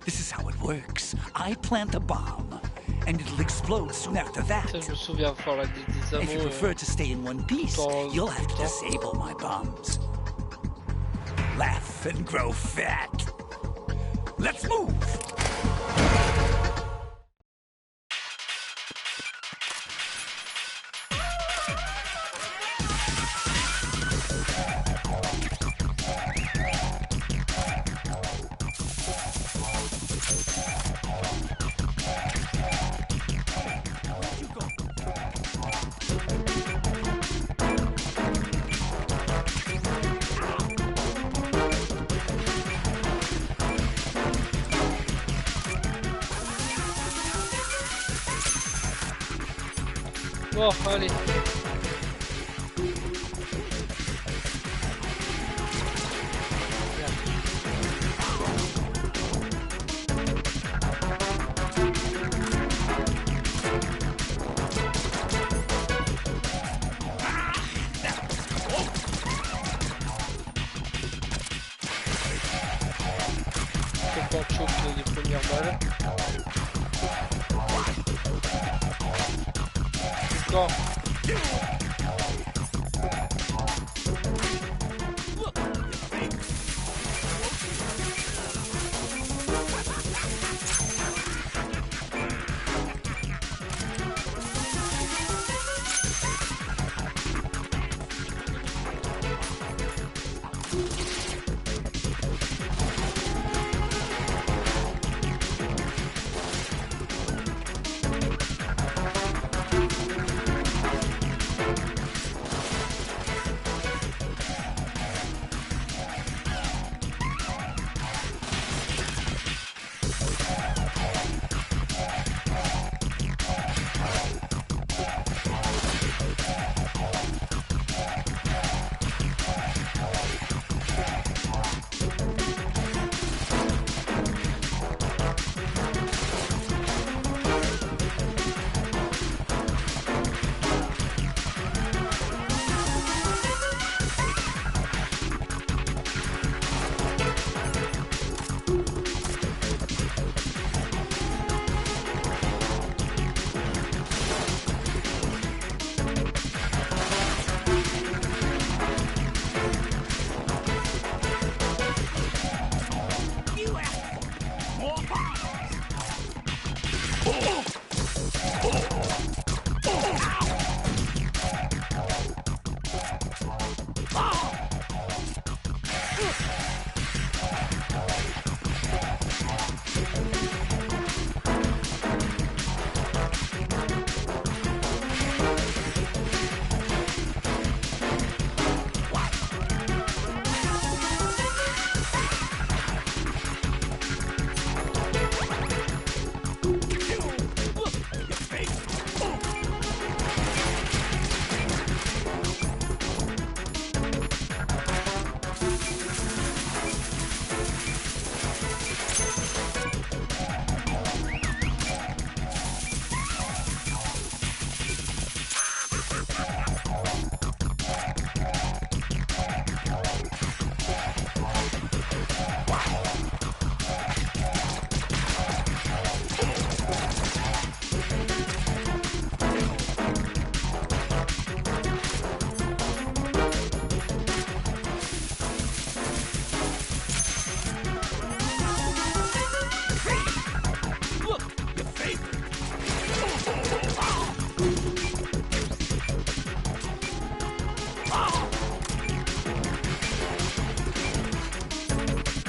This is how it works. I plant a bomb, and it'll explode soon after that. Ça, je me souviens fort là, des If you amos. prefer to stay in one piece, you'll have to disable my bombs. Laugh and grow fat. Let's move! Bon, allez. Je pense choc les premières balles. Go.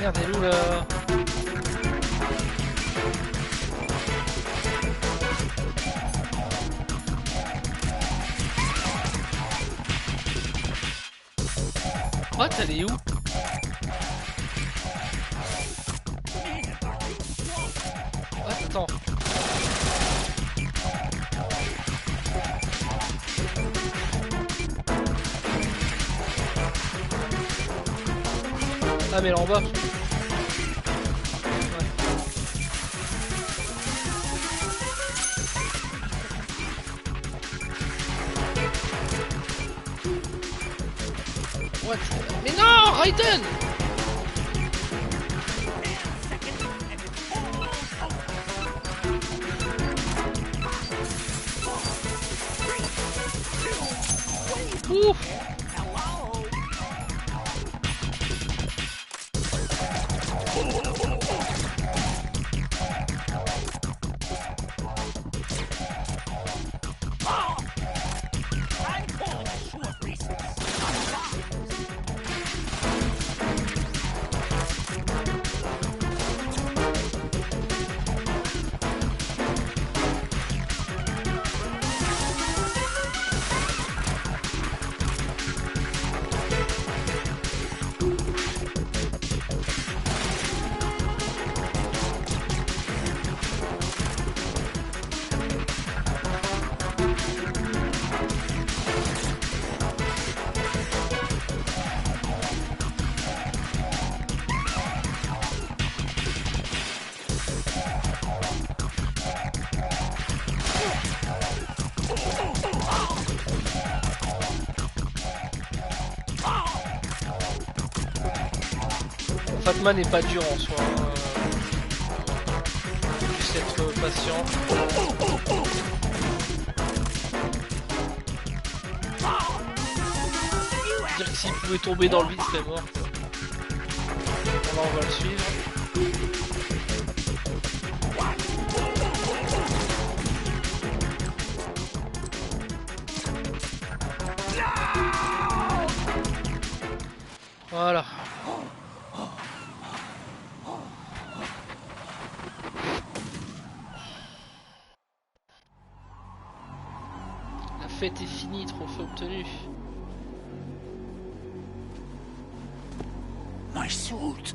Merde, elle est où là? What, elle est où? What, attends. Ah mais elle est en bas. What? Mais non, Raiden! Ouf! Fatma n'est pas dur en soi. Faut juste être patient. Dire que s'il pouvait tomber dans le vide, il serait mort. Là, on va le suivre. Voilà. La fête est finie, trophée obtenu. My suit.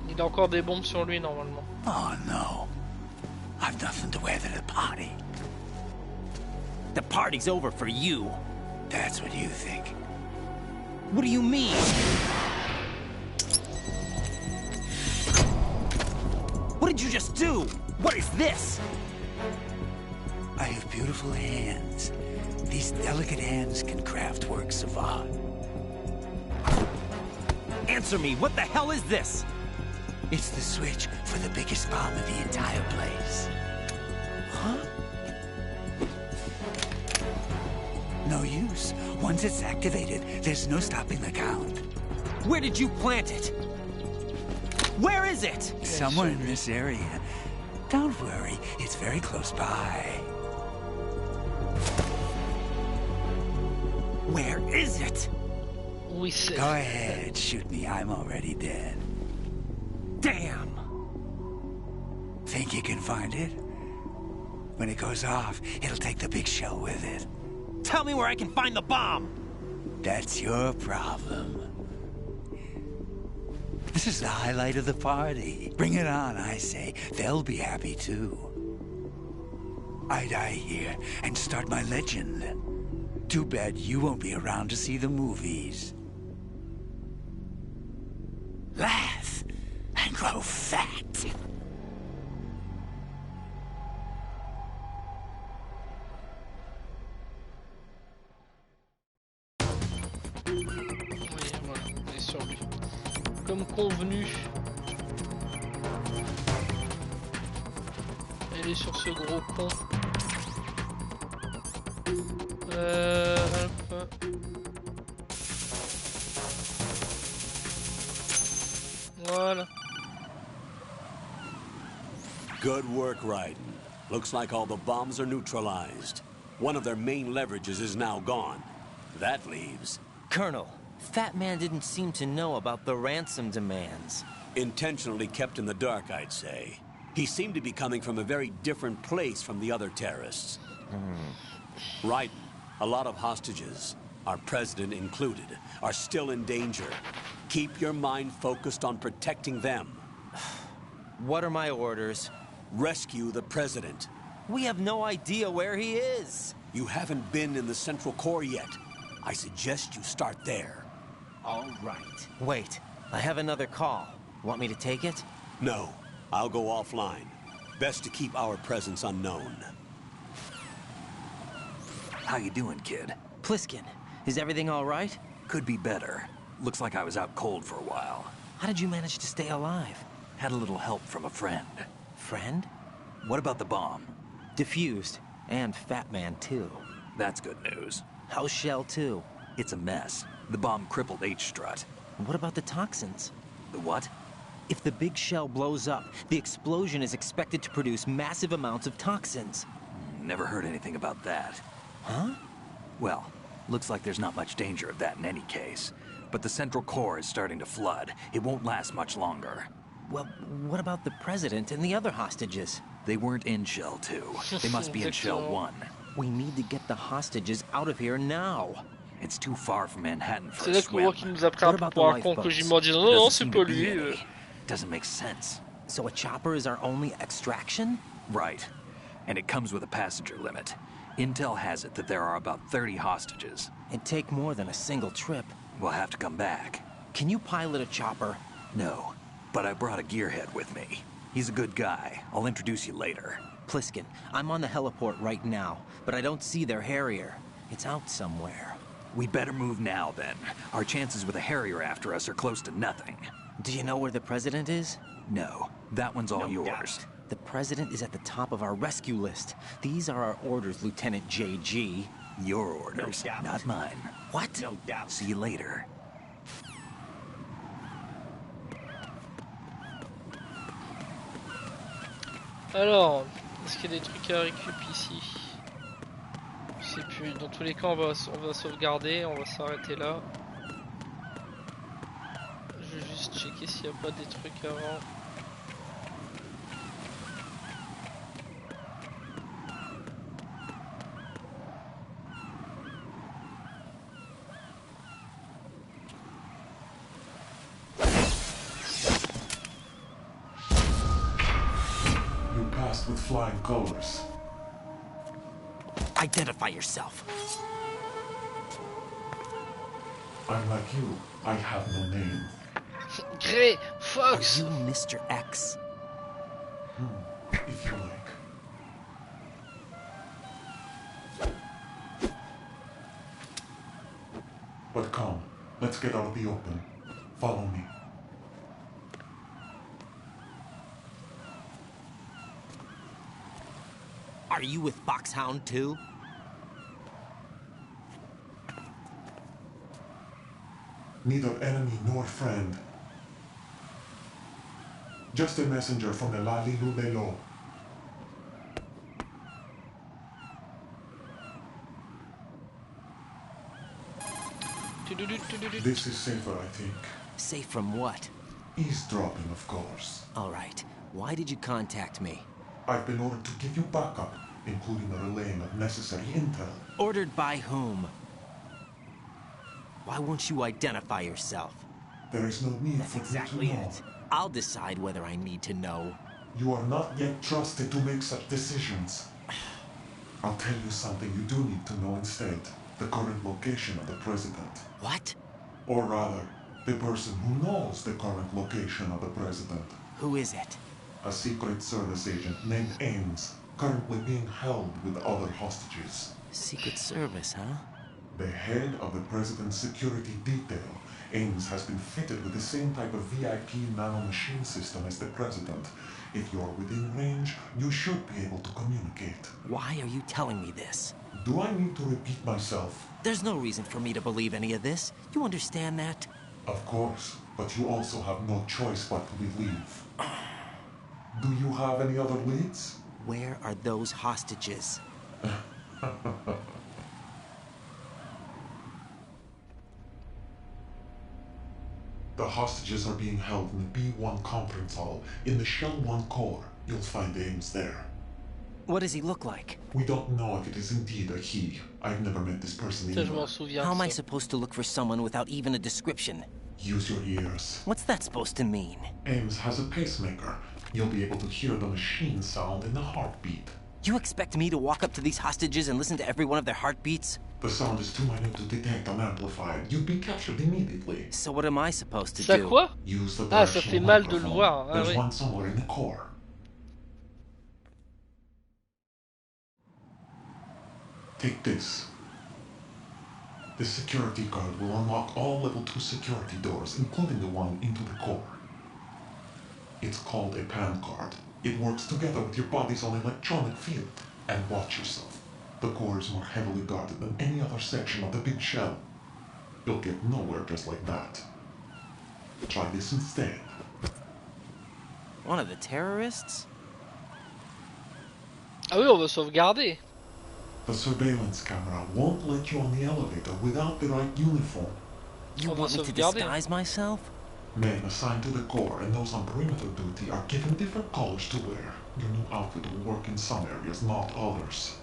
Il a encore des bombes sur lui normalement. Oh no. I've nothing to wear to the party. The party's over for you. That's what you think. What do you mean? What did you just do? What is this? I have beautiful hands. These delicate hands can craft works of art. Answer me, what the hell is this? It's the switch for the biggest bomb in the entire place. Huh? No use. Once it's activated, there's no stopping the count. Where did you plant it? Where is it? Somewhere in this area. Don't worry, it's very close by. Where is it? We said. Go ahead, shoot me. I'm already dead. Damn! Think you can find it? When it goes off, it'll take the big shell with it. Tell me where I can find the bomb! That's your problem. This is the highlight of the party. Bring it on, I say. They'll be happy too. I die here and start my legend. Too bad you won't be around to see the movies. Laugh and grow fat. Oui, voilà, on est sur lui. Comme convenu. Elle est sur ce gros pont. Hop. Voilà. Good work, Raiden. Looks like all the bombs are neutralized. One of their main leverages is now gone. That leaves... Colonel, Fat Man didn't seem to know about the ransom demands. Intentionally kept in the dark, I'd say. He seemed to be coming from a very different place from the other terrorists. Right. A lot of hostages, our president included, are still in danger. Keep your mind focused on protecting them. What are my orders? Rescue the president. We have no idea where he is. You haven't been in the Central Core yet. I suggest you start there. All right. Wait, I have another call. Want me to take it? No, I'll go offline. Best to keep our presence unknown. How you doing, kid? Pliskin, is everything all right? Could be better. Looks like I was out cold for a while. How did you manage to stay alive? Had a little help from a friend. Friend? What about the bomb? Defused. And Fat Man, too. That's good news. How's Shell 2? It's a mess. The bomb crippled H-Strut. What about the toxins? The what? If the big shell blows up, the explosion is expected to produce massive amounts of toxins. Never heard anything about that. Huh? Well, looks like there's not much danger of that in any case. But the Central Core is starting to flood. It won't last much longer. Well, what about the president and the other hostages? They weren't in Shell 2. They must be in Shell 1. We need to get the hostages out of here now. It's too far from Manhattan for C'est a là qu'on voit swim. qu'il nous a pris un peu pour un con, Kojima en disant non, non, c'est pas lui. Doesn't make sense. So a chopper is our only extraction? Right. And it comes with a passenger limit. Intel has it that there are about 30 hostages. It'd take more than a single trip. We'll have to come back. Can you pilot a chopper? No, but I brought a gearhead with me. He's a good guy. I'll introduce you later. Pliskin, I'm on the heliport right now, but I don't see their Harrier. It's out somewhere. We better move now, then. Our chances with a Harrier after us are close to nothing. Do you know where the president is? No, that one's all yours. The president is at the top of our rescue list. These are our orders, Lieutenant JG. Your orders, not mine. What? No doubt. See you later. Alors, est-ce qu'il y a des trucs à récup ici? Je sais plus. Dans tous les cas, on va sauvegarder, on va s'arrêter là. Je vais juste checker s'il n'y a pas des trucs avant. With flying colors. Identify yourself. I'm like you. I have no name. Gray Fox. Are you Mr. X? If you like. But come, let's get out of the open. Follow me. Are you with Foxhound too? Neither enemy nor friend. Just a messenger from the Lali Lubelo. This is safer, I think. Safe from what? Eavesdropping, of course. All right. Why did you contact me? I've been ordered to give you backup, including a relaying of necessary intel. Ordered by whom? Why won't you identify yourself? There is no need That's for exactly you to know. it. I'll decide whether I need to know. You are not yet trusted to make such decisions. I'll tell you something you do need to know instead. The current location of the president. What? Or rather, the person who knows the current location of the president. Who is it? A Secret Service agent named Ames, currently being held with other hostages. Secret Service, huh? The head of the president's security detail, Ames has been fitted with the same type of VIP nanomachine system as the president. If you're within range, you should be able to communicate. Why are you telling me this? Do I need to repeat myself? There's no reason for me to believe any of this. You understand that? Of course, but you also have no choice but to believe. Do you have any other leads? Where are those hostages? The hostages are being held in the B1 conference hall in the Shell 1 core. You'll find Ames there. What does he look like? We don't know if it is indeed a he. I've never met this person either. How am I supposed to look for someone without even a description? Use your ears. What's that supposed to mean? Ames has a pacemaker. You'll be able to hear the machine sound in the heartbeat. You expect me to walk up to these hostages and listen to every one of their heartbeats? The sound is too minute to detect unamplified. You'd be captured immediately. So what am I supposed to Ça do? quoi? Use the Ah, ça fait mal de le voir. Ah, There's oui. one somewhere in the core. Take this. This security card will unlock all level 2 security doors, including the one into the core. It's called a PAN card. It works together with your body's own electronic field. And watch yourself. The core is more heavily guarded than any other section of the big shell. You'll get nowhere just like that. Try this instead. One of the terrorists? Ah oui, on va sauvegarder. The surveillance camera won't let you on the elevator without the right uniform. You want me to disguise myself? Men assigned to the core and those on perimeter duty are given different colors to wear. Your new outfit will work in some areas, not others.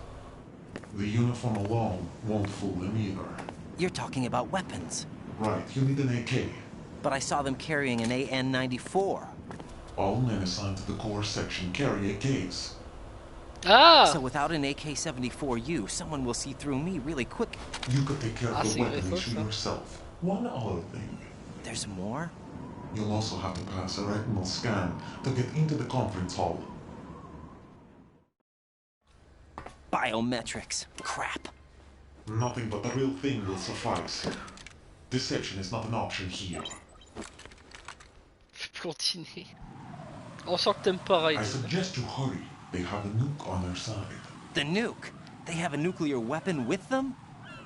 The uniform alone won't fool them either. You're talking about weapons. Right, you need an AK. But I saw them carrying an AN-94. All men assigned to the core section carry AKs. Ah! So without an AK-74U, someone will see through me really quick. You could take care of the weapon issue yourself. One other thing. There's more? You'll also have to pass a retinal scan to get into the conference hall. Biometrics. Crap. Nothing but the real thing will suffice. Deception is not an option here. Je peux continuer. On sent que t'aimes pas Raiden. I suggest you hurry. They have a nuke on their side. The nuke? They have a nuclear weapon with them?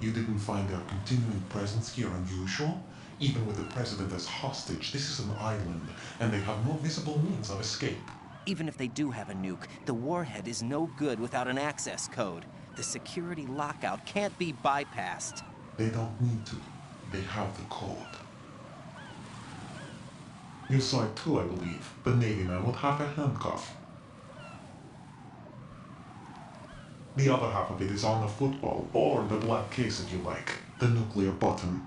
You didn't find their continuing presence here unusual? Even with the president as hostage, this is an island, and they have no visible means of escape. Even if they do have a nuke, the warhead is no good without an access code. The security lockout can't be bypassed. They don't need to. They have the code. You saw it too, I believe. The Navy man with half a handcuff. The other half of it is on the football, or the black case if you like. The nuclear button.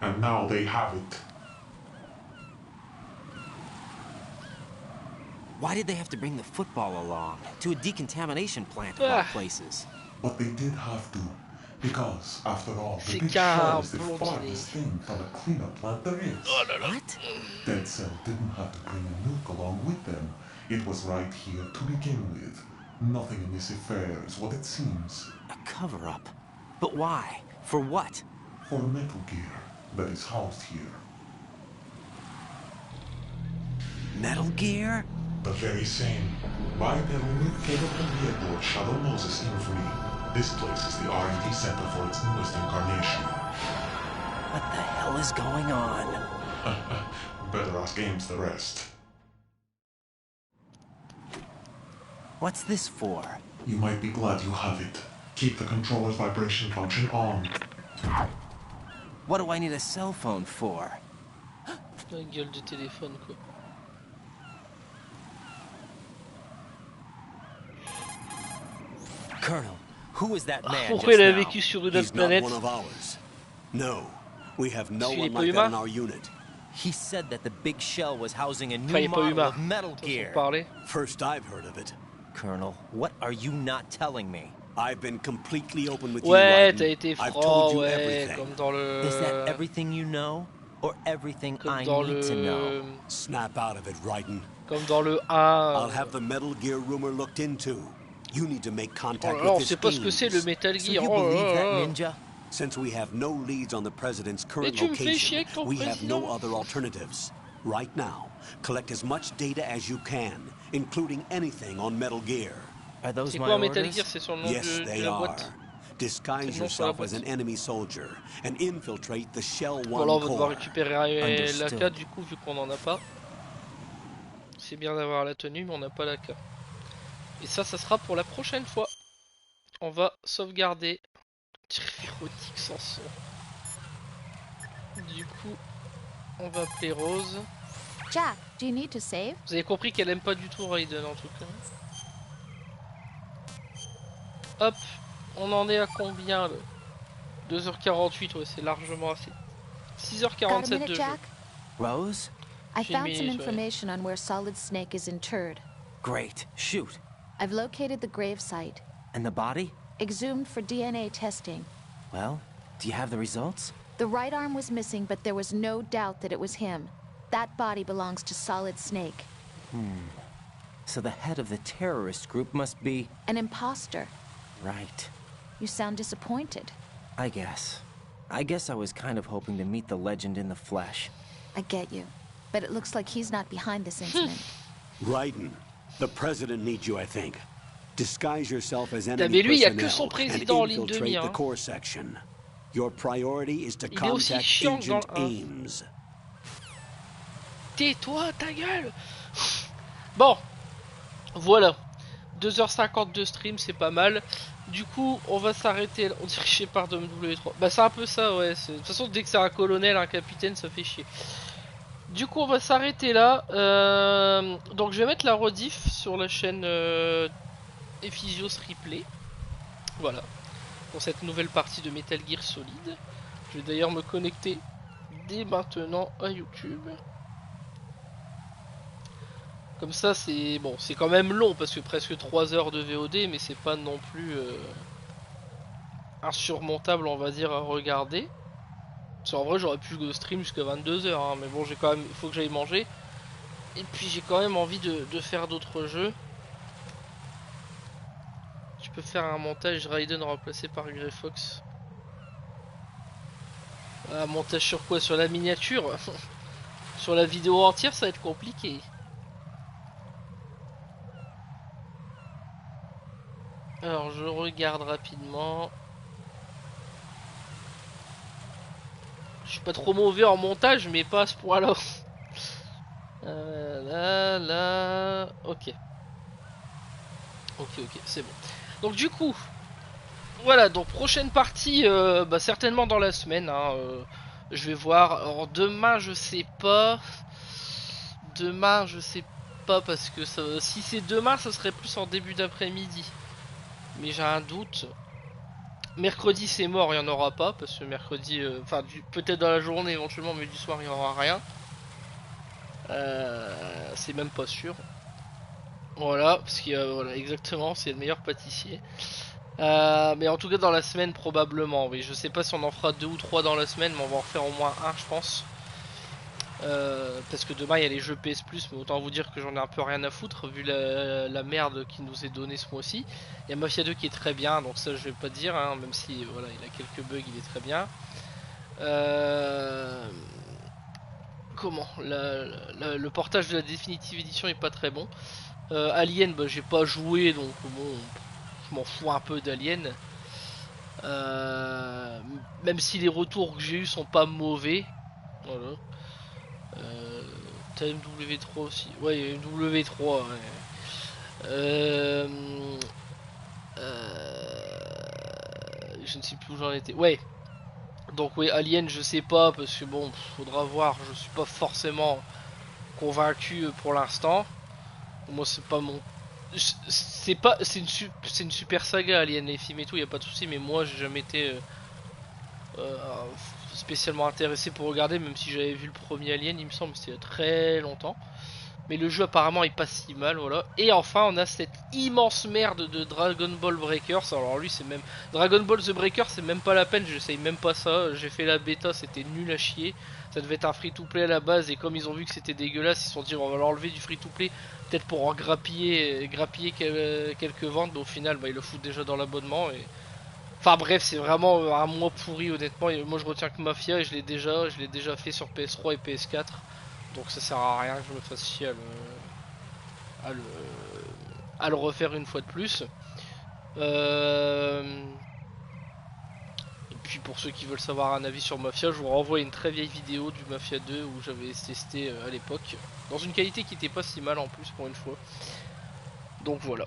And now they have it. Why did they have to bring the football along? To a decontamination plant of all places. But they did have to. Because, after all, the big shell is the farthest thing from a cleanup plant there is. What? Dead Cell didn't have to bring a nuke along with them. It was right here to begin with. Nothing in this affair is what it seems. A cover-up? But why? For what? For Metal Gear that is housed here. Metal Gear? The very same. Bipedal nuke-capable vehicle of Shadow Moses infamy. This place is the R&D center for its newest incarnation. What the hell is going on? Better ask Ames the rest. What's this for? You might be glad you have it. Keep the controller's vibration function on. What do I need a cell phone for? La gueule du téléphone, quoi. Colonel, who is that man? Pourquoi il a vécu sur une autre planète? No, we have no one like that in our unit. He said that the big shell was housing a new model of Metal Gear. First I've heard of it. Colonel, what are you not telling me? I've been completely open with Ouais, you, t'as été I've franc, told you ouais, everything. comme dans le... Is that everything you know? Or everything Comme I dans need to know? Snap out of it, Raiden. Comme dans le 1. I'll have the Metal Gear rumor looked into. You need to make contact Oh, with on his sait pas ce que c'est le teams. Metal So Gear. you Oh, believe that, oh, oh. Ninja? Since we have no leads on the president's current tu me fais chier location, avec ton we have no président. other alternatives. Right now, collect as much data as you can, including anything on Metal Gear. Are those C'est my quoi Metal orders? Gear? C'est sur le nom Yes, de they la are. boîte. Disguise yourself as an enemy soldier and infiltrate the Shell 1 Bon, là, on va devoir core. récupérer l'AK du coup, vu qu'on en a pas. C'est bien d'avoir la tenue, mais on n'a pas l'AK. Et ça sera pour la prochaine fois. On va sauvegarder. Tir érotique sans son. Du coup, On va appeler Rose. Jack, do you need to save? Vous avez compris qu'elle aime pas du tout Raiden en tout cas. Hop, on en est à combien là? 2h48, ouais, c'est largement assez. 6h47 de jeu. Rose? I found some information on where Solid Snake is interred. Great. Shoot. I've located the grave site. And the body? Exhumed for DNA testing. Well, do you have the results? The right arm was missing, but there was no doubt that it was him. That body belongs to Solid Snake. So the head of the terrorist group must be... An imposter. Right. You sound disappointed. I guess. I guess I was kind of hoping to meet the legend in the flesh. I get you. But it looks like he's not behind this incident. Raiden, the president needs you, I think. Disguise yourself as enemy mais lui, il y a que personnel son président en ligne de mire. the core section. Your priority is to Il est aussi contact chiant Agent dans le 1. Ames. Tais-toi, ta gueule. Bon, voilà. 2h50 de stream, c'est pas mal. Du coup, on va s'arrêter là. On dirait Shepard de W3. Bah, c'est un peu ça, ouais. De toute façon, dès que c'est un colonel, un capitaine, ça fait chier. Du coup, on va s'arrêter là. Donc, je vais mettre la rediff sur la chaîne Ephysios Replay. Voilà. Pour cette nouvelle partie de Metal Gear Solid. Je vais d'ailleurs me connecter dès maintenant à YouTube. Comme ça, c'est bon, c'est quand même long parce que presque 3 heures de VOD, mais c'est pas non plus insurmontable, on va dire, à regarder. Parce qu'en vrai, j'aurais pu stream jusqu'à 22 h, hein, mais bon, j'ai quand même, il faut que j'aille manger. Et puis j'ai quand même envie de faire d'autres jeux. Je peux faire un montage Raiden remplacé par Grey Fox. Un montage sur quoi? Sur la miniature? Sur la vidéo entière, ça va être compliqué. Alors je regarde rapidement. Je suis pas trop mauvais en montage, mais pas à ce point-là. Là. Ok, c'est bon. Donc du coup, voilà. Donc prochaine partie, bah, certainement dans la semaine. Hein, je vais voir. Alors demain, je sais pas. Demain, je sais pas parce que ça, si c'est demain, ça serait plus en début d'après-midi. Mais j'ai un doute. Mercredi c'est mort, il n'y en aura pas parce que mercredi, enfin peut-être dans la journée éventuellement, mais du soir il n'y aura rien. C'est même pas sûr. Voilà, parce qu'il y a, voilà, exactement, c'est le meilleur pâtissier. Mais en tout cas dans la semaine probablement. Oui, je sais pas si on en fera 2 ou 3 dans la semaine, mais on va en faire au moins un, je pense. Parce que demain il y a les jeux PS Plus, mais autant vous dire que j'en ai un peu rien à foutre vu la merde qui nous est donnée ce mois-ci. Il y a Mafia 2 qui est très bien, donc ça je vais pas dire, hein, même si voilà il a quelques bugs, il est très bien. Comment le portage de la définitive édition est pas très bon. Alien, bah, j'ai pas joué, donc bon, je m'en fous un peu d'Alien. Même si les retours que j'ai eu sont pas mauvais. Voilà. T'as MW3 aussi. Ouais, il y a MW3. Ouais. Je ne sais plus où j'en étais. Ouais. Donc ouais, Alien, je sais pas parce que bon, faudra voir. Je suis pas forcément convaincu pour l'instant. Moi, c'est pas mon. C'est une super saga Alien, les films et tout. Y a pas de souci. Mais moi, j'ai jamais été spécialement intéressé pour regarder, même si j'avais vu le premier Alien, il me semble, c'était il y a très longtemps. Mais le jeu apparemment est pas si mal, voilà. Et enfin on a cette immense merde de Dragon Ball Breakers. Alors lui c'est même Dragon Ball The Breaker, c'est même pas la peine, j'essaye même pas ça. J'ai fait la bêta, c'était nul à chier. Ça devait être un free to play à la base et comme ils ont vu que c'était dégueulasse, ils se sont dit on va l'enlever du free to play, peut-être pour en grappiller quelques ventes. Mais au final bah, ils le foutent déjà dans l'abonnement et... Enfin bref, c'est vraiment un mois pourri honnêtement. Et moi je retiens que Mafia et je l'ai déjà fait sur PS3 et PS4. Donc ça sert à rien que je me fasse chier à le refaire une fois de plus. Et puis pour ceux qui veulent savoir un avis sur Mafia, je vous renvoie une très vieille vidéo du Mafia 2 où j'avais testé à l'époque. Dans une qualité qui était pas si mal en plus pour une fois. Donc voilà.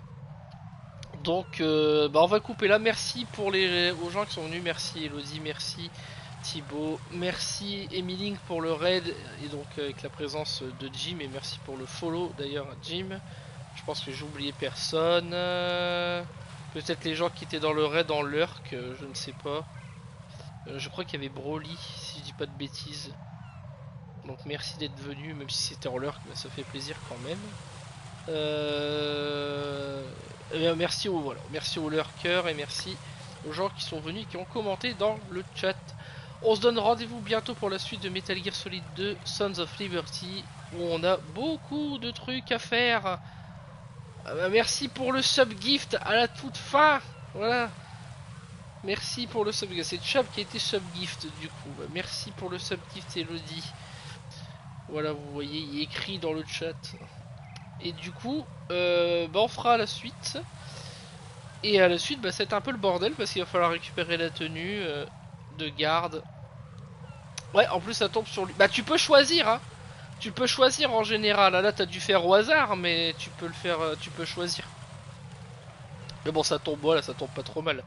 Donc bah on va couper là. Merci aux gens qui sont venus. Merci Elodie, merci Thibaut. Merci Emilink pour le raid et donc avec la présence de Jim, et merci pour le follow d'ailleurs Jim. Je pense que j'ai oublié personne. Peut-être les gens qui étaient dans le raid en lurk, je ne sais pas. Je crois qu'il y avait Broly, si je dis pas de bêtises. Donc merci d'être venu, même si c'était en lurk, mais ça fait plaisir quand même. Merci aux lurkers et merci aux gens qui sont venus et qui ont commenté dans le chat. On se donne rendez-vous bientôt pour la suite de Metal Gear Solid 2 Sons of Liberty, où on a beaucoup de trucs à faire. Merci pour le sub gift à la toute fin. Voilà. Merci pour le sub gift. C'est Chub qui a été sub gift du coup. Merci pour le sub gift Elodie. Voilà, vous voyez, il est écrit dans le chat. Et du coup, on fera la suite. Et à la suite, c'est un peu le bordel parce qu'il va falloir récupérer la tenue de garde. Ouais, en plus ça tombe sur lui. Bah tu peux choisir, hein. Tu peux choisir en général. Là t'as dû faire au hasard, mais tu peux le faire, tu peux choisir. Mais bon, ça tombe, voilà, ça tombe pas trop mal.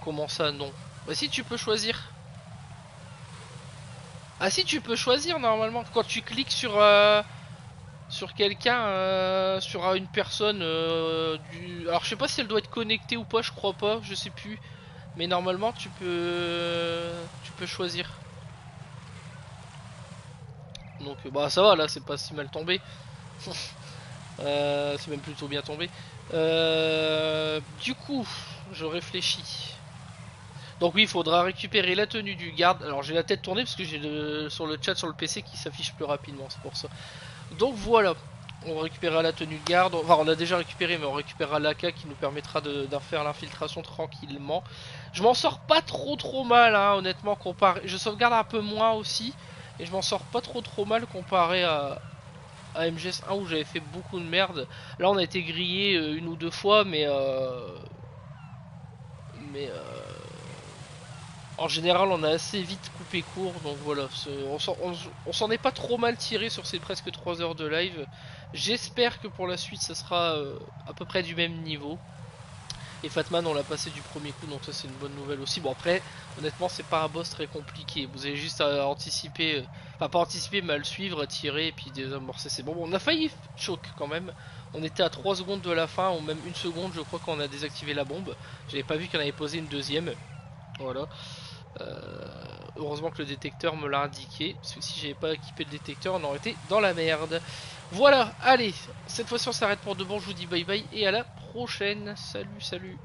Comment ça, non? Bah si, tu peux choisir. Ah si, tu peux choisir normalement. Quand tu cliques sur quelqu'un, sur une personne alors je sais pas si elle doit être connectée ou pas, je crois pas, je sais plus. Mais normalement tu peux choisir. Donc bah ça va, là c'est pas si mal tombé. C'est même plutôt bien tombé. Du coup, je réfléchis. Donc oui, il faudra récupérer la tenue du garde. Alors j'ai la tête tournée parce que j'ai sur le chat sur le PC qui s'affiche plus rapidement, c'est pour ça. Donc voilà, on récupérera la tenue de garde. Enfin, on l'a déjà récupéré, mais on récupérera l'AK qui nous permettra d'en faire l'infiltration tranquillement. Je m'en sors pas trop mal, hein, honnêtement, comparé. Je sauvegarde un peu moins aussi, et je m'en sors pas trop mal comparé à MGS1 où j'avais fait beaucoup de merde. Là, on a été grillé une ou deux fois, mais en général, on a assez vite coupé court, donc voilà, on s'en est pas trop mal tiré sur ces presque 3 heures de live. J'espère que pour la suite, ça sera à peu près du même niveau. Et Fatman, on l'a passé du premier coup, donc ça c'est une bonne nouvelle aussi. Bon après, honnêtement, c'est pas un boss très compliqué. Vous avez juste à anticiper, enfin pas anticiper, mais à le suivre, à tirer et puis désamorcer. C'est bon, on a failli choke quand même. On était à 3 secondes de la fin, ou même 1 seconde, je crois qu'on a désactivé la bombe. J'avais pas vu qu'on avait posé une deuxième. Voilà. Heureusement que le détecteur me l'a indiqué, parce que si j'avais pas équipé le détecteur, on aurait été dans la merde. Voilà, allez, cette fois-ci on s'arrête pour de bon, je vous dis bye bye et à la prochaine. Salut.